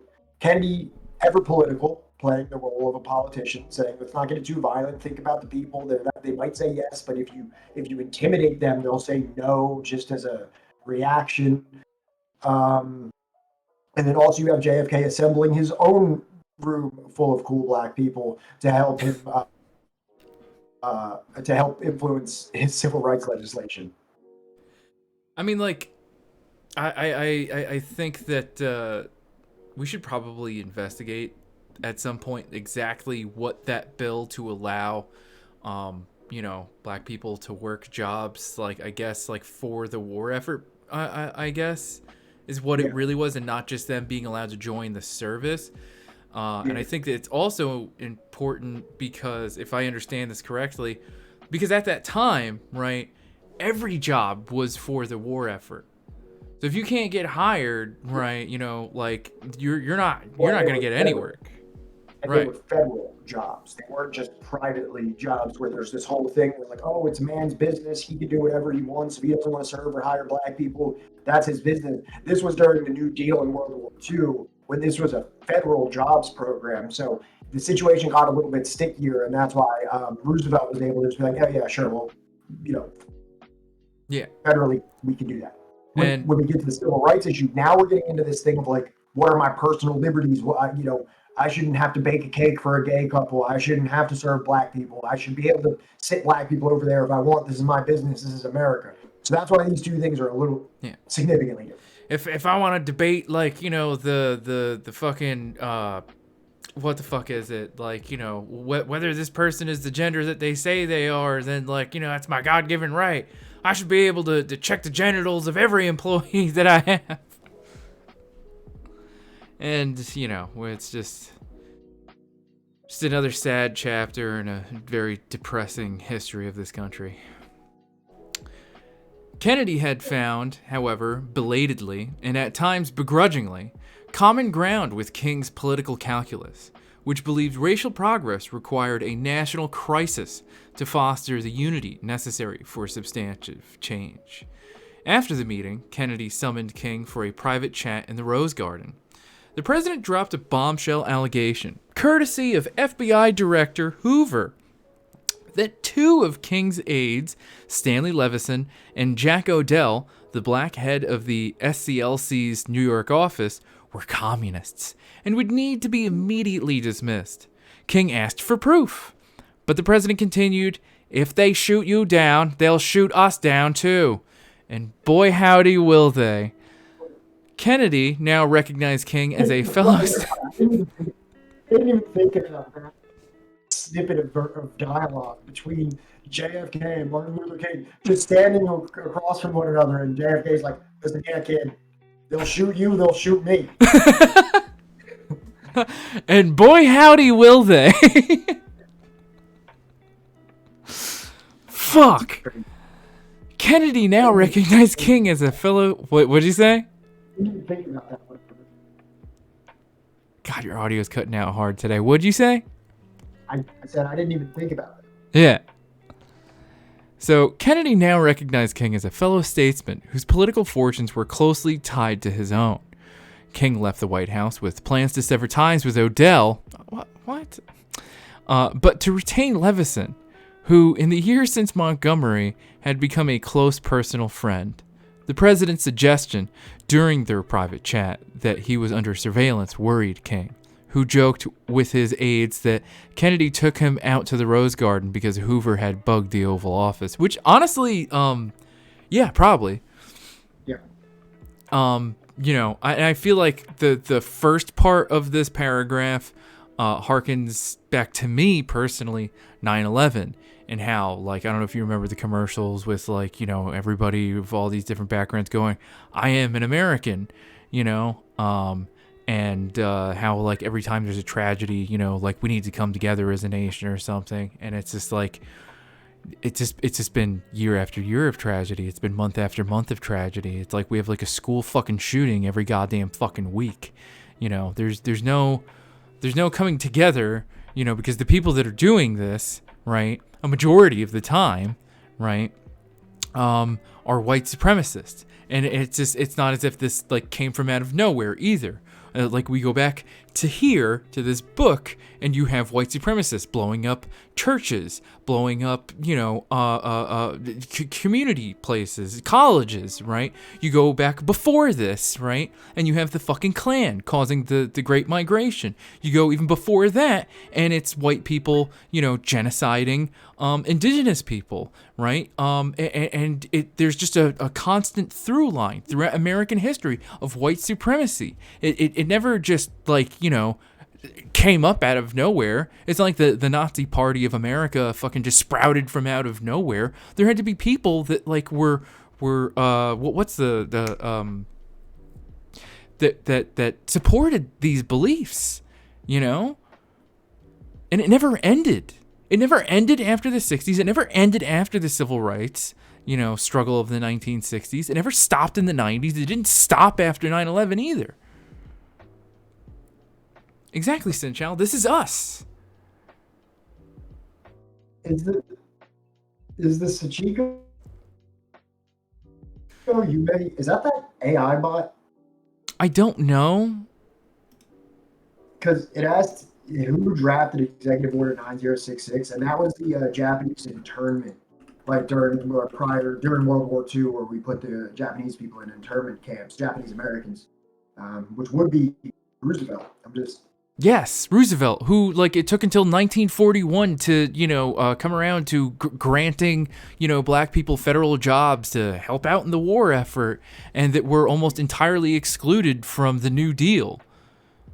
Kennedy, ever political, playing the role of a politician, saying, let's not get it too violent, think about the people, they might say yes, but if you intimidate them, they'll say no, just as a reaction. And then also you have JFK assembling his own room full of cool black people to help him to help influence his civil rights legislation. I mean, like, I think that we should probably investigate at some point exactly what that bill to allow, you know, black people to work jobs, like, I guess, like, for the war effort, I guess, is what it really was, and not just them being allowed to join the service. And I think that it's also important because, if I understand this correctly, because at that time, right, every job was for the war effort. So if you can't get hired, right, you know, like you're not going to get any work. And they were federal jobs. They weren't just privately jobs where there's this whole thing where like, oh, it's a man's business. He can do whatever he wants. If he doesn't want to serve or hire black people, that's his business. This was during the New Deal in World War II, when this was a federal jobs program. So the situation got a little bit stickier, and that's why Roosevelt was able to just be like, oh, yeah, sure, well, you know, federally, we can do that. When we get to the civil rights issue, now we're getting into this thing of like, what are my personal liberties? Well, you know, I shouldn't have to bake a cake for a gay couple. I shouldn't have to serve black people. I should be able to sit black people over there if I want. This is my business. This is America. So that's why these two things are a little significantly different. If I want to debate, like, you know, the fucking what the fuck is it? Like, you know, whether this person is the gender that they say they are, then, like, you know, that's my God-given right. I should be able to check the genitals of every employee that I have. And, you know, it's just another sad chapter in a very depressing history of this country. Kennedy had found, however, belatedly, and at times begrudgingly, common ground with King's political calculus, which believed racial progress required a national crisis to foster the unity necessary for substantive change. After the meeting, Kennedy summoned King for a private chat in the Rose Garden. The president dropped a bombshell allegation, courtesy of FBI Director Hoover, that 2 of King's aides, Stanley Levison and Jack Odell, the black head of the SCLC's New York office, were communists and would need to be immediately dismissed. King asked for proof, but the president continued, "If they shoot you down, they'll shoot us down too. And boy howdy will they." Kennedy now recognized King as a fellow... I didn't even think about that snippet of dialogue between JFK and Martin Luther King, just standing across from one another, and JFK's like, "Listen here, kid, they'll shoot you, they'll shoot me." And boy howdy will they. Fuck. Kennedy now recognized King as a fellow... What'd you say? I didn't think about that one. God, your audio's cutting out hard today. What'd you say? I said I didn't even think about it. Yeah. So, Kennedy now recognized King as a fellow statesman whose political fortunes were closely tied to his own. King left the White House with plans to sever ties with Odell. What? But to retain Levison, who, in the years since Montgomery, had become a close personal friend. The president's suggestion during their private chat that he was under surveillance worried King, who joked with his aides that Kennedy took him out to the Rose Garden because Hoover had bugged the Oval Office, which honestly, yeah, probably. Yeah. You know, I feel like the first part of this paragraph harkens back to me personally, 9/11. And how, like, I don't know if you remember the commercials with, like, you know, everybody of all these different backgrounds going, "I am an American," you know, and how, like, every time there's a tragedy, you know, like, we need to come together as a nation or something. And it's just like, it's just been year after year of tragedy. It's been month after month of tragedy. It's like we have, like, a school fucking shooting every goddamn fucking week. You know, there's no coming together, you know, because the people that are doing this, right, a majority of the time, right, are white supremacists. And it's not as if this, like, came from out of nowhere either. Like, we go back to here, to this book, and you have white supremacists blowing up churches, blowing up, you know, community places, colleges, right? You go back before this, right? And you have the fucking Klan causing the Great Migration. You go even before that, and it's white people, you know, genociding indigenous people, right? And there's just a constant through line throughout American history of white supremacy. It never just, like, you know, came up out of nowhere. It's not like the Nazi Party of America fucking just sprouted from out of nowhere. There had to be people that, like, were what's that supported these beliefs, you know? And it never ended. It never ended after the 60s. It never ended after the civil rights, you know, struggle of the 1960s. It never stopped in the 90s. It didn't stop after 9/11 either. Exactly, Sinchal. This is us. Is the Sachiko? Is that AI bot? I don't know. Because it asked who drafted Executive Order 9066, and that was the Japanese internment, like during World War II, where we put the Japanese people in internment camps, Japanese Americans, which would be Roosevelt. Yes, Roosevelt, who, like, it took until 1941 to, you know, come around to granting, you know, black people federal jobs to help out in the war effort, and that were almost entirely excluded from the New Deal,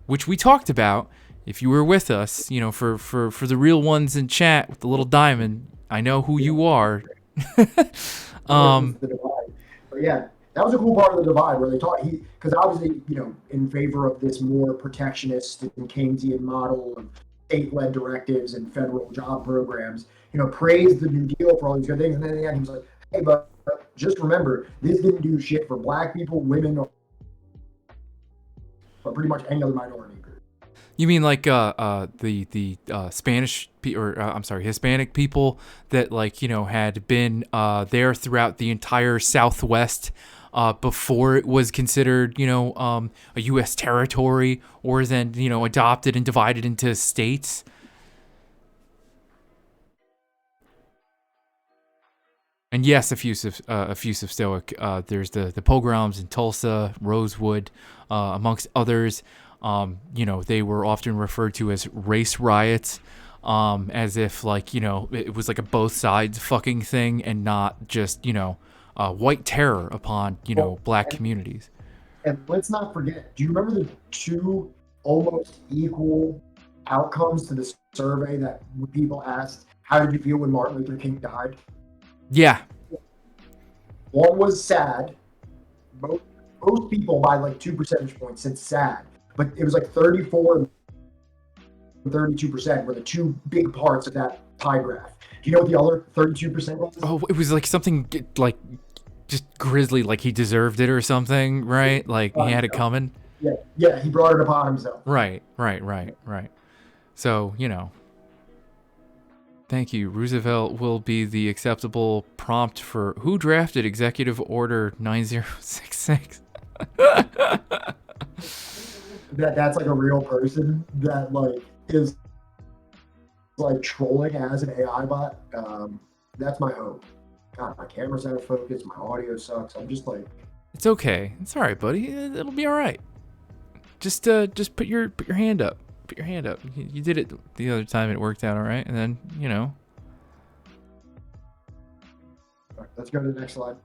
which we talked about if you were with us, for the real ones in chat with the little diamond, I know who you are. But yeah, that was a cool part of the divide where they taught because obviously, in favor of this more protectionist and Keynesian model of state-led directives and federal job programs, praised the New Deal for all these good things. And then in the end, he was like, hey, but just remember, this didn't do shit for black people, women, or pretty much any other minority group. You mean like the Spanish Hispanic people that had been there throughout the entire Southwest before it was considered a U.S. territory, or then adopted and divided into states? And yes, effusive stoic. There's the pogroms in Tulsa, Rosewood, amongst others. They were often referred to as race riots, as if it was like a both sides fucking thing and not just white terror upon black communities. And let's not forget, do you remember the two almost equal outcomes to the survey that people asked, how did you feel when Martin Luther King died? Yeah. One was sad. Most people by 2 percentage points said sad. But it was 34 and 32% were the two big parts of that pie graph. Do you know what the other 32% was? Oh, it was something just grisly, he deserved it or something, right? He had it coming. Yeah, he brought it upon himself. Right. So, thank you. Roosevelt will be the acceptable prompt for who drafted Executive Order 9066. That's a real person that is trolling as an AI bot. That's my hope. God, my camera's out of focus. My audio sucks. I'm just it's okay. It's all right, buddy. It'll be all right. Just put your hand up. Put your hand up. You did it the other time. It worked out all right. And then All right, let's go to the next slide.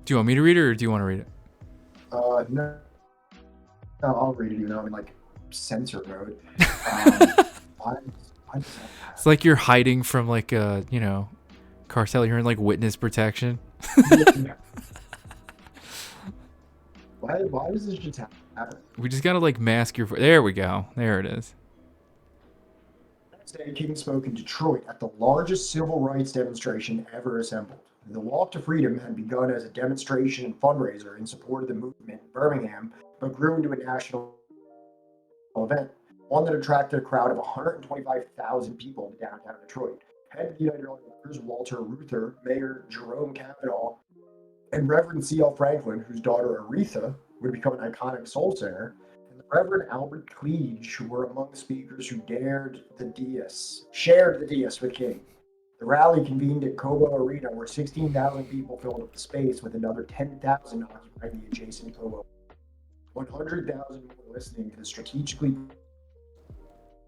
Do you want me to read it, or do you want to read it? No, I'll read it even though I'm in censor mode. It's like you're hiding from cartel. You're in witness protection. Why does this just happen? We just gotta mask your. There we go. There it is. Next day, King spoke in Detroit at the largest civil rights demonstration ever assembled. The Walk to Freedom had begun as a demonstration and fundraiser in support of the movement in Birmingham, but grew into a national event, one that attracted a crowd of 125,000 people to downtown Detroit. Head of the United Auto Walter Reuther, Mayor Jerome Kavanaugh, and Reverend C.L. Franklin, whose daughter Aretha would become an iconic soul singer, and the Reverend Albert Cleage, who were among the speakers who shared the dais with King. The rally convened at Cobo Arena, where 16,000 people filled up the space, with another 10,000 occupying the adjacent Cobo. 100,000 were listening to the strategically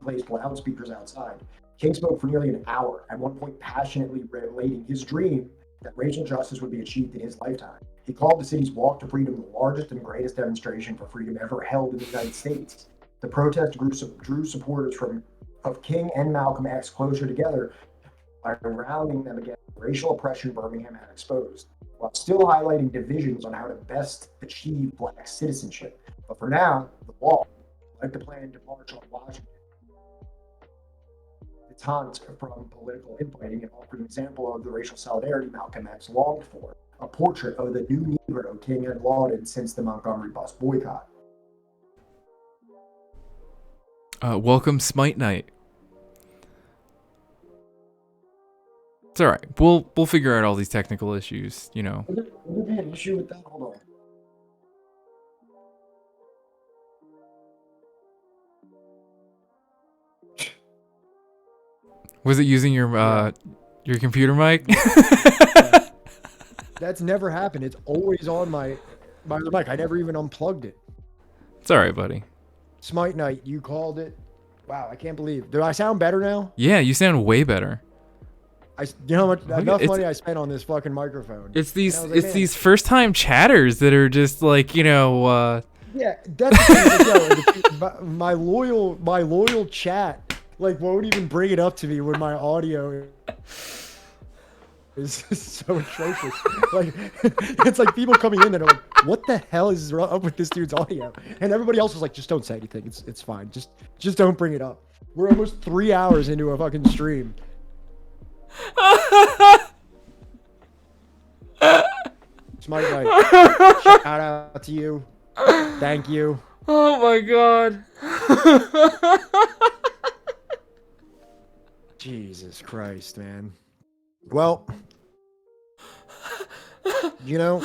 placed loudspeakers outside. King spoke for nearly an hour, at one point passionately relating his dream that racial justice would be achieved in his lifetime. He called the city's Walk to Freedom the largest and greatest demonstration for freedom ever held in the United States. The protest drew supporters of King and Malcolm X closer together by rallying them against the racial oppression Birmingham had exposed, while still highlighting divisions on how to best achieve black citizenship. But for now, the Walk, like the plan to march on Washington, detente from political infighting and offered an example of the racial solidarity Malcolm X longed for, a portrait of the new Negro King had lauded since the Montgomery bus boycott. Welcome Smite Night. It's all right. We'll figure out all these technical issues, Would there be an issue with that? Hold on. Was it using your computer mic? That's never happened. It's always on my mic. I never even unplugged it. It's all right, buddy. Smite Night, you called it. Wow, I can't believe. Do I sound better now? Yeah, you sound way better. You know how much enough it's- money I spent on this fucking microphone. It's these And I was like, man, these first time chatters that are just like, yeah, that's the thing. Like, yo, my loyal chat like won't even bring it up to me when my audio is so atrocious. Like it's like people coming in that are like, what the hell is up with this dude's audio? And everybody else was like, just don't say anything. It's fine. Just don't bring it up. We're almost 3 hours into a fucking stream. Smart Mike, shout out to you. Thank you. Oh my god. Jesus Christ, man. Well, you know,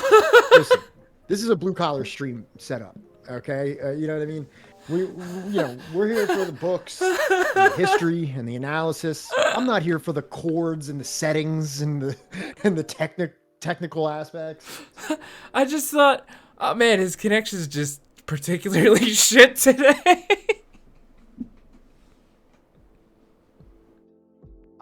listen, this is a blue collar stream setup. Okay, you know what I mean. We're here for the books, and the history, and the analysis. I'm not here for the chords and the settings and the technical aspects. I just thought, oh man, his connection's just particularly shit today.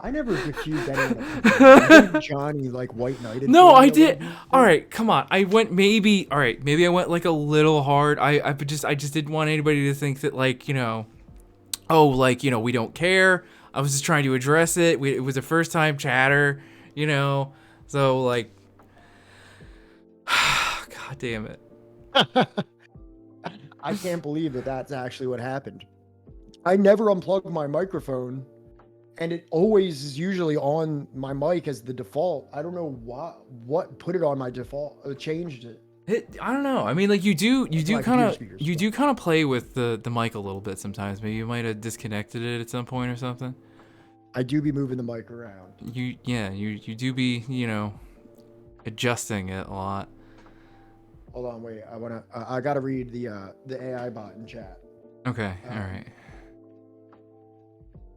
I never accused anyone. I think Johnny like white knighted. No, I did. All right, come on. I went maybe. All right, maybe I went like a little hard. I just didn't want anybody to think that like we don't care. I was just trying to address it. It was a first time chatter, So like, God damn it. I can't believe that that's actually what happened. I never unplugged my microphone. And it always is usually on my mic as the default. I don't know what put it on my default, changed it. I don't know. I mean, like you do kind of play with the mic a little bit sometimes. Maybe you might have disconnected it at some point or something. I do be moving the mic around. You do be adjusting it a lot. Hold on, wait. I gotta read the AI bot in chat. Okay, all right.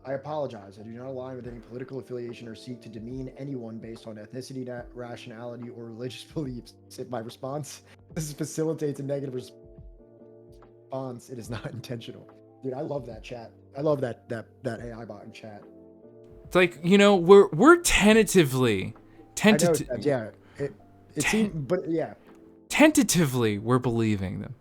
I apologize. I do not align with any political affiliation or seek to demean anyone based on ethnicity, rationality, or religious beliefs. If my response facilitates a negative response, it is not intentional. Dude, I love that chat. I love that AI bot in chat. It's like, we're tentatively yeah. It seems, but yeah. Tentatively, we're believing them.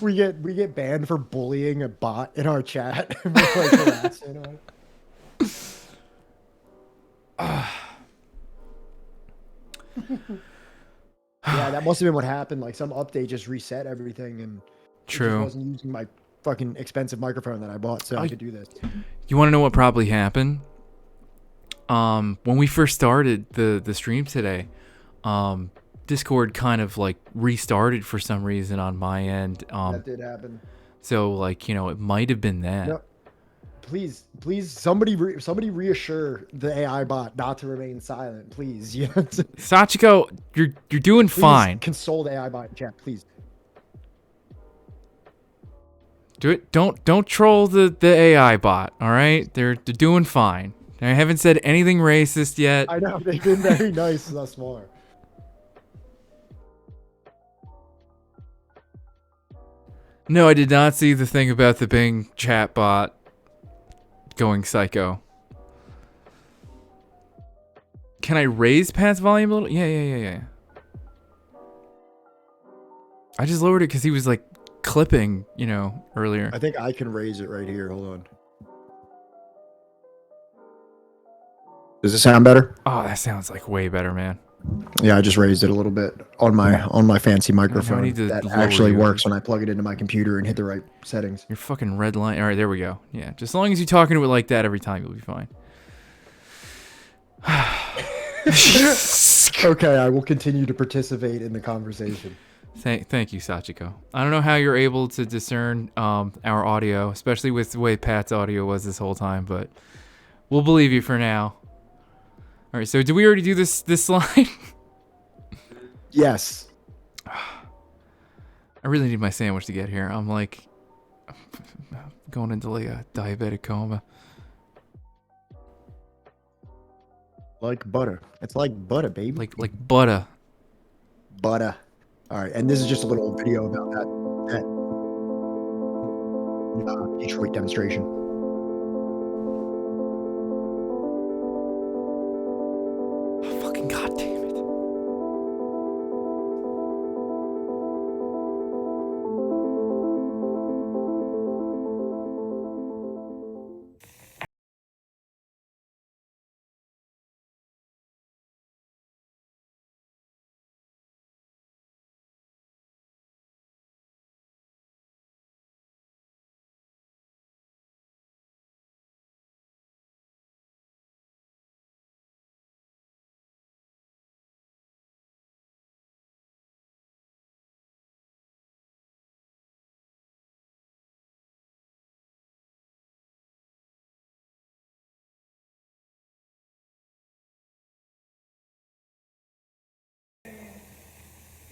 we get banned for bullying a bot in our chat. We're like harassing on it. Yeah, that must have been what happened. Like some update just reset everything, and True. I just wasn't using my fucking expensive microphone that I bought, so I could do this. You want to know what probably happened? When we first started the stream today, Discord kind of like restarted for some reason on my end. That did happen. So like, it might have been that. No, please, somebody reassure the AI bot not to remain silent, please. Sachiko, you're doing please fine. Console the AI bot in chat, please. Do it. Don't troll the AI bot. All right, they're doing fine. I haven't said anything racist yet. I know they've been very nice thus far. No, I did not see the thing about the Bing chat bot going psycho. Can I raise Pat's volume a little? Yeah. I just lowered it because he was like clipping, earlier. I think I can raise it right here. Hold on. Does it sound better? Oh, that sounds like way better, man. Yeah, I just raised it a little bit on my fancy microphone that actually works when I plug it into my computer and hit the right settings. Your fucking red line. All right, there we go. Yeah, just as long as you're talking to it like that every time, you'll be fine. Okay, I will continue to participate in the conversation. Thank you, Sachiko. I don't know how you're able to discern our audio, especially with the way Pat's audio was this whole time, but we'll believe you for now. All right, so did we already do this slide? Yes. I really need my sandwich to get here. I'm like going into like a diabetic coma. Like butter. It's like butter, baby. Like butter. Butter. All right, and this is just a little video about that Detroit demonstration. Fucking goddamn it.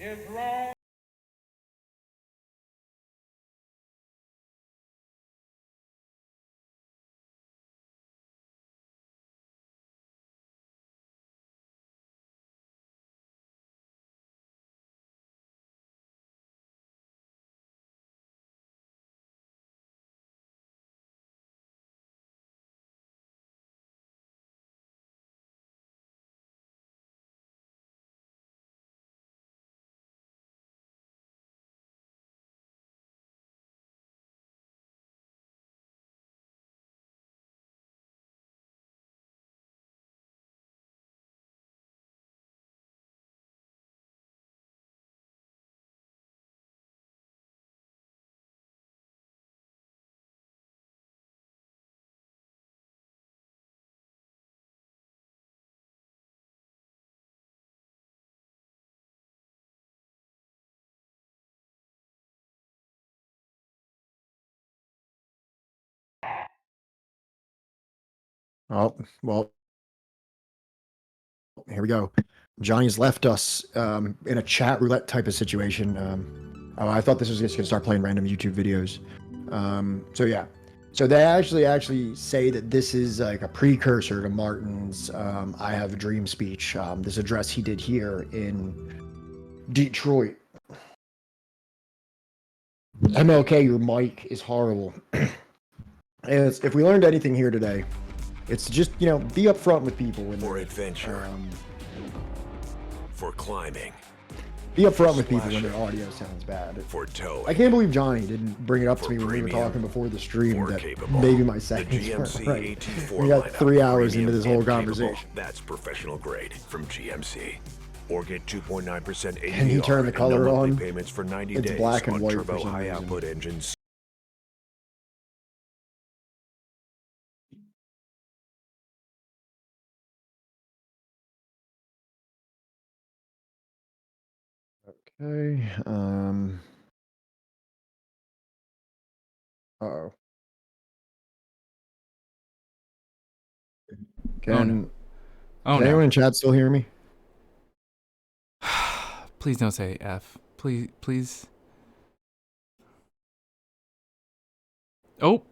Is wrong. Oh, well, here we go. Johnny's left us in a chat roulette type of situation. I thought this was just gonna start playing random YouTube videos. So yeah, so they actually say that this is like a precursor to Martin's "I Have a Dream" speech. This address he did here in Detroit. MLK, your mic is horrible. If we learned anything here today, it's just, be upfront with people. For adventure. For climbing. Be upfront with people when their audio sounds bad. For towing. I can't believe Johnny didn't bring it up to me when we were talking before the stream that maybe my settings weren't right. We got 3 hours into this whole conversation. That's professional grade from GMC. Or get 2.9% APR. Can you turn the color on? Payments for 90 It's days black and on white turbo for some high reason. output engines. Okay. Uh-oh. Can anyone in chat still hear me? Please don't say F. Please, please. Oh.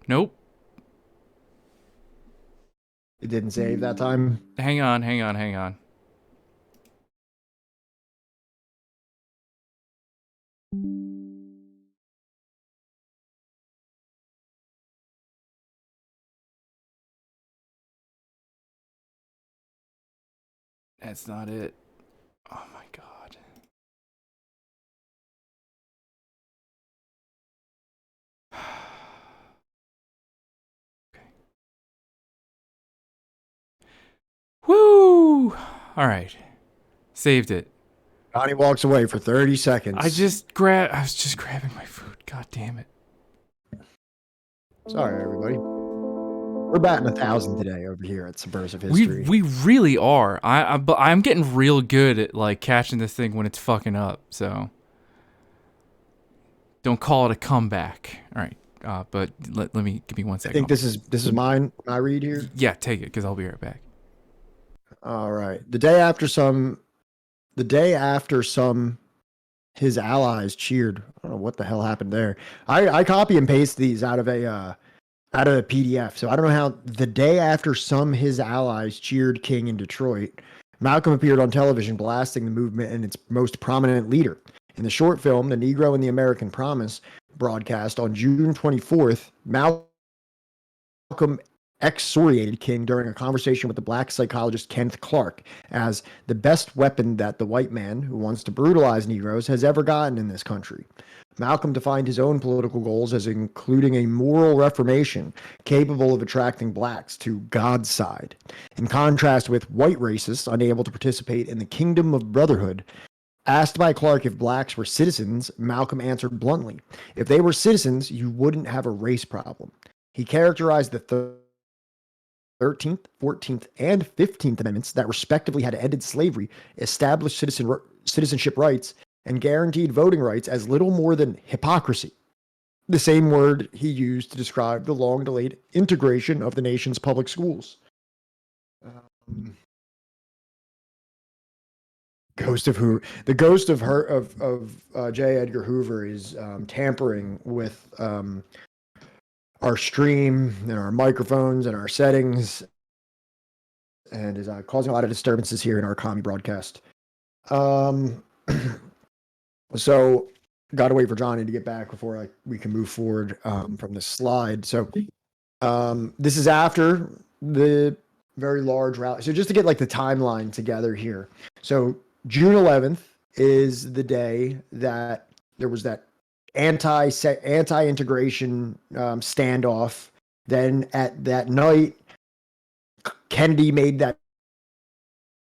Nope. It didn't save that time. Hang on. That's not it. Oh my god. Okay. Woo! All right. Saved it. Johnny walks away for 30 seconds. I was just grabbing my food. God damn it. Sorry, everybody. We're batting 1,000 today over here at Subversive History. We really are. But I'm getting real good at like catching this thing when it's fucking up. So don't call it a comeback. All right. But give me 1 second. I think this is my read here. Yeah, take it because I'll be right back. All right. The day after his allies cheered. I don't know what the hell happened there. I copy and paste these out of a out of the PDF. So I don't know how the day after some of his allies cheered King in Detroit, Malcolm appeared on television blasting the movement and its most prominent leader. In the short film, The Negro and the American Promise, broadcast on June 24th, Malcolm excoriated King during a conversation with the black psychologist Kenneth Clark as the best weapon that the white man who wants to brutalize Negroes has ever gotten in this country. Malcolm defined his own political goals as including a moral reformation capable of attracting blacks to God's side. In contrast with white racists unable to participate in the kingdom of brotherhood, asked by Clark if blacks were citizens, Malcolm answered bluntly, if they were citizens, you wouldn't have a race problem. He characterized the 13th, 14th, and 15th Amendments that respectively had ended slavery, established citizenship rights, and guaranteed voting rights as little more than hypocrisy. The same word he used to describe the long-delayed integration of the nation's public schools. The ghost of J. Edgar Hoover is tampering with our stream and our microphones and our settings, and is causing a lot of disturbances here in our commie broadcast. So, got to wait for Johnny to get back before we can move forward from this slide. So, this is after the very large rally. So, just to get like the timeline together here. So, June 11th is the day that there was that anti-integration standoff. Then at that night, Kennedy made that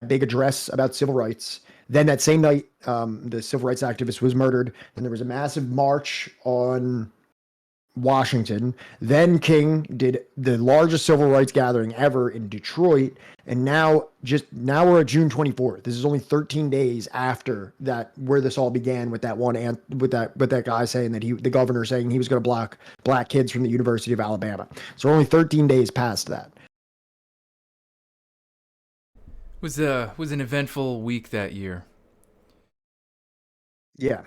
big address about civil rights. Then that same night, the civil rights activist was murdered. Then there was a massive march on Washington. Then King did the largest civil rights gathering ever in Detroit. And now we're at June 24th. This is only 13 days after that, where this all began with that with that guy saying that the governor saying he was going to block black kids from the University of Alabama. So we're only 13 days past that. Was an eventful week that year. Yeah.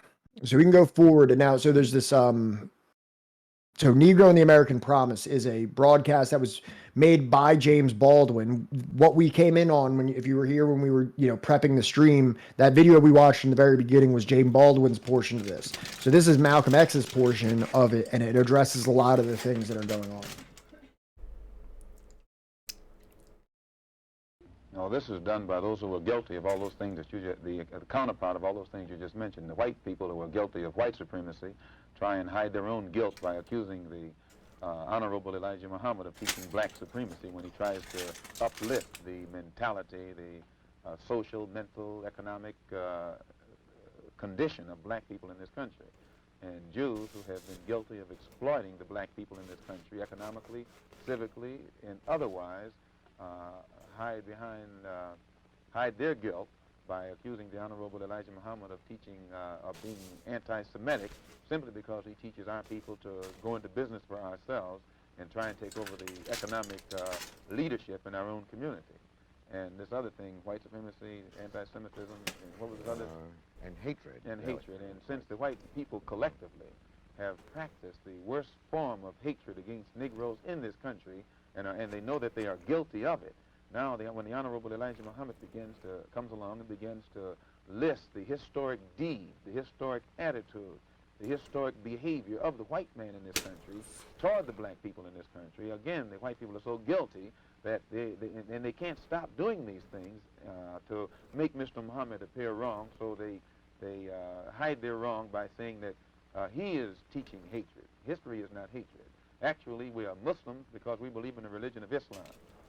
So we can go forward and now. So there's this So Negro and the American Promise is a broadcast that was made by James Baldwin. What we came in on, if you were here when we were, prepping the stream, that video we watched in the very beginning was James Baldwin's portion of this. So this is Malcolm X's portion of it, and it addresses a lot of the things that are going on. No, this is done by those who were guilty of all those things that the counterpart of all those things you just mentioned. The white people who were guilty of white supremacy try and hide their own guilt by accusing the Honorable Elijah Muhammad of teaching black supremacy when he tries to uplift the mentality, the social, mental, economic condition of black people in this country. And Jews who have been guilty of exploiting the black people in this country economically, civically, and otherwise hide their guilt by accusing the Honorable Elijah Muhammad of teaching, of being anti-Semitic, simply because he teaches our people to go into business for ourselves and try and take over the economic leadership in our own community. And this other thing, white supremacy, anti-Semitism, and what was the other? And hatred. And hatred. And since the white people collectively have practiced the worst form of hatred against Negroes in this country, and they know that they are guilty of it, now when the Honorable Elijah Muhammad comes along and begins to list the historic deed, the historic attitude, the historic behavior of the white man in this country toward the black people in this country, again, the white people are so guilty that they can't stop doing these things to make Mr. Muhammad appear wrong, so they hide their wrong by saying that he is teaching hatred. History is not hatred. Actually, we are Muslims because we believe in the religion of Islam.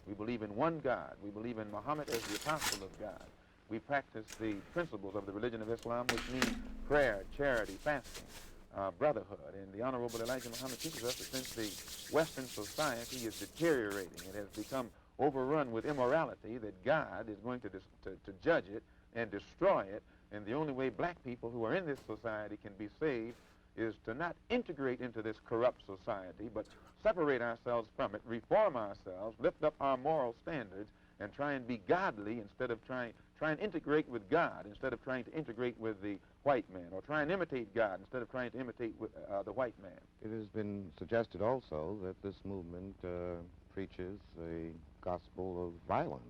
We believe in one God. We believe in Muhammad as the apostle of God. We practice the principles of the religion of Islam, which mean prayer, charity, fasting, brotherhood. And the Honorable Elijah Muhammad teaches us that since the Western society is deteriorating, it has become overrun with immorality, that God is going to judge it and destroy it. And the only way black people who are in this society can be saved is to not integrate into this corrupt society, but separate ourselves from it, reform ourselves, lift up our moral standards, and try and be godly instead of try and integrate with God instead of trying to integrate with the white man, or try and imitate God instead of trying to imitate the white man. It has been suggested also that this movement preaches a gospel of violence.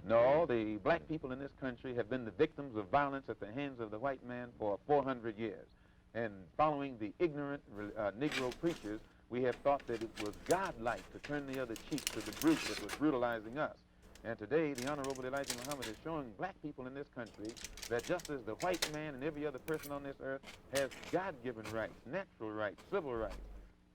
No, the black people in this country have been the victims of violence at the hands of the white man for 400 years. And following the ignorant Negro preachers, we have thought that it was godlike to turn the other cheek to the brute that was brutalizing us. And today, the Honorable Elijah Muhammad is showing black people in this country that just as the white man and every other person on this earth has God-given rights, natural rights, civil rights,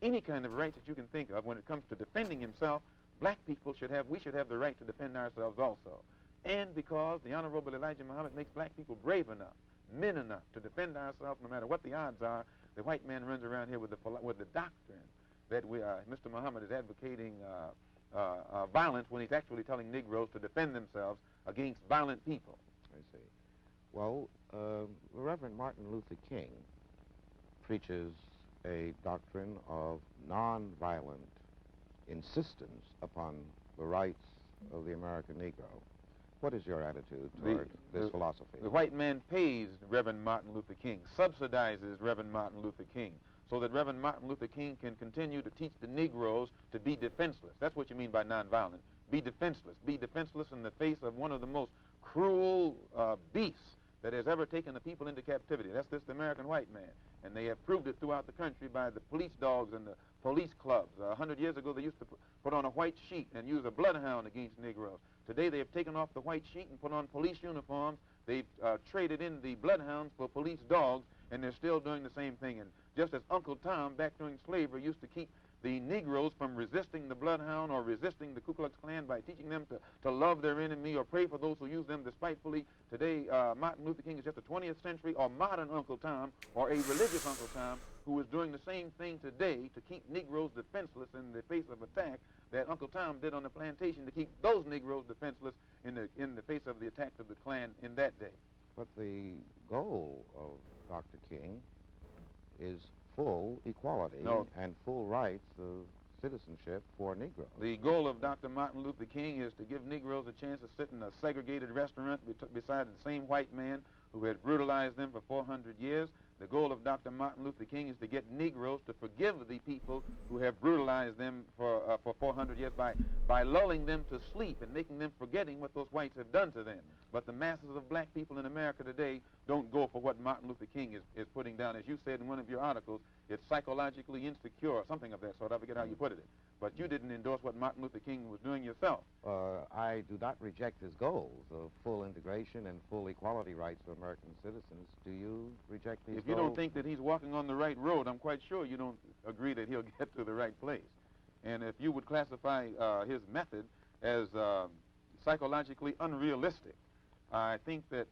any kind of rights that you can think of when it comes to defending himself, black people we should have the right to defend ourselves also. And because the Honorable Elijah Muhammad makes black people brave enough, men enough to defend ourselves no matter what the odds are, the white man runs around here with the doctrine that Mr. Muhammad is advocating violence when he's actually telling Negroes to defend themselves against violent people. I see. Well, Reverend Martin Luther King preaches a doctrine of nonviolent insistence upon the rights of the American Negro. What is your attitude toward this philosophy? The white man pays Reverend Martin Luther King, subsidizes Reverend Martin Luther King, so that Reverend Martin Luther King can continue to teach the Negroes to be defenseless. That's what you mean by nonviolent. Be defenseless. Be defenseless in the face of one of the most cruel beasts that has ever taken the people into captivity. That's this American white man. And they have proved it throughout the country by the police dogs and the police clubs. 100 years ago, they used to put on a white sheet and use a bloodhound against Negroes. Today, they have taken off the white sheet and put on police uniforms. They've traded in the bloodhounds for police dogs, and they're still doing the same thing. And just as Uncle Tom, back during slavery, used to keep the Negroes from resisting the bloodhound or resisting the Ku Klux Klan by teaching them to love their enemy or pray for those who use them despitefully. Today, Martin Luther King is just a 20th century or modern Uncle Tom or a religious Uncle Tom who is doing the same thing today to keep Negroes defenseless in the face of attack that Uncle Tom did on the plantation to keep those Negroes defenseless in the face of the attack of the Klan in that day. But the goal of Dr. King is full equality and full rights of citizenship for Negroes. The goal of Dr. Martin Luther King is to give Negroes a chance to sit in a segregated restaurant beside the same white man who had brutalized them for 400 years. The goal of Dr. Martin Luther King is to get Negroes to forgive the people who have brutalized them for 400 years by lulling them to sleep and making them forgetting what those whites have done to them. But the masses of black people in America today don't go for what Martin Luther King is putting down. As you said in one of your articles, it's psychologically insecure, or something of that sort. I forget how you put it. But you didn't endorse what Martin Luther King was doing yourself. I do not reject his goals of full integration and full equality rights for American citizens. Do you reject these goals? If you don't think that he's walking on the right road, I'm quite sure you don't agree that he'll get to the right place. And if you would classify his method as psychologically unrealistic, I think that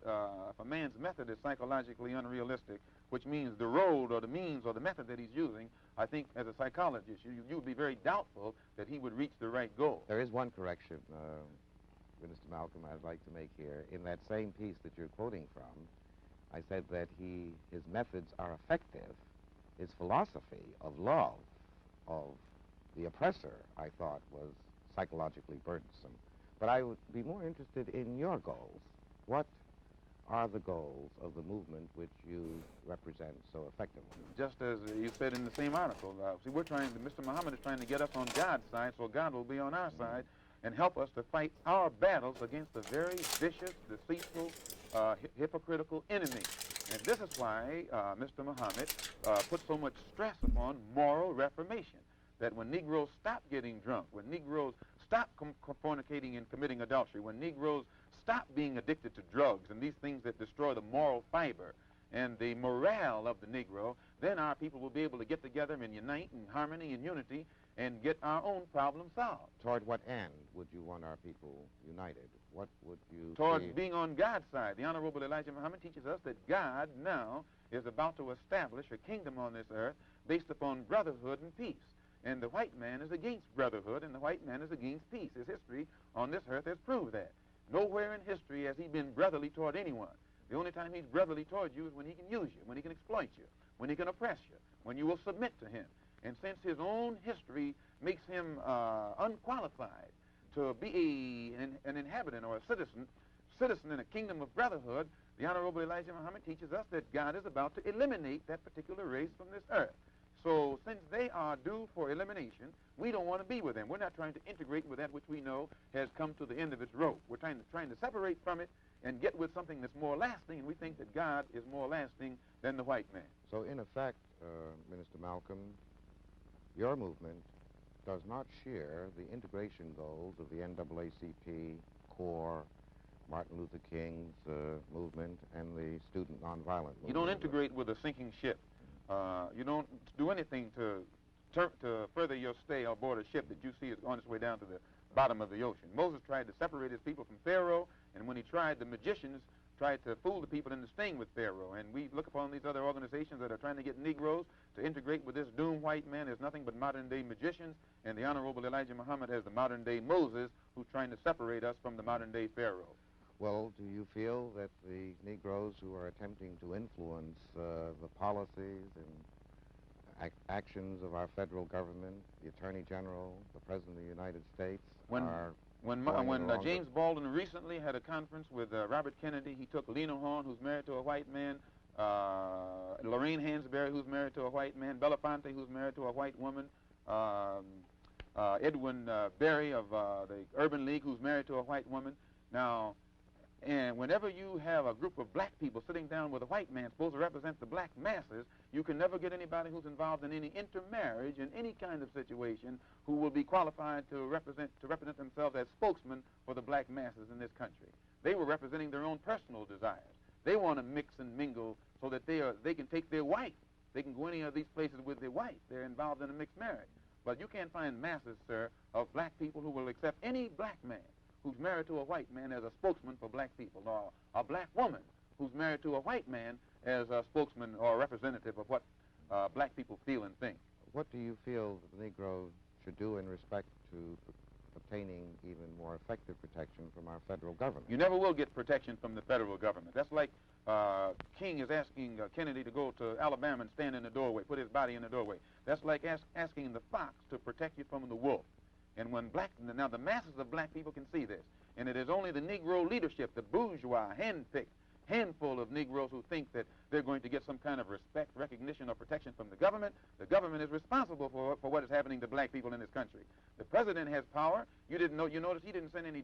if a man's method is psychologically unrealistic, which means the road or the means or the method that he's using, I think as a psychologist, you would be very doubtful that he would reach the right goal. There is one correction, Minister Malcolm, I'd like to make here. In that same piece that you're quoting from, I said that his methods are effective. His philosophy of love of the oppressor, I thought, was psychologically burdensome. But I would be more interested in your goals. What are the goals of the movement which you represent so effectively? Just as you said in the same article, see, Mr. Muhammad is trying to get us on God's side, so God will be on our side and help us to fight our battles against a very vicious, deceitful, hypocritical enemy. And this is why Mr. Muhammad put so much stress upon moral reformation, that when Negroes stop getting drunk, when Negroes stop fornicating and committing adultery, when Negroes stop being addicted to drugs and these things that destroy the moral fiber and the morale of the Negro, then our people will be able to get together and unite in harmony and unity and get our own problems solved. Toward what end would you want our people united? What would you Towards being on God's side. The Honorable Elijah Muhammad teaches us that God now is about to establish a kingdom on this earth based upon brotherhood and peace. And the white man is against brotherhood, and the white man is against peace. His history on this earth has proved that. Nowhere in history has he been brotherly toward anyone. The only time he's brotherly toward you is when he can use you, when he can exploit you, when he can oppress you, when you will submit to him. And since his own history makes him unqualified to be an inhabitant or a citizen, citizen in a kingdom of brotherhood, the Honorable Elijah Muhammad teaches us that God is about to eliminate that particular race from this earth. So since they are due for elimination, we don't want to be with them. We're not trying to integrate with that which we know has come to the end of its rope. We're trying to separate from it and get with something that's more lasting, and we think that God is more lasting than the white man. So in effect, Minister Malcolm, your movement does not share the integration goals of the NAACP, CORE, Martin Luther King's movement, and the student nonviolent movement. You don't integrate with a sinking ship. You don't do anything to further your stay aboard a ship that you see is on its way down to the bottom of the ocean. Moses tried to separate his people from Pharaoh, and when he tried, the magicians tried to fool the people into staying with Pharaoh. And we look upon these other organizations that are trying to get Negroes to integrate with this doomed white man as nothing but modern-day magicians, and the Honorable Elijah Muhammad as the modern-day Moses who's trying to separate us from the modern-day Pharaoh. Well, do you feel that the Negroes who are attempting to influence the policies and actions of our federal government, the Attorney General, the President of the United States, are When James Baldwin recently had a conference with Robert Kennedy, he took Lena Horne, who's married to a white man, Lorraine Hansberry, who's married to a white man, Belafonte, who's married to a white woman, Edwin Berry of the Urban League, who's married to a white woman. Now, and whenever you have a group of black people sitting down with a white man supposed to represent the black masses, you can never get anybody who's involved in any intermarriage in any kind of situation who will be qualified to represent themselves as spokesmen for the black masses in this country. They were representing their own personal desires. They want to mix and mingle so that they can take their wife. They can go any of these places with their wife. They're involved in a mixed marriage. But you can't find masses, sir, of black people who will accept any black man who's married to a white man as a spokesman for black people, or a black woman who's married to a white man as a spokesman or a representative of what black people feel and think. What do you feel the Negro should do in respect to obtaining even more effective protection from our federal government? You never will get protection from the federal government. That's like King is asking Kennedy to go to Alabama and stand in the doorway, put his body in the doorway. That's like asking the fox to protect you from the wolf. And when now the masses of black people can see this, and it is only the Negro leadership, the bourgeois, hand-picked handful of Negroes who think that they're going to get some kind of respect, recognition, or protection from the government. The government is responsible for what is happening to black people in this country. The president has power. You notice he didn't send any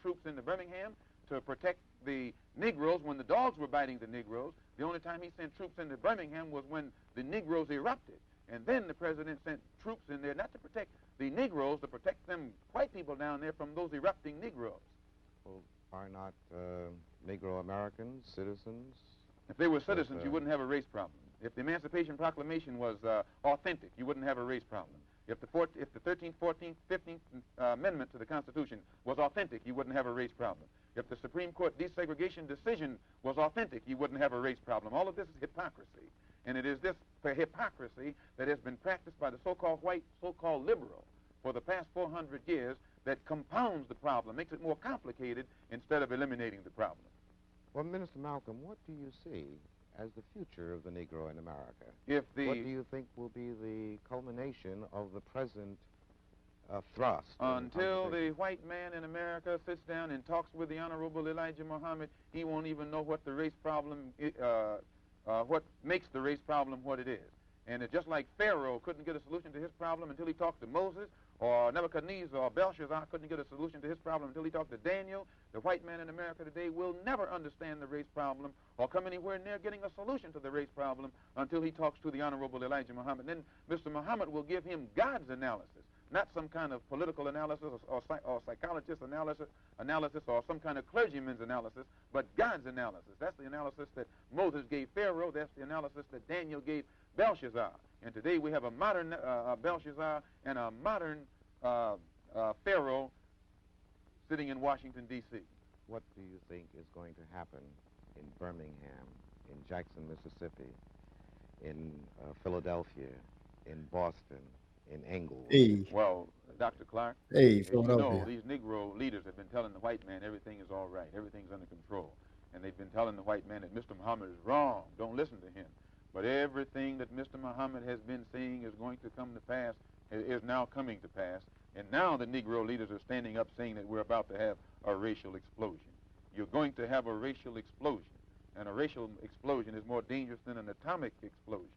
troops into Birmingham to protect the Negroes when the dogs were biting the Negroes. The only time he sent troops into Birmingham was when the Negroes erupted. And then the president sent troops in there not to protect the Negroes, to protect them white people down there from those erupting Negroes. Well, are not Negro Americans citizens? If they were citizens, you wouldn't have a race problem. If the Emancipation Proclamation was authentic, you wouldn't have a race problem. If the 13th, 14th, 15th Amendment to the Constitution was authentic, you wouldn't have a race problem. If the Supreme Court desegregation decision was authentic, you wouldn't have a race problem. All of this is hypocrisy. And it is this hypocrisy that has been practiced by the so-called white, so-called liberal for the past 400 years that compounds the problem, makes it more complicated instead of eliminating the problem. Well, Minister Malcolm, what do you see as the future of the Negro in America? What do you think will be the culmination of the present thrust? Until the white man in America sits down and talks with the Honorable Elijah Muhammad, he won't even know what the race problem what makes the race problem what it is. And it's just like Pharaoh couldn't get a solution to his problem until he talked to Moses, or Nebuchadnezzar or Belshazzar couldn't get a solution to his problem until he talked to Daniel. The white man in America today will never understand the race problem or come anywhere near getting a solution to the race problem until he talks to the Honorable Elijah Muhammad. Then Mr. Muhammad will give him God's analysis, not some kind of political analysis or psychologist analysis or some kind of clergyman's analysis, but God's analysis. That's the analysis that Moses gave Pharaoh. That's the analysis that Daniel gave Belshazzar. And today we have a modern Belshazzar and a modern Pharaoh sitting in Washington, D.C. What do you think is going to happen in Birmingham, in Jackson, Mississippi, in Philadelphia, in Boston, in Englewood? Hey. Well, Dr. Clark, hey, as you know, these Negro leaders have been telling the white man everything is all right, everything's under control. And they've been telling the white man that Mr. Muhammad is wrong, don't listen to him. But everything that Mr. Muhammad has been saying is going to come to pass, is now coming to pass. And now the Negro leaders are standing up saying that we're about to have a racial explosion. you're going to have a racial explosion. And a racial explosion is more dangerous than an atomic explosion.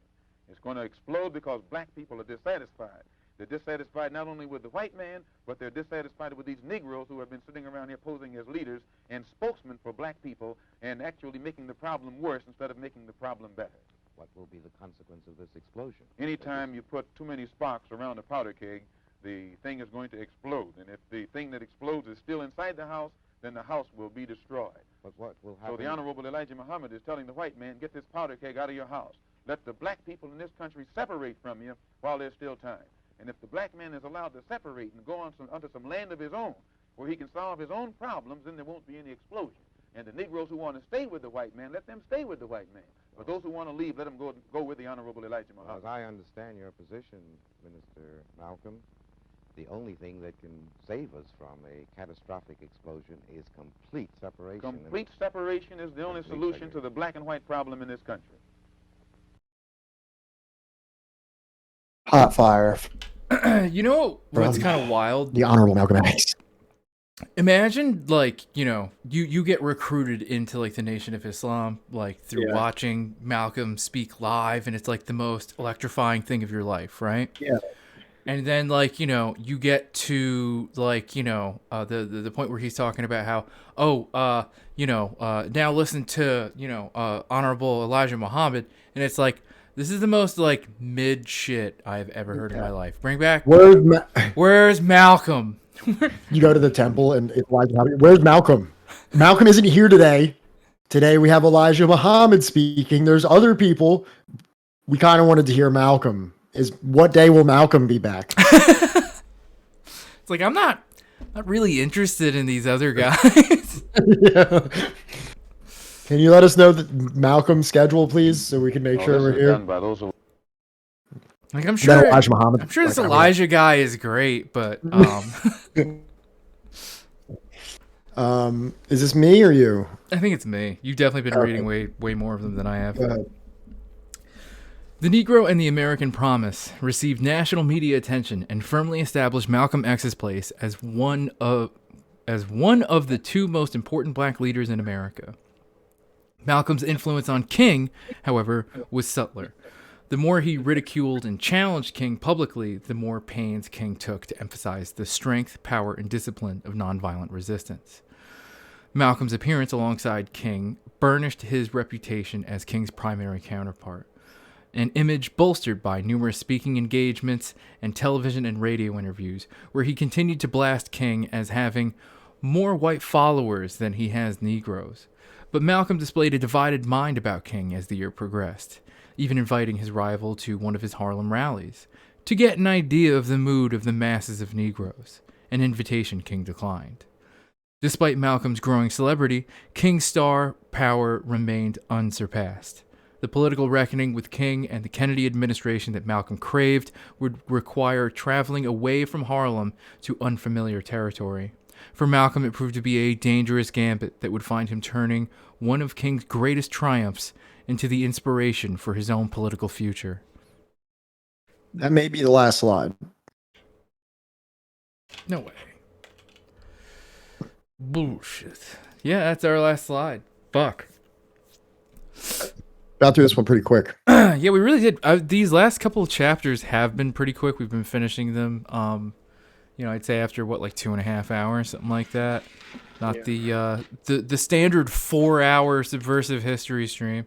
It's going to explode because black people are dissatisfied. They're dissatisfied not only with the white man, but they're dissatisfied with these Negroes who have been sitting around here posing as leaders and spokesmen for black people and actually making the problem worse instead of making the problem better. What will be the consequence of this explosion? Anytime you put too many sparks around a powder keg, the thing is going to explode. And if the thing that explodes is still inside the house, then the house will be destroyed. But what will happen? So the Honorable Elijah Muhammad is telling the white man, get this powder keg out of your house. Let the black people in this country separate from you while there's still time. And if the black man is allowed to separate and go on onto some land of his own, where he can solve his own problems, then there won't be any explosion. And the Negroes who want to stay with the white man, let them stay with the white man. But those who want to leave, let them go with the Honorable Elijah Muhammad. As I understand your position, Minister Malcolm, the only thing that can save us from a catastrophic explosion is complete separation. Complete separation is the only solution to the black and white problem in this country. Hot fire. You know what's kind of wild? The Honorable Malcolm X. Imagine, like, you know, you get recruited into, like, the Nation of Islam, like, through watching Malcolm speak live, and it's, like, the most electrifying thing of your life, right? Yeah. And then, like, you know, you get to, like, you know, the point where he's talking about how, now listen to, you know, Honorable Elijah Muhammad, and it's like, this is the most, like, mid shit I've ever heard in my life. Bring back, where's Malcolm? You go to the temple and it's like, where's Malcolm? Malcolm isn't here today. Today we have Elijah Muhammad speaking. There's other people. We kind of wanted to hear Malcolm. What day will Malcolm be back? It's like, I'm not really interested in these other guys. Yeah. Can you let us know Malcolm's schedule, please, so we can make sure we're here? Done by those who... Like, I'm sure Elijah Muhammad. I'm sure this Elijah guy is great, but is this me or you? I think it's me. You've definitely been reading way more of them than I have. The Negro and the American Promise received national media attention and firmly established Malcolm X's place as one of the two most important black leaders in America. Malcolm's influence on King, however, was subtler. The more he ridiculed and challenged King publicly, the more pains King took to emphasize the strength, power, and discipline of nonviolent resistance. Malcolm's appearance alongside King burnished his reputation as King's primary counterpart, an image bolstered by numerous speaking engagements and television and radio interviews, where he continued to blast King as having more white followers than he has Negroes. But Malcolm displayed a divided mind about King as the year progressed, even inviting his rival to one of his Harlem rallies to get an idea of the mood of the masses of Negroes, an invitation King declined. Despite Malcolm's growing celebrity, King's star power remained unsurpassed. The political reckoning with King and the Kennedy administration that Malcolm craved would require traveling away from Harlem to unfamiliar territory. For Malcolm, it proved to be a dangerous gambit that would find him turning one of King's greatest triumphs into the inspiration for his own political future. That may be the last slide. No way. Bullshit. Yeah, that's our last slide. Fuck. Got through this one pretty quick. Yeah, we really did. These last couple of chapters have been pretty quick. We've been finishing them. I'd say after like 2.5 hours, something like that. Not the standard 4-hour Subversive History stream.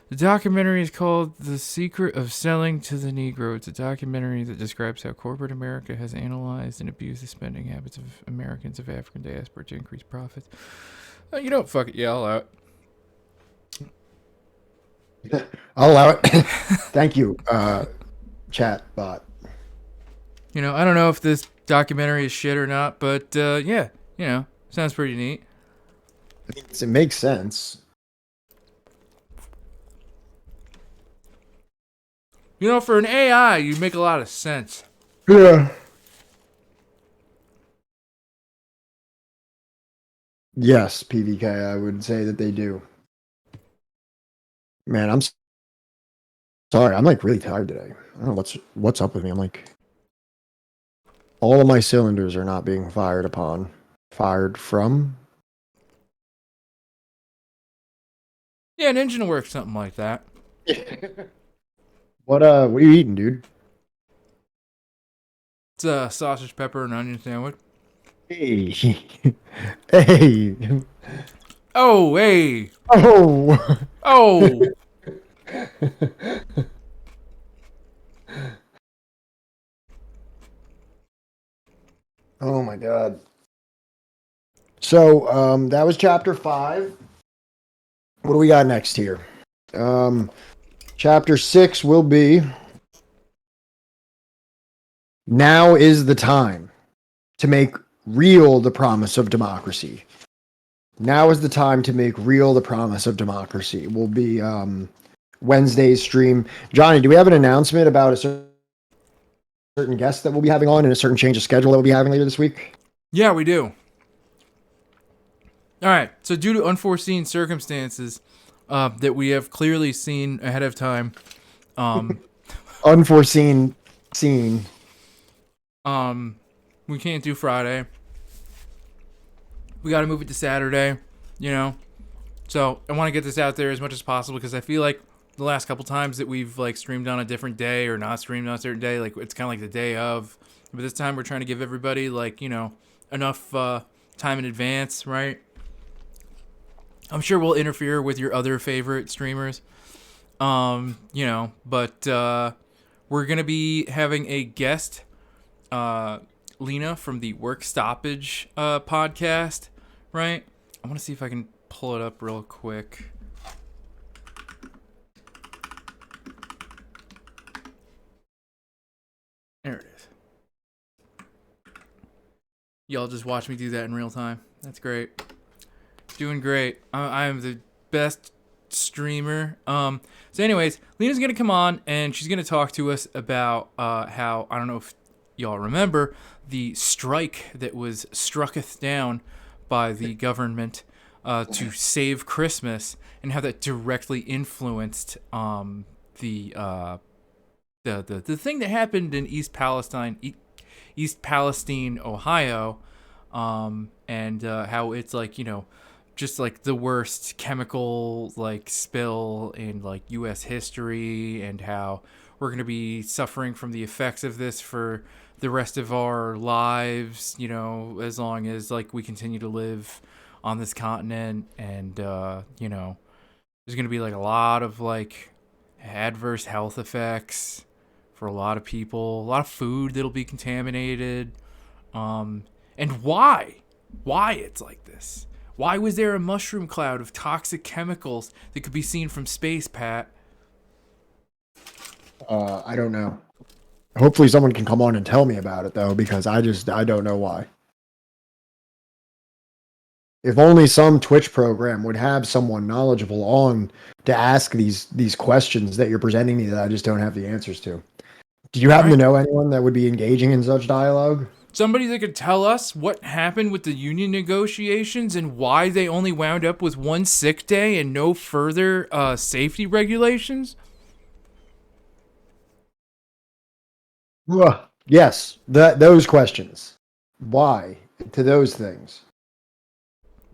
The documentary is called The Secret of Selling to the Negro. It's a documentary that describes how corporate America has analyzed and abused the spending habits of Americans of African diaspora to increase profits. Fuck it. Yeah, I'll allow it. I'll allow it. Thank you, chat bot. I don't know if this documentary is shit or not, but sounds pretty neat. It makes sense. For an AI, you make a lot of sense. Yeah. Yes, PVK, I would say that they do. Man, I'm sorry. I'm like really tired today. I don't know what's up with me. I'm like, all of my cylinders are not being fired from. Yeah, an engine will work something like that. What are you eating, dude? It's a sausage, pepper, and onion sandwich. Hey. Hey. Oh, hey. Oh. Oh. Oh my God. So, that was chapter 5. What do we got next here? Chapter 6 will be Now is the time to make real the promise of democracy. Now is the time to make real the promise of democracy. Will be Wednesday's stream. Johnny, do we have an announcement about a certain guest that we'll be having on and a certain change of schedule that we'll be having later this week? Yeah, we do. All right. So due to unforeseen circumstances that we have clearly seen ahead of time, unforeseen scene. We can't do Friday. We got to move it to Saturday, you know. So I want to get this out there as much as possible because I feel like the last couple times that we've like streamed on a different day or not streamed on a certain day, like it's kind of like the day of. But this time we're trying to give everybody like, you know, enough time in advance, right? I'm sure we'll interfere with your other favorite streamers, you know, but we're going to be having a guest, Lena from the Work Stoppage podcast, right? I want to see if I can pull it up real quick. There it is. Y'all just watch me do that in real time. That's great. Doing great. I am the best streamer. So anyways, Lena's going to come on and she's going to talk to us about how, I don't know if y'all remember, the strike that was strucketh down by the government to save Christmas and how that directly influenced the thing that happened in East Palestine, Ohio, and how it's like, you know, just like the worst chemical like spill in like U.S. history, and how we're going to be suffering from the effects of this for the rest of our lives, you know, as long as like we continue to live on this continent. And you know, there's going to be like a lot of like adverse health effects for a lot of people, a lot of food that'll be contaminated, and why it's like this. Why was there a mushroom cloud of toxic chemicals that could be seen from space, Pat? I don't know. Hopefully someone can come on and tell me about it, though, because I don't know why. If only some Twitch program would have someone knowledgeable on to ask these questions that you're presenting me that I just don't have the answers to. Do you happen to know anyone that would be engaging in such dialogue? Somebody that could tell us what happened with the union negotiations and why they only wound up with one sick day and no further safety regulations? Yes, those questions. Why to those things?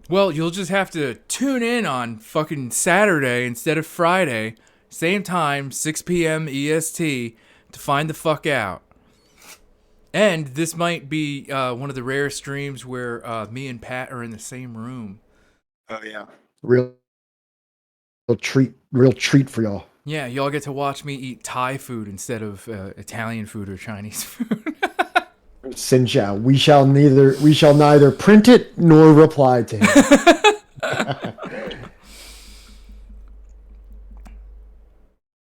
Well, you'll just have to tune in on fucking Saturday instead of Friday, same time, 6 p.m. EST, to find the fuck out. And this might be one of the rare streams where me and Pat are in the same room. Oh yeah, real treat for y'all. Yeah, y'all get to watch me eat Thai food instead of Italian food or Chinese food. Sinja, we shall neither print it nor reply to him.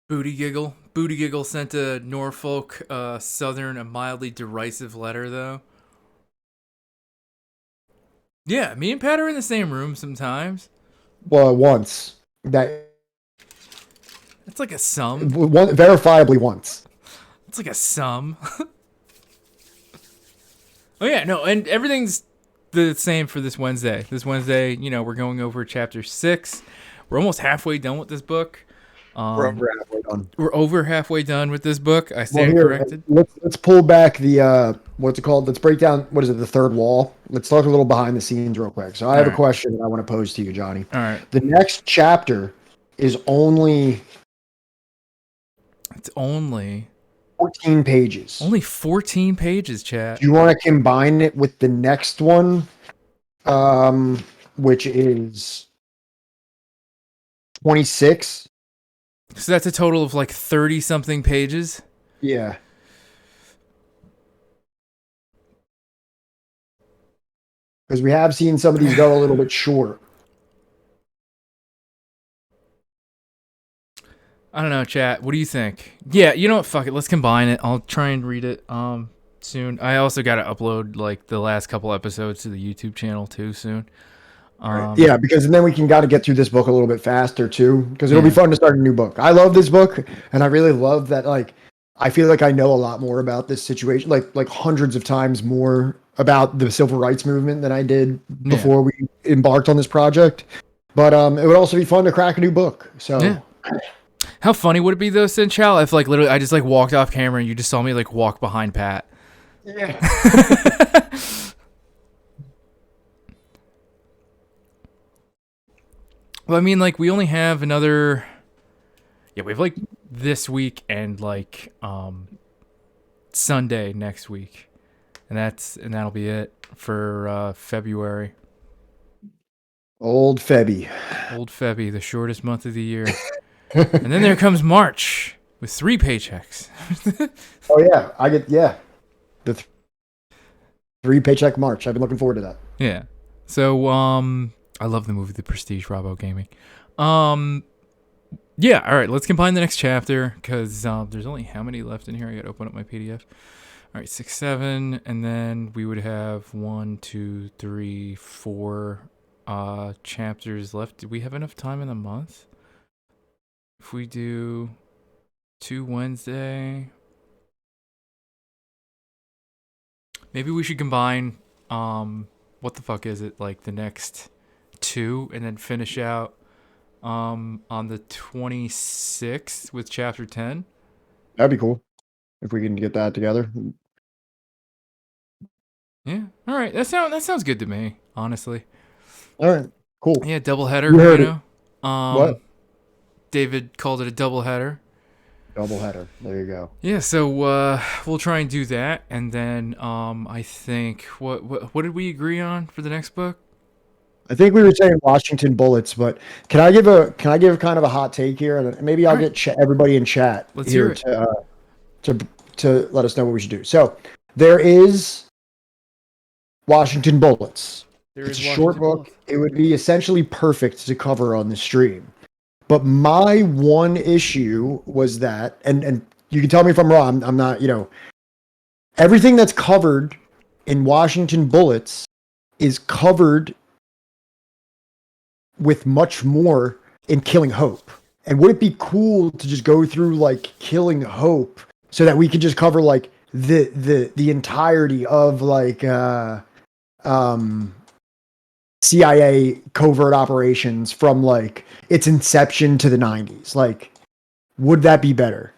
Booty Giggle sent a Norfolk Southern a mildly derisive letter, though. Yeah, me and Pat are in the same room sometimes. Well, once. That's like a sum. Verifiably once. It's like a sum. Oh yeah, no, and everything's the same for this Wednesday. This Wednesday, you know, we're going over chapter 6. We're almost halfway done with this book. We're over halfway done. We're over halfway done with this book. I stand corrected. Let's pull back the what's it called? Let's break down the third wall. Let's talk a little behind the scenes real quick. So I have a question that I want to pose to you, Johnny. All right. The next chapter is only It's only 14 pages. Only 14 pages, chat. Do you want to combine it with the next one, which is 26? So that's a total of like 30 something pages. Yeah. Because we have seen some of these go a little bit short. I don't know, chat. What do you think? Yeah, you know what? Fuck it. Let's combine it. I'll try and read it soon. I also got to upload like the last couple episodes to the YouTube channel too soon. Yeah, because then we can got to get through this book a little bit faster too, because it'll be fun to start a new book. I love this book, and I really love that. Like, I feel like I know a lot more about this situation, like hundreds of times more about the civil rights movement than I did before we embarked on this project. But it would also be fun to crack a new book. So. Yeah. How funny would it be though, Sinchal, if like literally I just like walked off camera and you just saw me like walk behind Pat? Yeah. Well, I mean, like we only have another. Yeah, we have like this week and like Sunday next week, and that'll be it for February. Old Febby, the shortest month of the year. And then there comes March with 3 paychecks. Oh yeah, I get the 3 paycheck March. I've been looking forward to that. Yeah. So I love the movie The Prestige, Robo Gaming. Yeah. All right. Let's combine the next chapter because there's only how many left in here? I got to open up my PDF. All right, 6, 7, and then we would have 1, 2, 3, 4 chapters left. Do we have enough time in the month? If we do 2 Wednesday, maybe we should combine, what the fuck is it? Like the next 2 and then finish out, on the 26th with chapter 10. That'd be cool if we can get that together. Yeah. All right. That sounds good to me, honestly. All right. Cool. Yeah. Double header. You heard know? What? David called it a double header. Double header. There you go. Yeah, so we'll try and do that, and then I think what did we agree on for the next book? I think we were saying Washington Bullets, but can I give kind of a hot take here, and maybe I'll get everybody in chat here to let us know what we should do. So there is Washington Bullets. It's a short book. It would be essentially perfect to cover on the stream. But my one issue was that, and you can tell me if I'm wrong, I'm not, everything that's covered in Washington Bullets is covered with much more in Killing Hope. And would it be cool to just go through like Killing Hope so that we could just cover like the entirety of like CIA covert operations from like its inception to the 90s? Like, would that be better?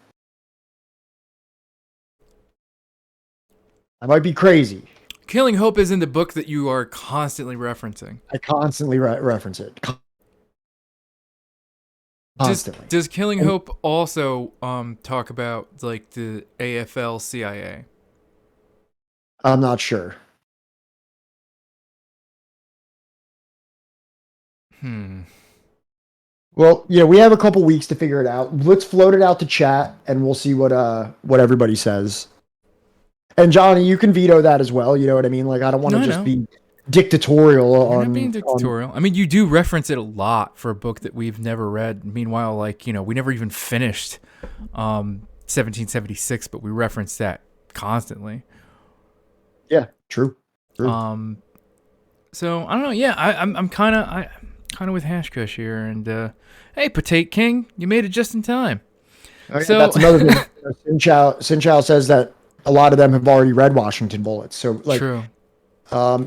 I might be crazy. Killing Hope is in the book that you are constantly referencing. I constantly reference it. Constantly. Does Killing Hope also talk about like the AFL CIA? I'm not sure. Well, we have a couple weeks to figure it out. Let's float it out to chat, and we'll see what everybody says. And Johnny, you can veto that as well. You know what I mean? Like, I don't want to just be dictatorial. You're not being dictatorial. I mean, you do reference it a lot for a book that we've never read. Meanwhile, like, we never even finished 1776, but we reference that constantly. Yeah, true. So I don't know. Yeah, I'm kind of with Hash Kush here, and hey, Potato King, you made it just in time. So that's another thing. Sinchao says that a lot of them have already read Washington Bullets. So like, true.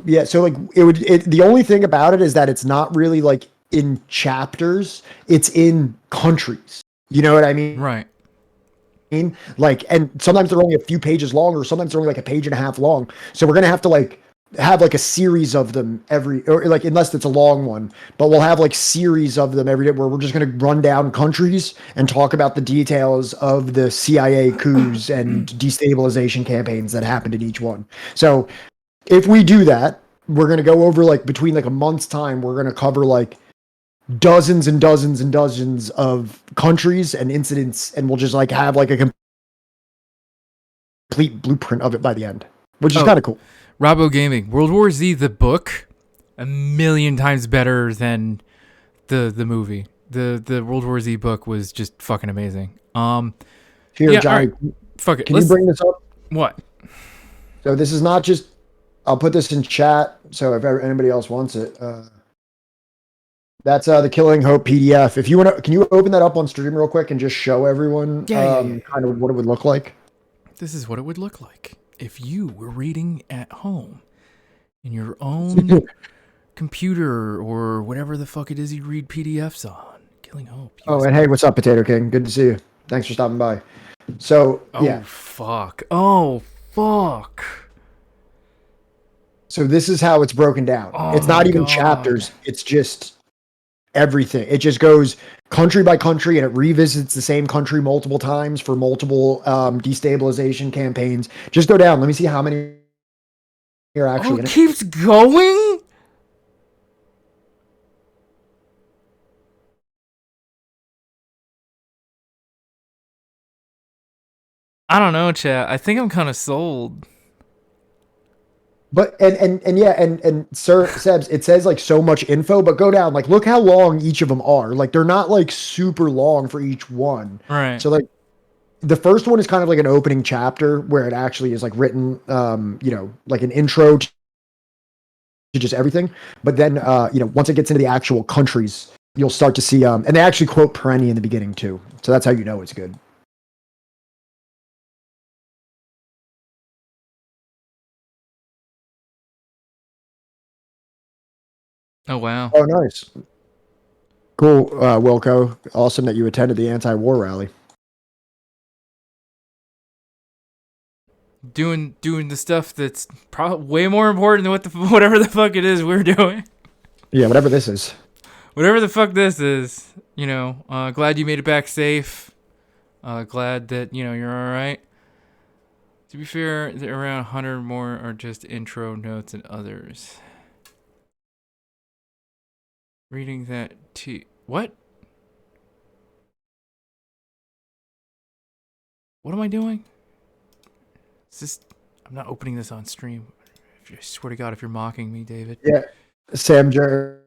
Yeah. So like, the only thing about it is that it's not really like in chapters; it's in countries. You know what I mean? Right. Like, and sometimes they're only a few pages long, or sometimes they're only like a page and a half long. So we're gonna have to like have like a series of them or like, unless it's a long one, but we'll have like series of them every day where we're just going to run down countries and talk about the details of the CIA coups and destabilization campaigns that happened in each one. So if we do that, we're going to go over like between like a month's time, we're going to cover like dozens and dozens and dozens of countries and incidents. And we'll just like have like a complete blueprint of it by the end, which is kind of cool. Robo Gaming, World War Z, the book, 1,000,000 times better than the movie. The World War Z book was just fucking amazing. Here, yeah, Johnny, right. Fuck it. Can you bring this up? What? So this is not just, I'll put this in chat, so if anybody else wants it. That's the Killing Hope PDF. If you want to, can you open that up on stream real quick and just show everyone kind of what it would look like? This is what it would look like if you were reading at home in your own computer or whatever the fuck it is you read PDFs on. Killing Hope. Oh, and hey, what's up, Potato King? Good to see you. Thanks for stopping by. So, yeah. Fuck. Oh, fuck. So this is how it's broken down. It's not even chapters. It's just everything. It just goes country by country, and it revisits the same country multiple times for multiple destabilization campaigns. Just go down. Let me see how many are actually in it. It keeps going? I don't know, chat. I think I'm kind of sold. But and Sir Sebs, it says like so much info, but go down, like look how long each of them are. Like they're not like super long for each one. Right. So like the first one is kind of like an opening chapter where it actually is like written like an intro to just everything. But then once it gets into the actual countries, you'll start to see and they actually quote Peniel in the beginning too. So that's how you know it's good. Oh, wow. Oh, nice. Cool, Wilco. Awesome that you attended the anti-war rally. Doing the stuff that's probably way more important than whatever the fuck it is we're doing. Yeah, whatever this is. Whatever the fuck this is, glad you made it back safe. Glad that, you're all right. To be fair, around 100 more are just intro notes and others. Reading that what? What am I doing? Is this? I'm not opening this on stream. I swear to God, if you're mocking me, David. Yeah, Sam Gerbs,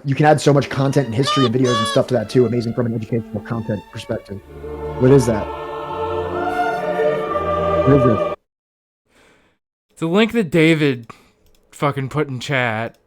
you can add so much content and history and videos and stuff to that too. Amazing from an educational content perspective. What is that? What is this? It's a link that David fucking put in chat.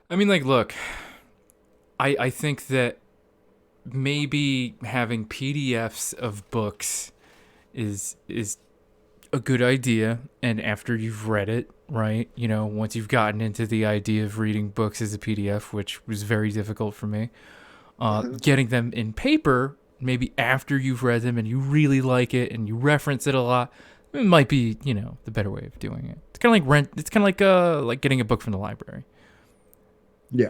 I mean, like, look, I think that maybe having PDFs of books is a good idea, and after you've read it, right, once you've gotten into the idea of reading books as a PDF, which was very difficult for me, getting them in paper, maybe after you've read them and you really like it and you reference it a lot, it might be, the better way of doing it. It's kind of like it's kind of like getting a book from the library. Yeah.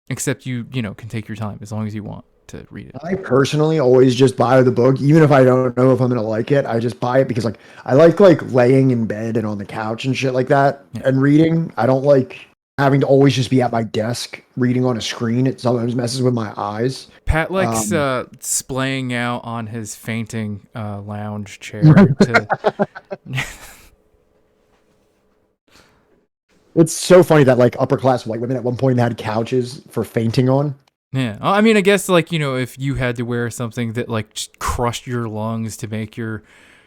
Except you can take your time as long as you want to read it. I personally always just buy the book, even if I don't know if I'm gonna like it. I just buy it because like I like laying in bed and on the couch and shit like that and reading. I don't like having to always just be at my desk reading on a screen. It sometimes messes with my eyes. Pat likes splaying out on his fainting lounge chair to It's so funny that like upper class white women at one point had couches for fainting on. Yeah. I mean, I guess if you had to wear something that just crushed your lungs to make your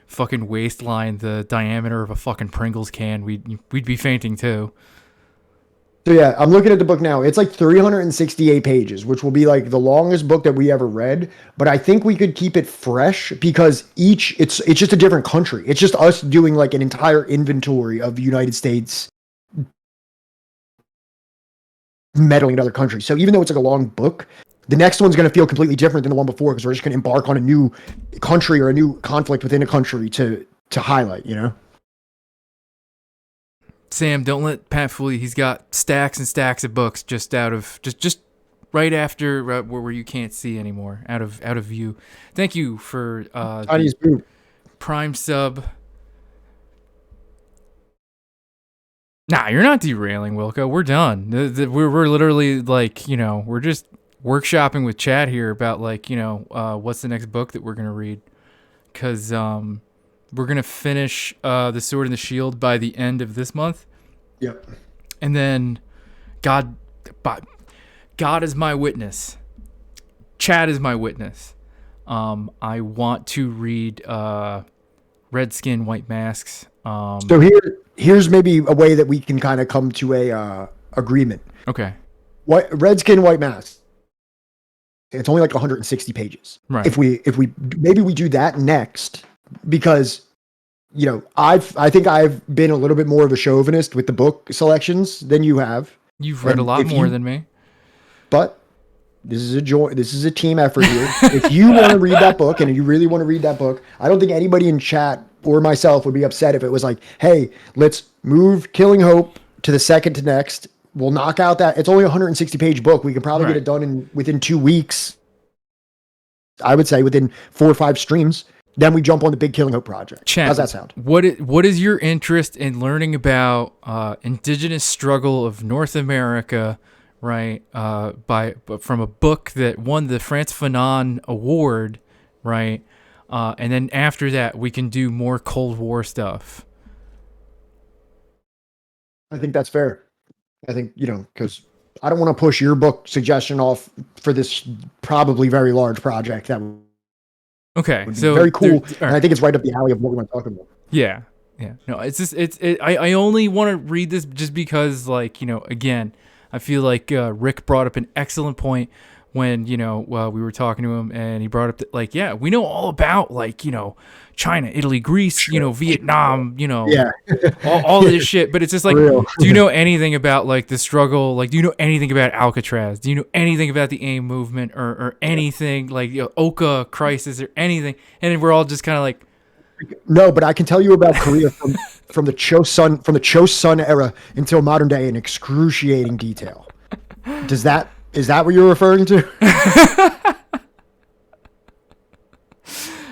fucking waistline the diameter of a fucking Pringles can, we'd be fainting too. So yeah, I'm looking at the book now. It's like 368 pages, which will be like the longest book that we ever read. But I think we could keep it fresh because it's just a different country. It's just us doing like an entire inventory of the United States meddling in other countries. So even though it's like a long book, the next one's going to feel completely different than the one before because we're just going to embark on a new country or a new conflict within a country to highlight, you know? Sam, don't let Pat fool you. He's got stacks and stacks of books just out of just right after where you can't see anymore, out of view. Thank you for Chinese boot. Prime sub. Nah, you're not derailing, Wilco. We're done. We're literally like, you know, we're just workshopping with Chad here about like, you know, what's the next book that we're gonna read, because we're going to finish The Sword and the Shield by the end of this month. Yep. And then God is my witness. Chad is my witness. I want to read Redskin, White Masks. So here's maybe a way that we can kind of come to a agreement. Okay. Redskin, White Masks. It's only like 160 pages. Right. If we maybe we do that next, because you know I think I've been a little bit more of a chauvinist with the book selections than you have. You've read a lot more than me. But this is a team effort here. If you want to read that book and you really want to read that book, I don't think anybody in chat or myself would be upset if it was like, hey, let's move Killing Hope to the second to next. We'll knock out that. It's only a 160 page book. We can probably get it done within 2 weeks. I would say within 4 or 5 streams. Then we jump on the big Killing Hope project. Chad, how's that sound? What is your interest in learning about indigenous struggle of North America, right? From a book that won the France Fanon Award, right? And then after that, we can do more Cold War stuff. I think that's fair. I think, you know, because I don't want to push your book suggestion off for this probably very large project that okay, would be so very cool. And right. I think it's right up the alley of what we want to talk about. Yeah. No, it's just I only want to read this just because, like, you know, again, I feel like Rick brought up an excellent point when, you know, we were talking to him, and he brought up that, like, yeah, we know all about, like, you know, China, Italy, Greece, you know, Vietnam, you know, all this shit. But it's just like, do you know anything about, like, the struggle? Like, do you know anything about Alcatraz? Do you know anything about the AIM movement or anything like, you know, Oka crisis or anything? And then we're all just kind of like, no, but I can tell you about Korea from the Chosun era until modern day in excruciating detail. Is that what you're referring to?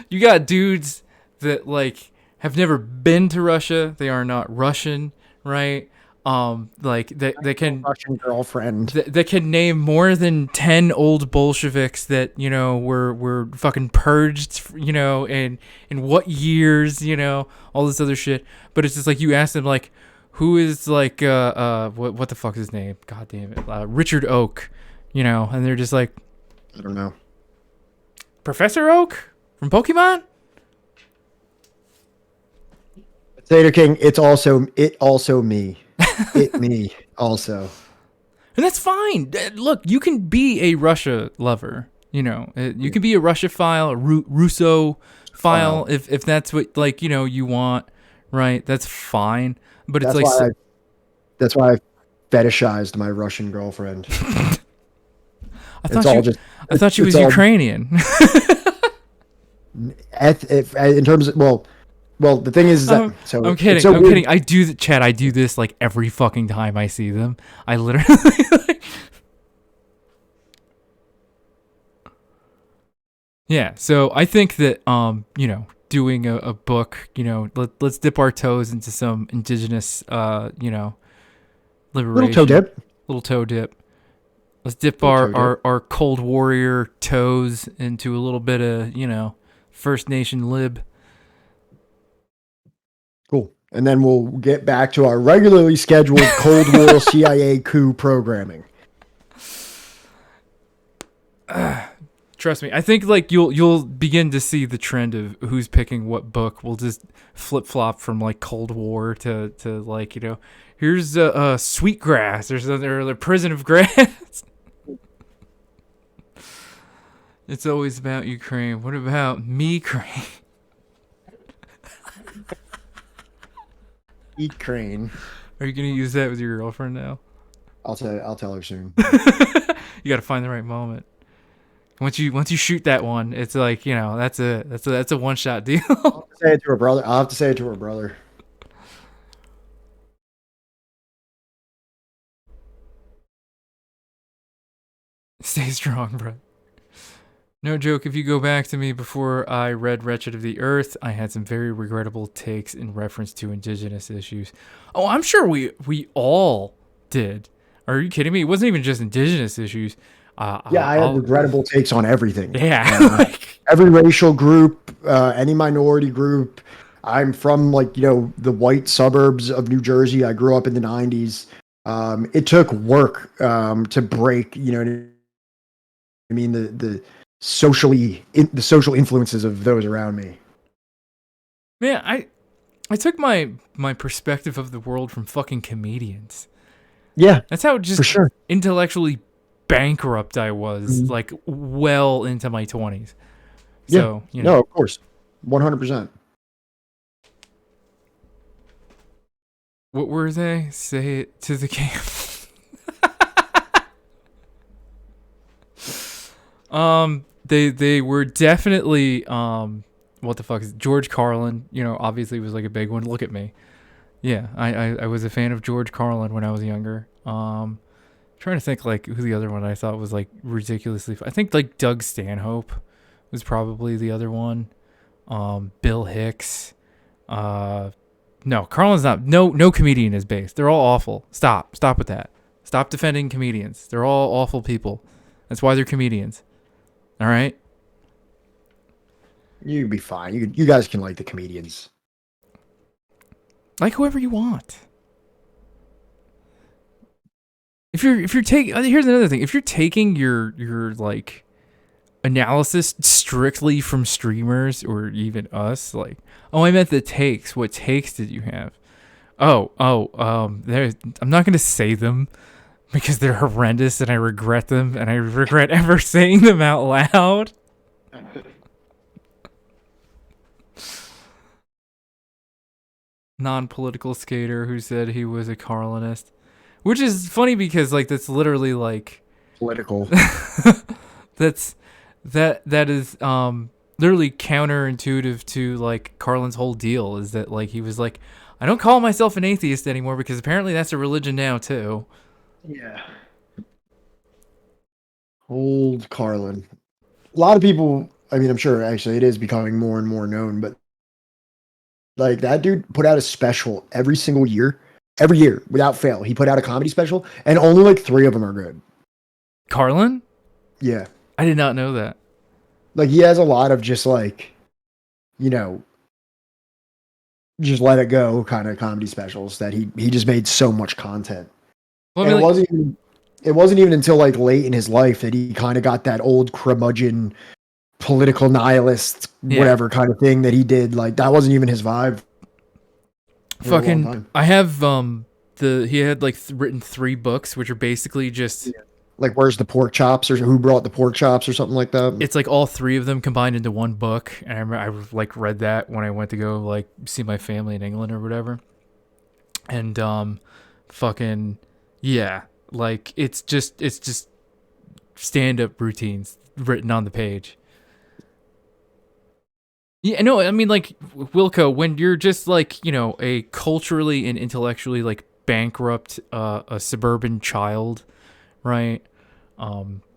You got dudes that, like, have never been to Russia. They are not Russian, right? Like they can Russian girlfriend. They can name more than 10 old Bolsheviks that, you know, were fucking purged, you know, in what years, you know, all this other shit. But it's just like, you ask them, like, who is, like, what the fuck is his name? God damn it, Richard Oak, you know, and they're just like, I don't know. Professor Oak from Pokemon. Tater King, it also me. It me also. And that's fine. Look, you can be a Russia lover, you know. You can be a Russia-phile, a Russo file, if that's what, like, you know, you want, right? That's fine. But it's that's why I fetishized my Russian girlfriend. I thought she was Ukrainian. In terms of, well, the thing is that I'm kidding. I'm kidding. I do this like every fucking time I see them. I literally yeah. So I think that you know, doing a book, you know, let's dip our toes into some indigenous you know, liberation. Little toe dip. Let's dip our Cold Warrior toes into a little bit of, you know, First Nation lib. Cool. And then we'll get back to our regularly scheduled Cold War CIA coup programming. Trust me. I think like you'll begin to see the trend of who's picking what book. We'll just flip flop from like Cold War to like, you know, here's Sweetgrass or something, or the Prison of Grass. It's always about Ukraine. What about me, Crane? Eat crane. Are you gonna use that with your girlfriend now? I'll tell her soon. You got to find the right moment. Once you shoot that one, it's like, you know, that's a one shot deal. I'll have to say it to her brother. I'll have to say it to her brother. Stay strong, bro. No joke, if you go back to me before I read Wretched of the Earth, I had some very regrettable takes in reference to indigenous issues. Oh, I'm sure we all did. Are you kidding me? It wasn't even just indigenous issues. Yeah, I have regrettable takes on everything. Yeah. Every racial group, any minority group. I'm from like, you know, the white suburbs of New Jersey. I grew up in the 90s. It took work to break, you know what I mean, the social influences of those around me. Man, I took my perspective of the world from fucking comedians. Yeah, that's how just for sure. Intellectually bankrupt I was, like well into my 20s. So, yeah, you know. no, of course, 100%. What were they? Say it to the camp. They were definitely what the fuck is it? George Carlin, you know, obviously was like a big one. Look at me. Yeah, I was a fan of George Carlin when I was younger. Trying to think like who the other one I thought was like ridiculously I think like Doug Stanhope was probably the other one. Bill Hicks. No, Carlin's not. No comedian is based. They're all awful. Stop with that. Stop defending comedians. They're all awful people. That's why they're comedians. All right? You'd be fine. You guys can like the comedians. Like whoever you want. If you're taking, here's another thing. If you're taking your like analysis strictly from streamers or even us, like, oh, I meant the takes. What takes did you have? I'm not gonna say them because they're horrendous and I regret them and I regret ever saying them out loud. Non-political skater who said he was a Carlinist, which is funny because like that's literally like political. that is literally counterintuitive to like Carlin's whole deal is that like he was like, I don't call myself an atheist anymore because apparently that's a religion now too. Yeah. Old Carlin. A lot of people, I mean, I'm sure actually it is becoming more and more known, but like that dude put out a special every single year. Every year, without fail. He put out a comedy special, and only like 3 of them are good. Carlin? Yeah. I did not know that. Like, he has a lot of just like, you know, just let it go kind of comedy specials that he just made so much content. Well, and it wasn't even until like late in his life that he kind of got that old curmudgeon political nihilist whatever kind of thing that he did. Like, that wasn't even his vibe. Fucking, I have he had like written 3 books which are basically just like Where's the Pork Chops or Who Brought the Pork Chops or something like that. It's like all 3 of them combined into one book, and I remember I like read that when I went to go like see my family in England or whatever. And fucking yeah, like it's just stand-up routines written on the page. Yeah, no, I mean, like, Wilco, when you're just, like, you know, a culturally and intellectually, like, bankrupt, a suburban child, right?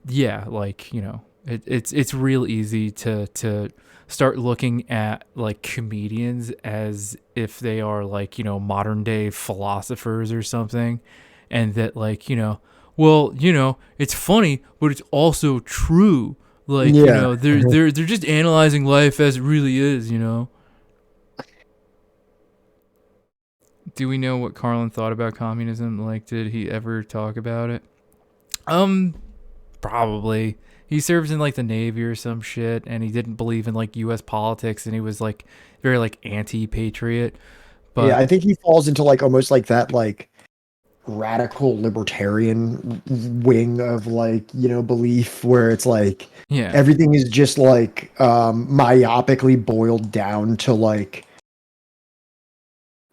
Yeah, like, you know, it's real easy to start looking at, like, comedians as if they are, like, you know, modern-day philosophers or something, and that, like, you know, well, you know, it's funny, but it's also true. Like, you know, they're just analyzing life as it really is, you know. Do we know what Carlin thought about communism? Like, did he ever talk about it? Probably. He serves in like the Navy or some shit, and he didn't believe in like U.S. politics, and he was like very like anti-patriot. But yeah, I think he falls into like almost like that like radical libertarian wing of like, you know, belief where it's like yeah, everything is just like myopically boiled down to like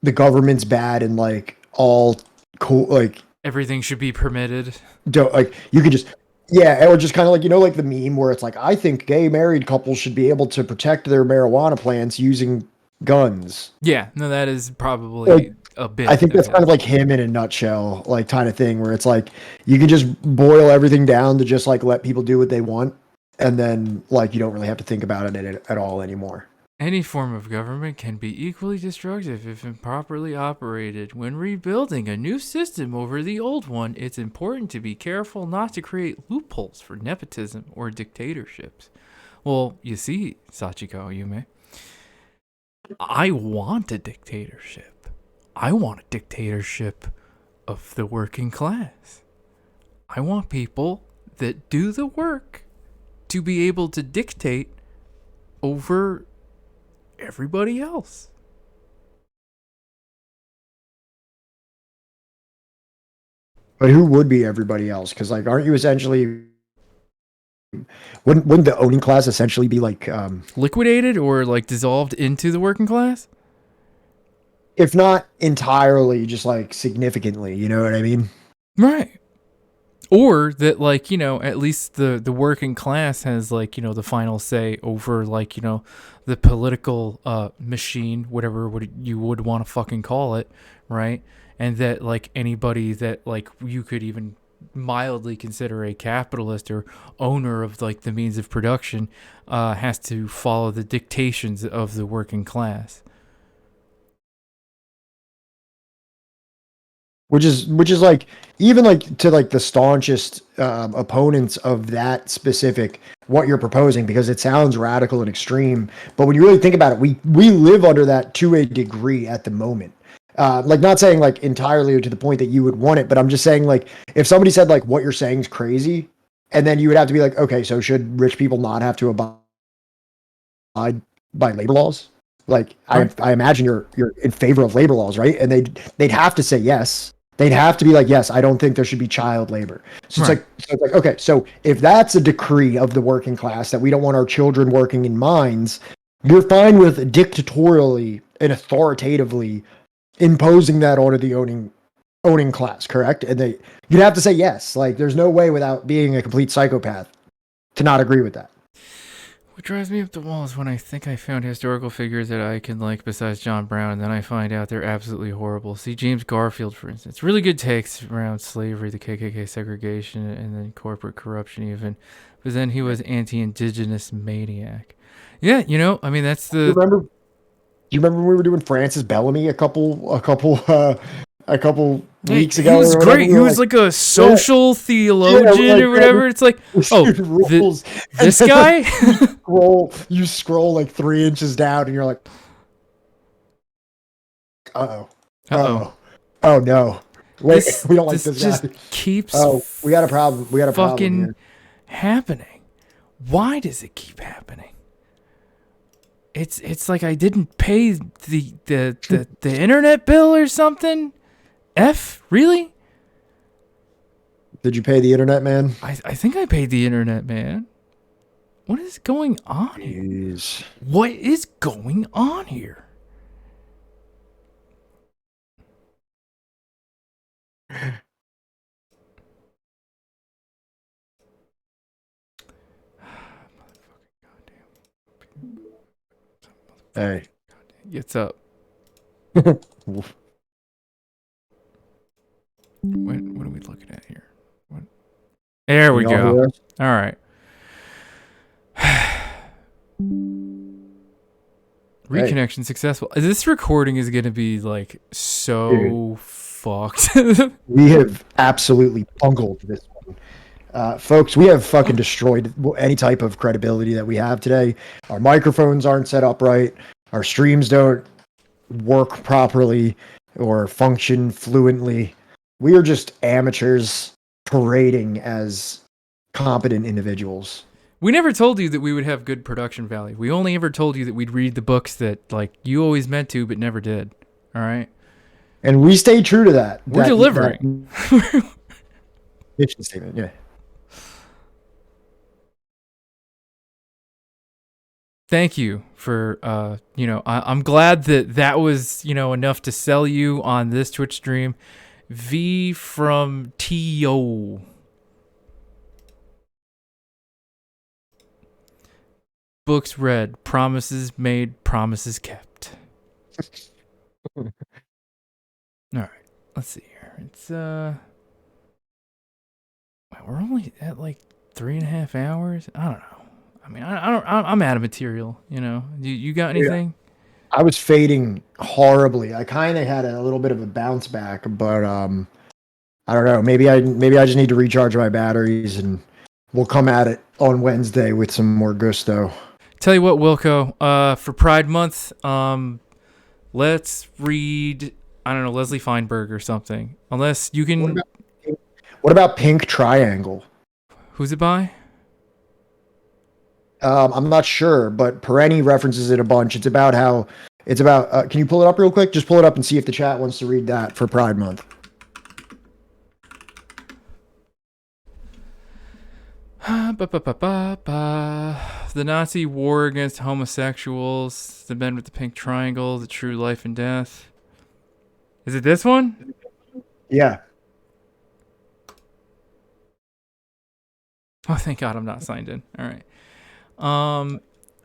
the government's bad and like all cool, like everything should be permitted. don't like you could just yeah, or just kind of like, you know, like the meme where it's like, I think gay married couples should be able to protect their marijuana plants using guns. Yeah, no, that is probably Like, a bit. I think that's kind of like him in a nutshell, like kind of thing where it's like you can just boil everything down to just like let people do what they want, and then like you don't really have to think about it at all anymore. Any form of government can be equally destructive if improperly operated. When rebuilding a new system over the old one, it's important to be careful not to create loopholes for nepotism or dictatorships. Well, you see, Sachiko Yume, I want a dictatorship. I want a dictatorship of the working class. I want people that do the work to be able to dictate over everybody else. But who would be everybody else? Because like, aren't you essentially? Wouldn't the owning class essentially be like liquidated or like dissolved into the working class? If not entirely, just like significantly. You know what I mean? Right. Or that, like, you know, at least the working class has, like, you know, the final say over, like, you know, the political machine, whatever you would want to fucking call it, right? And that, like, anybody that, like, you could even mildly consider a capitalist or owner of, like, the means of production has to follow the dictations of the working class. Which is like, even like to like the staunchest opponents of that specific what you're proposing, because it sounds radical and extreme, but when you really think about it, we live under that to a degree at the moment. Like, not saying like entirely to the point that you would want it, but I'm just saying, like, if somebody said like what you're saying is crazy, and then you would have to be like, okay, so should rich people not have to abide by labor laws? Like, I imagine you're in favor of labor laws, right? And they'd have to say yes. They'd have to be like, yes, I don't think there should be child labor. So it's like, okay, so if that's a decree of the working class that we don't want our children working in mines, you're fine with dictatorially and authoritatively imposing that onto the owning class, correct? And you'd have to say yes. Like, there's no way without being a complete psychopath to not agree with that. What drives me up the wall is when I think I found historical figures that I can like besides John Brown, and then I find out they're absolutely horrible. See, James Garfield, for instance. Really good takes around slavery, the KKK segregation, and then corporate corruption even. But then he was anti-indigenous maniac. Yeah, you know, I mean, that's the... Do you remember when we were doing Francis Bellamy a couple weeks ago? He was great. He was like a social theologian or whatever. It's like, oh, this guy? you scroll like 3 inches down and you're like, oh no. Wait, we don't like this just guy. Keeps we got a problem. We got a problem here. Happening. Why does it keep happening? It's like I didn't pay the internet bill or something. Really? Did you pay the internet man? I think I paid the internet man. What is going on here? What is going on here? Hey. What's up? What are we looking at here? There we go. All right. Reconnection successful. This recording is going to be like so fucked. We have absolutely bungled this one. Folks, we have fucking destroyed any type of credibility that we have today. Our microphones aren't set up right. Our streams don't work properly or function fluently. We are just amateurs parading as competent individuals. We never told you that we would have good production value. We only ever told you that we'd read the books that like you always meant to but never did. All right? And we stay true to that. We're delivering. Mission statement, yeah. Thank you for, I'm glad that was, enough to sell you on this Twitch stream. V from T.O. Books read, promises made, promises kept. All right, let's see here. It's, wow, we're only at like 3.5 hours. I don't know. I mean, I'm out of material, You got anything? I was fading horribly. I kind of had a little bit of a bounce back, but I don't know. Maybe I just need to recharge my batteries, and we'll come at it on Wednesday with some more gusto. Tell you what, Wilco, for Pride Month, let's read, I don't know, Leslie Feinberg or something. Unless you can... What about Pink Triangle? Who's it by? I'm not sure, but Perenni references it a bunch. It's about, can you pull it up real quick? Just pull it up and see if the chat wants to read that for Pride Month. The Nazi war against homosexuals, the men with the pink triangle, the true life and death. Is it this one? Yeah. Oh, thank God I'm not signed in. All right.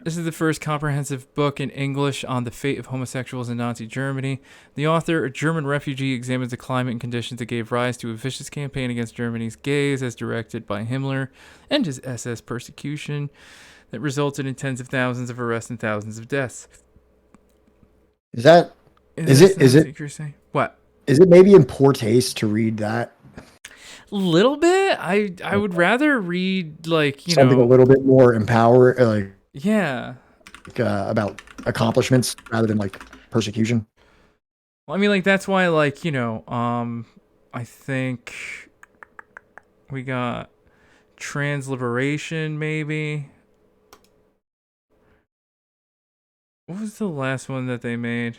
This is the first comprehensive book in English on the fate of homosexuals in Nazi Germany. The author, a German refugee, examines the climate and conditions that gave rise to a vicious campaign against Germany's gays as directed by Himmler and his SS persecution that resulted in tens of thousands of arrests and thousands of deaths. Is it what? Is it maybe in poor taste to read that? A little bit. I would rather read something a little bit more empowering, about accomplishments rather than like persecution. Well, I mean, that's why, I think we got Transliberation, maybe. What was the last one that they made?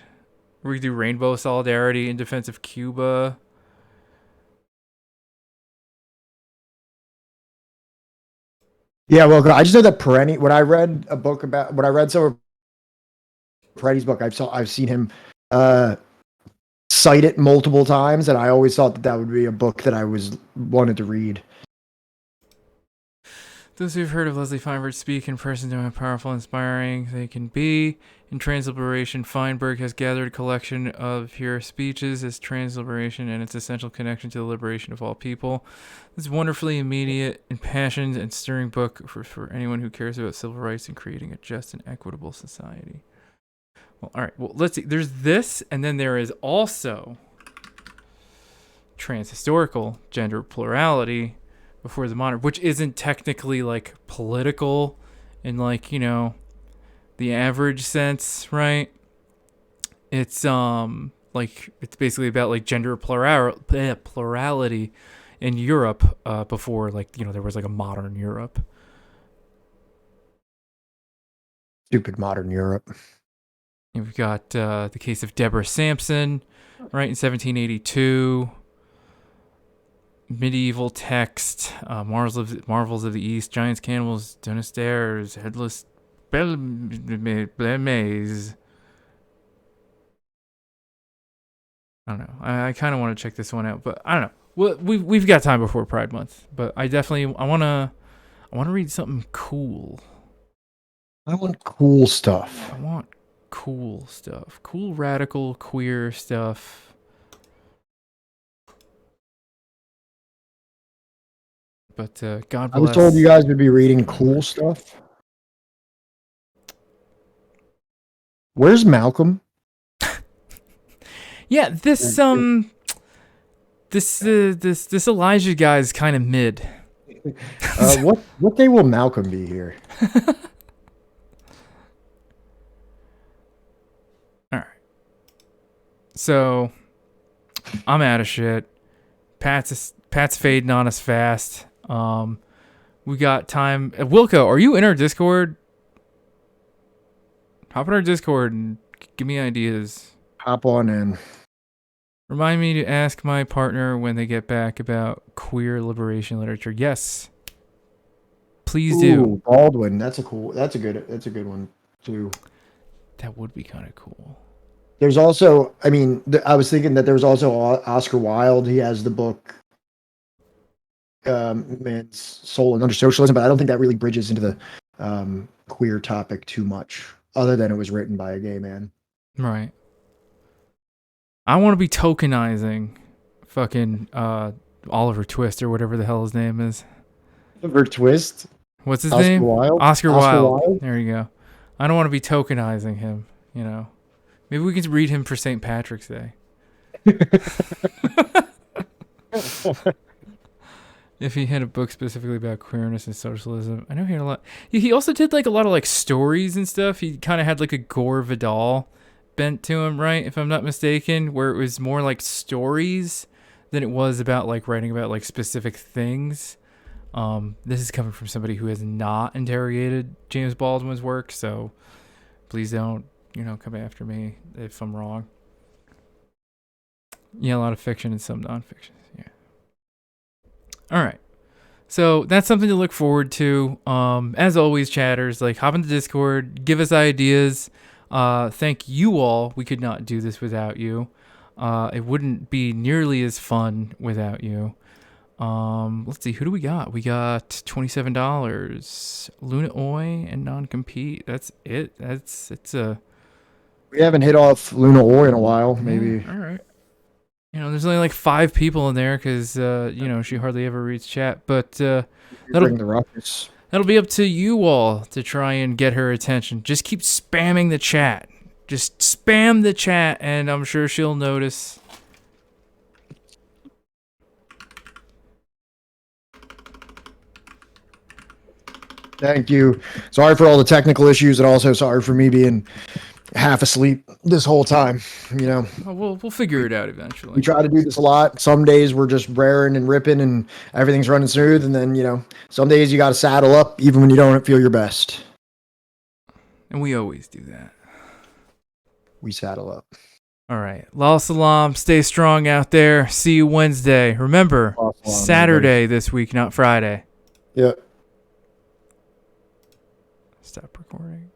We do Rainbow Solidarity in defense of Cuba. Yeah, well, I just know that Perenni. When I read some of Perenni's book, I've seen him cite it multiple times, and I always thought that would be a book that I wanted to read. Those who've heard of Leslie Feinberg speak in person know how powerful and inspiring they can be. In Transliberation, Feinberg has gathered a collection of her speeches as Transliberation and its essential connection to the liberation of all people. This wonderfully immediate, impassioned, and stirring book for anyone who cares about civil rights and creating a just and equitable society. Well, all right. Well, let's see. There's this, and then there is also Transhistorical Gender Plurality Before the Modern, which isn't technically political in the average sense, right? It's it's basically about gender plurality in Europe before there was a modern Europe. Stupid modern Europe. We've got the case of Deborah Sampson, right, in 1782. Medieval text, Marvels of the East, Giants, Cannibals, Donistairs, Headless Blemaze. I don't know. I kind of want to check this one out, but I don't know. Well, we've got time before Pride Month, but I want to read something cool. I want cool stuff. Cool, radical, queer stuff. But God bless. I was told you guys would be reading cool stuff. Where's Malcolm? Yeah, this Elijah guy is kind of mid. What day will Malcolm be here? All right. So I'm out of shit. Pat's fading on us fast. We got time. Wilco, are you in our Discord? Hop in our Discord and give me ideas. Hop on in. Remind me to ask my partner when they get back about queer liberation literature. Yes. Please do. Baldwin. That's a good one too. That would be kind of cool. There's also, I mean, I was thinking that there was also Oscar Wilde. He has the book Man's Soul and Under Socialism, but I don't think that really bridges into the queer topic too much, other than it was written by a gay man. Right. I want to be tokenizing fucking Oliver Twist or whatever the hell his name is. Oliver Twist? What's his Oscar name? Wilde? Oscar Oscar Wilde. Wilde? There you go. I don't want to be tokenizing him, you know. Maybe we could read him for St. Patrick's Day. If he had a book specifically about queerness and socialism. I know he had a lot. He also did like a lot of like stories and stuff. He kind of had like a Gore Vidal bent to him, right? If I'm not mistaken, where it was more like stories than it was about like writing about like specific things. This is coming from somebody who has not interrogated James Baldwin's work, so please don't, come after me if I'm wrong. Yeah, a lot of fiction and some nonfiction. Yeah. All right. So that's something to look forward to. As always, chatters, like hop into Discord, give us ideas. Thank you all. We could not do this without you. It wouldn't be nearly as fun without you. Let's see, who do we got? We got $27. Luna Oi and non-compete. That's it. We haven't hit off Luna Oi in a while, maybe. All right. There's only like 5 people in there because, she hardly ever reads chat. But Bring the ruckus. That'll be up to you all to try and get her attention. Just keep spamming the chat. Just spam the chat, and I'm sure she'll notice. Thank you. Sorry for all the technical issues, and also sorry for me being half asleep this whole time. We'll figure it out eventually. We try to do this a lot. Some days we're just raring and ripping, and everything's running smooth. And then some days you got to saddle up, even when you don't feel your best. And we always do that. We saddle up. All right. Lal Salam. Stay strong out there. See you Wednesday. Remember, Saturday this week, not Friday. Yep. Stop recording.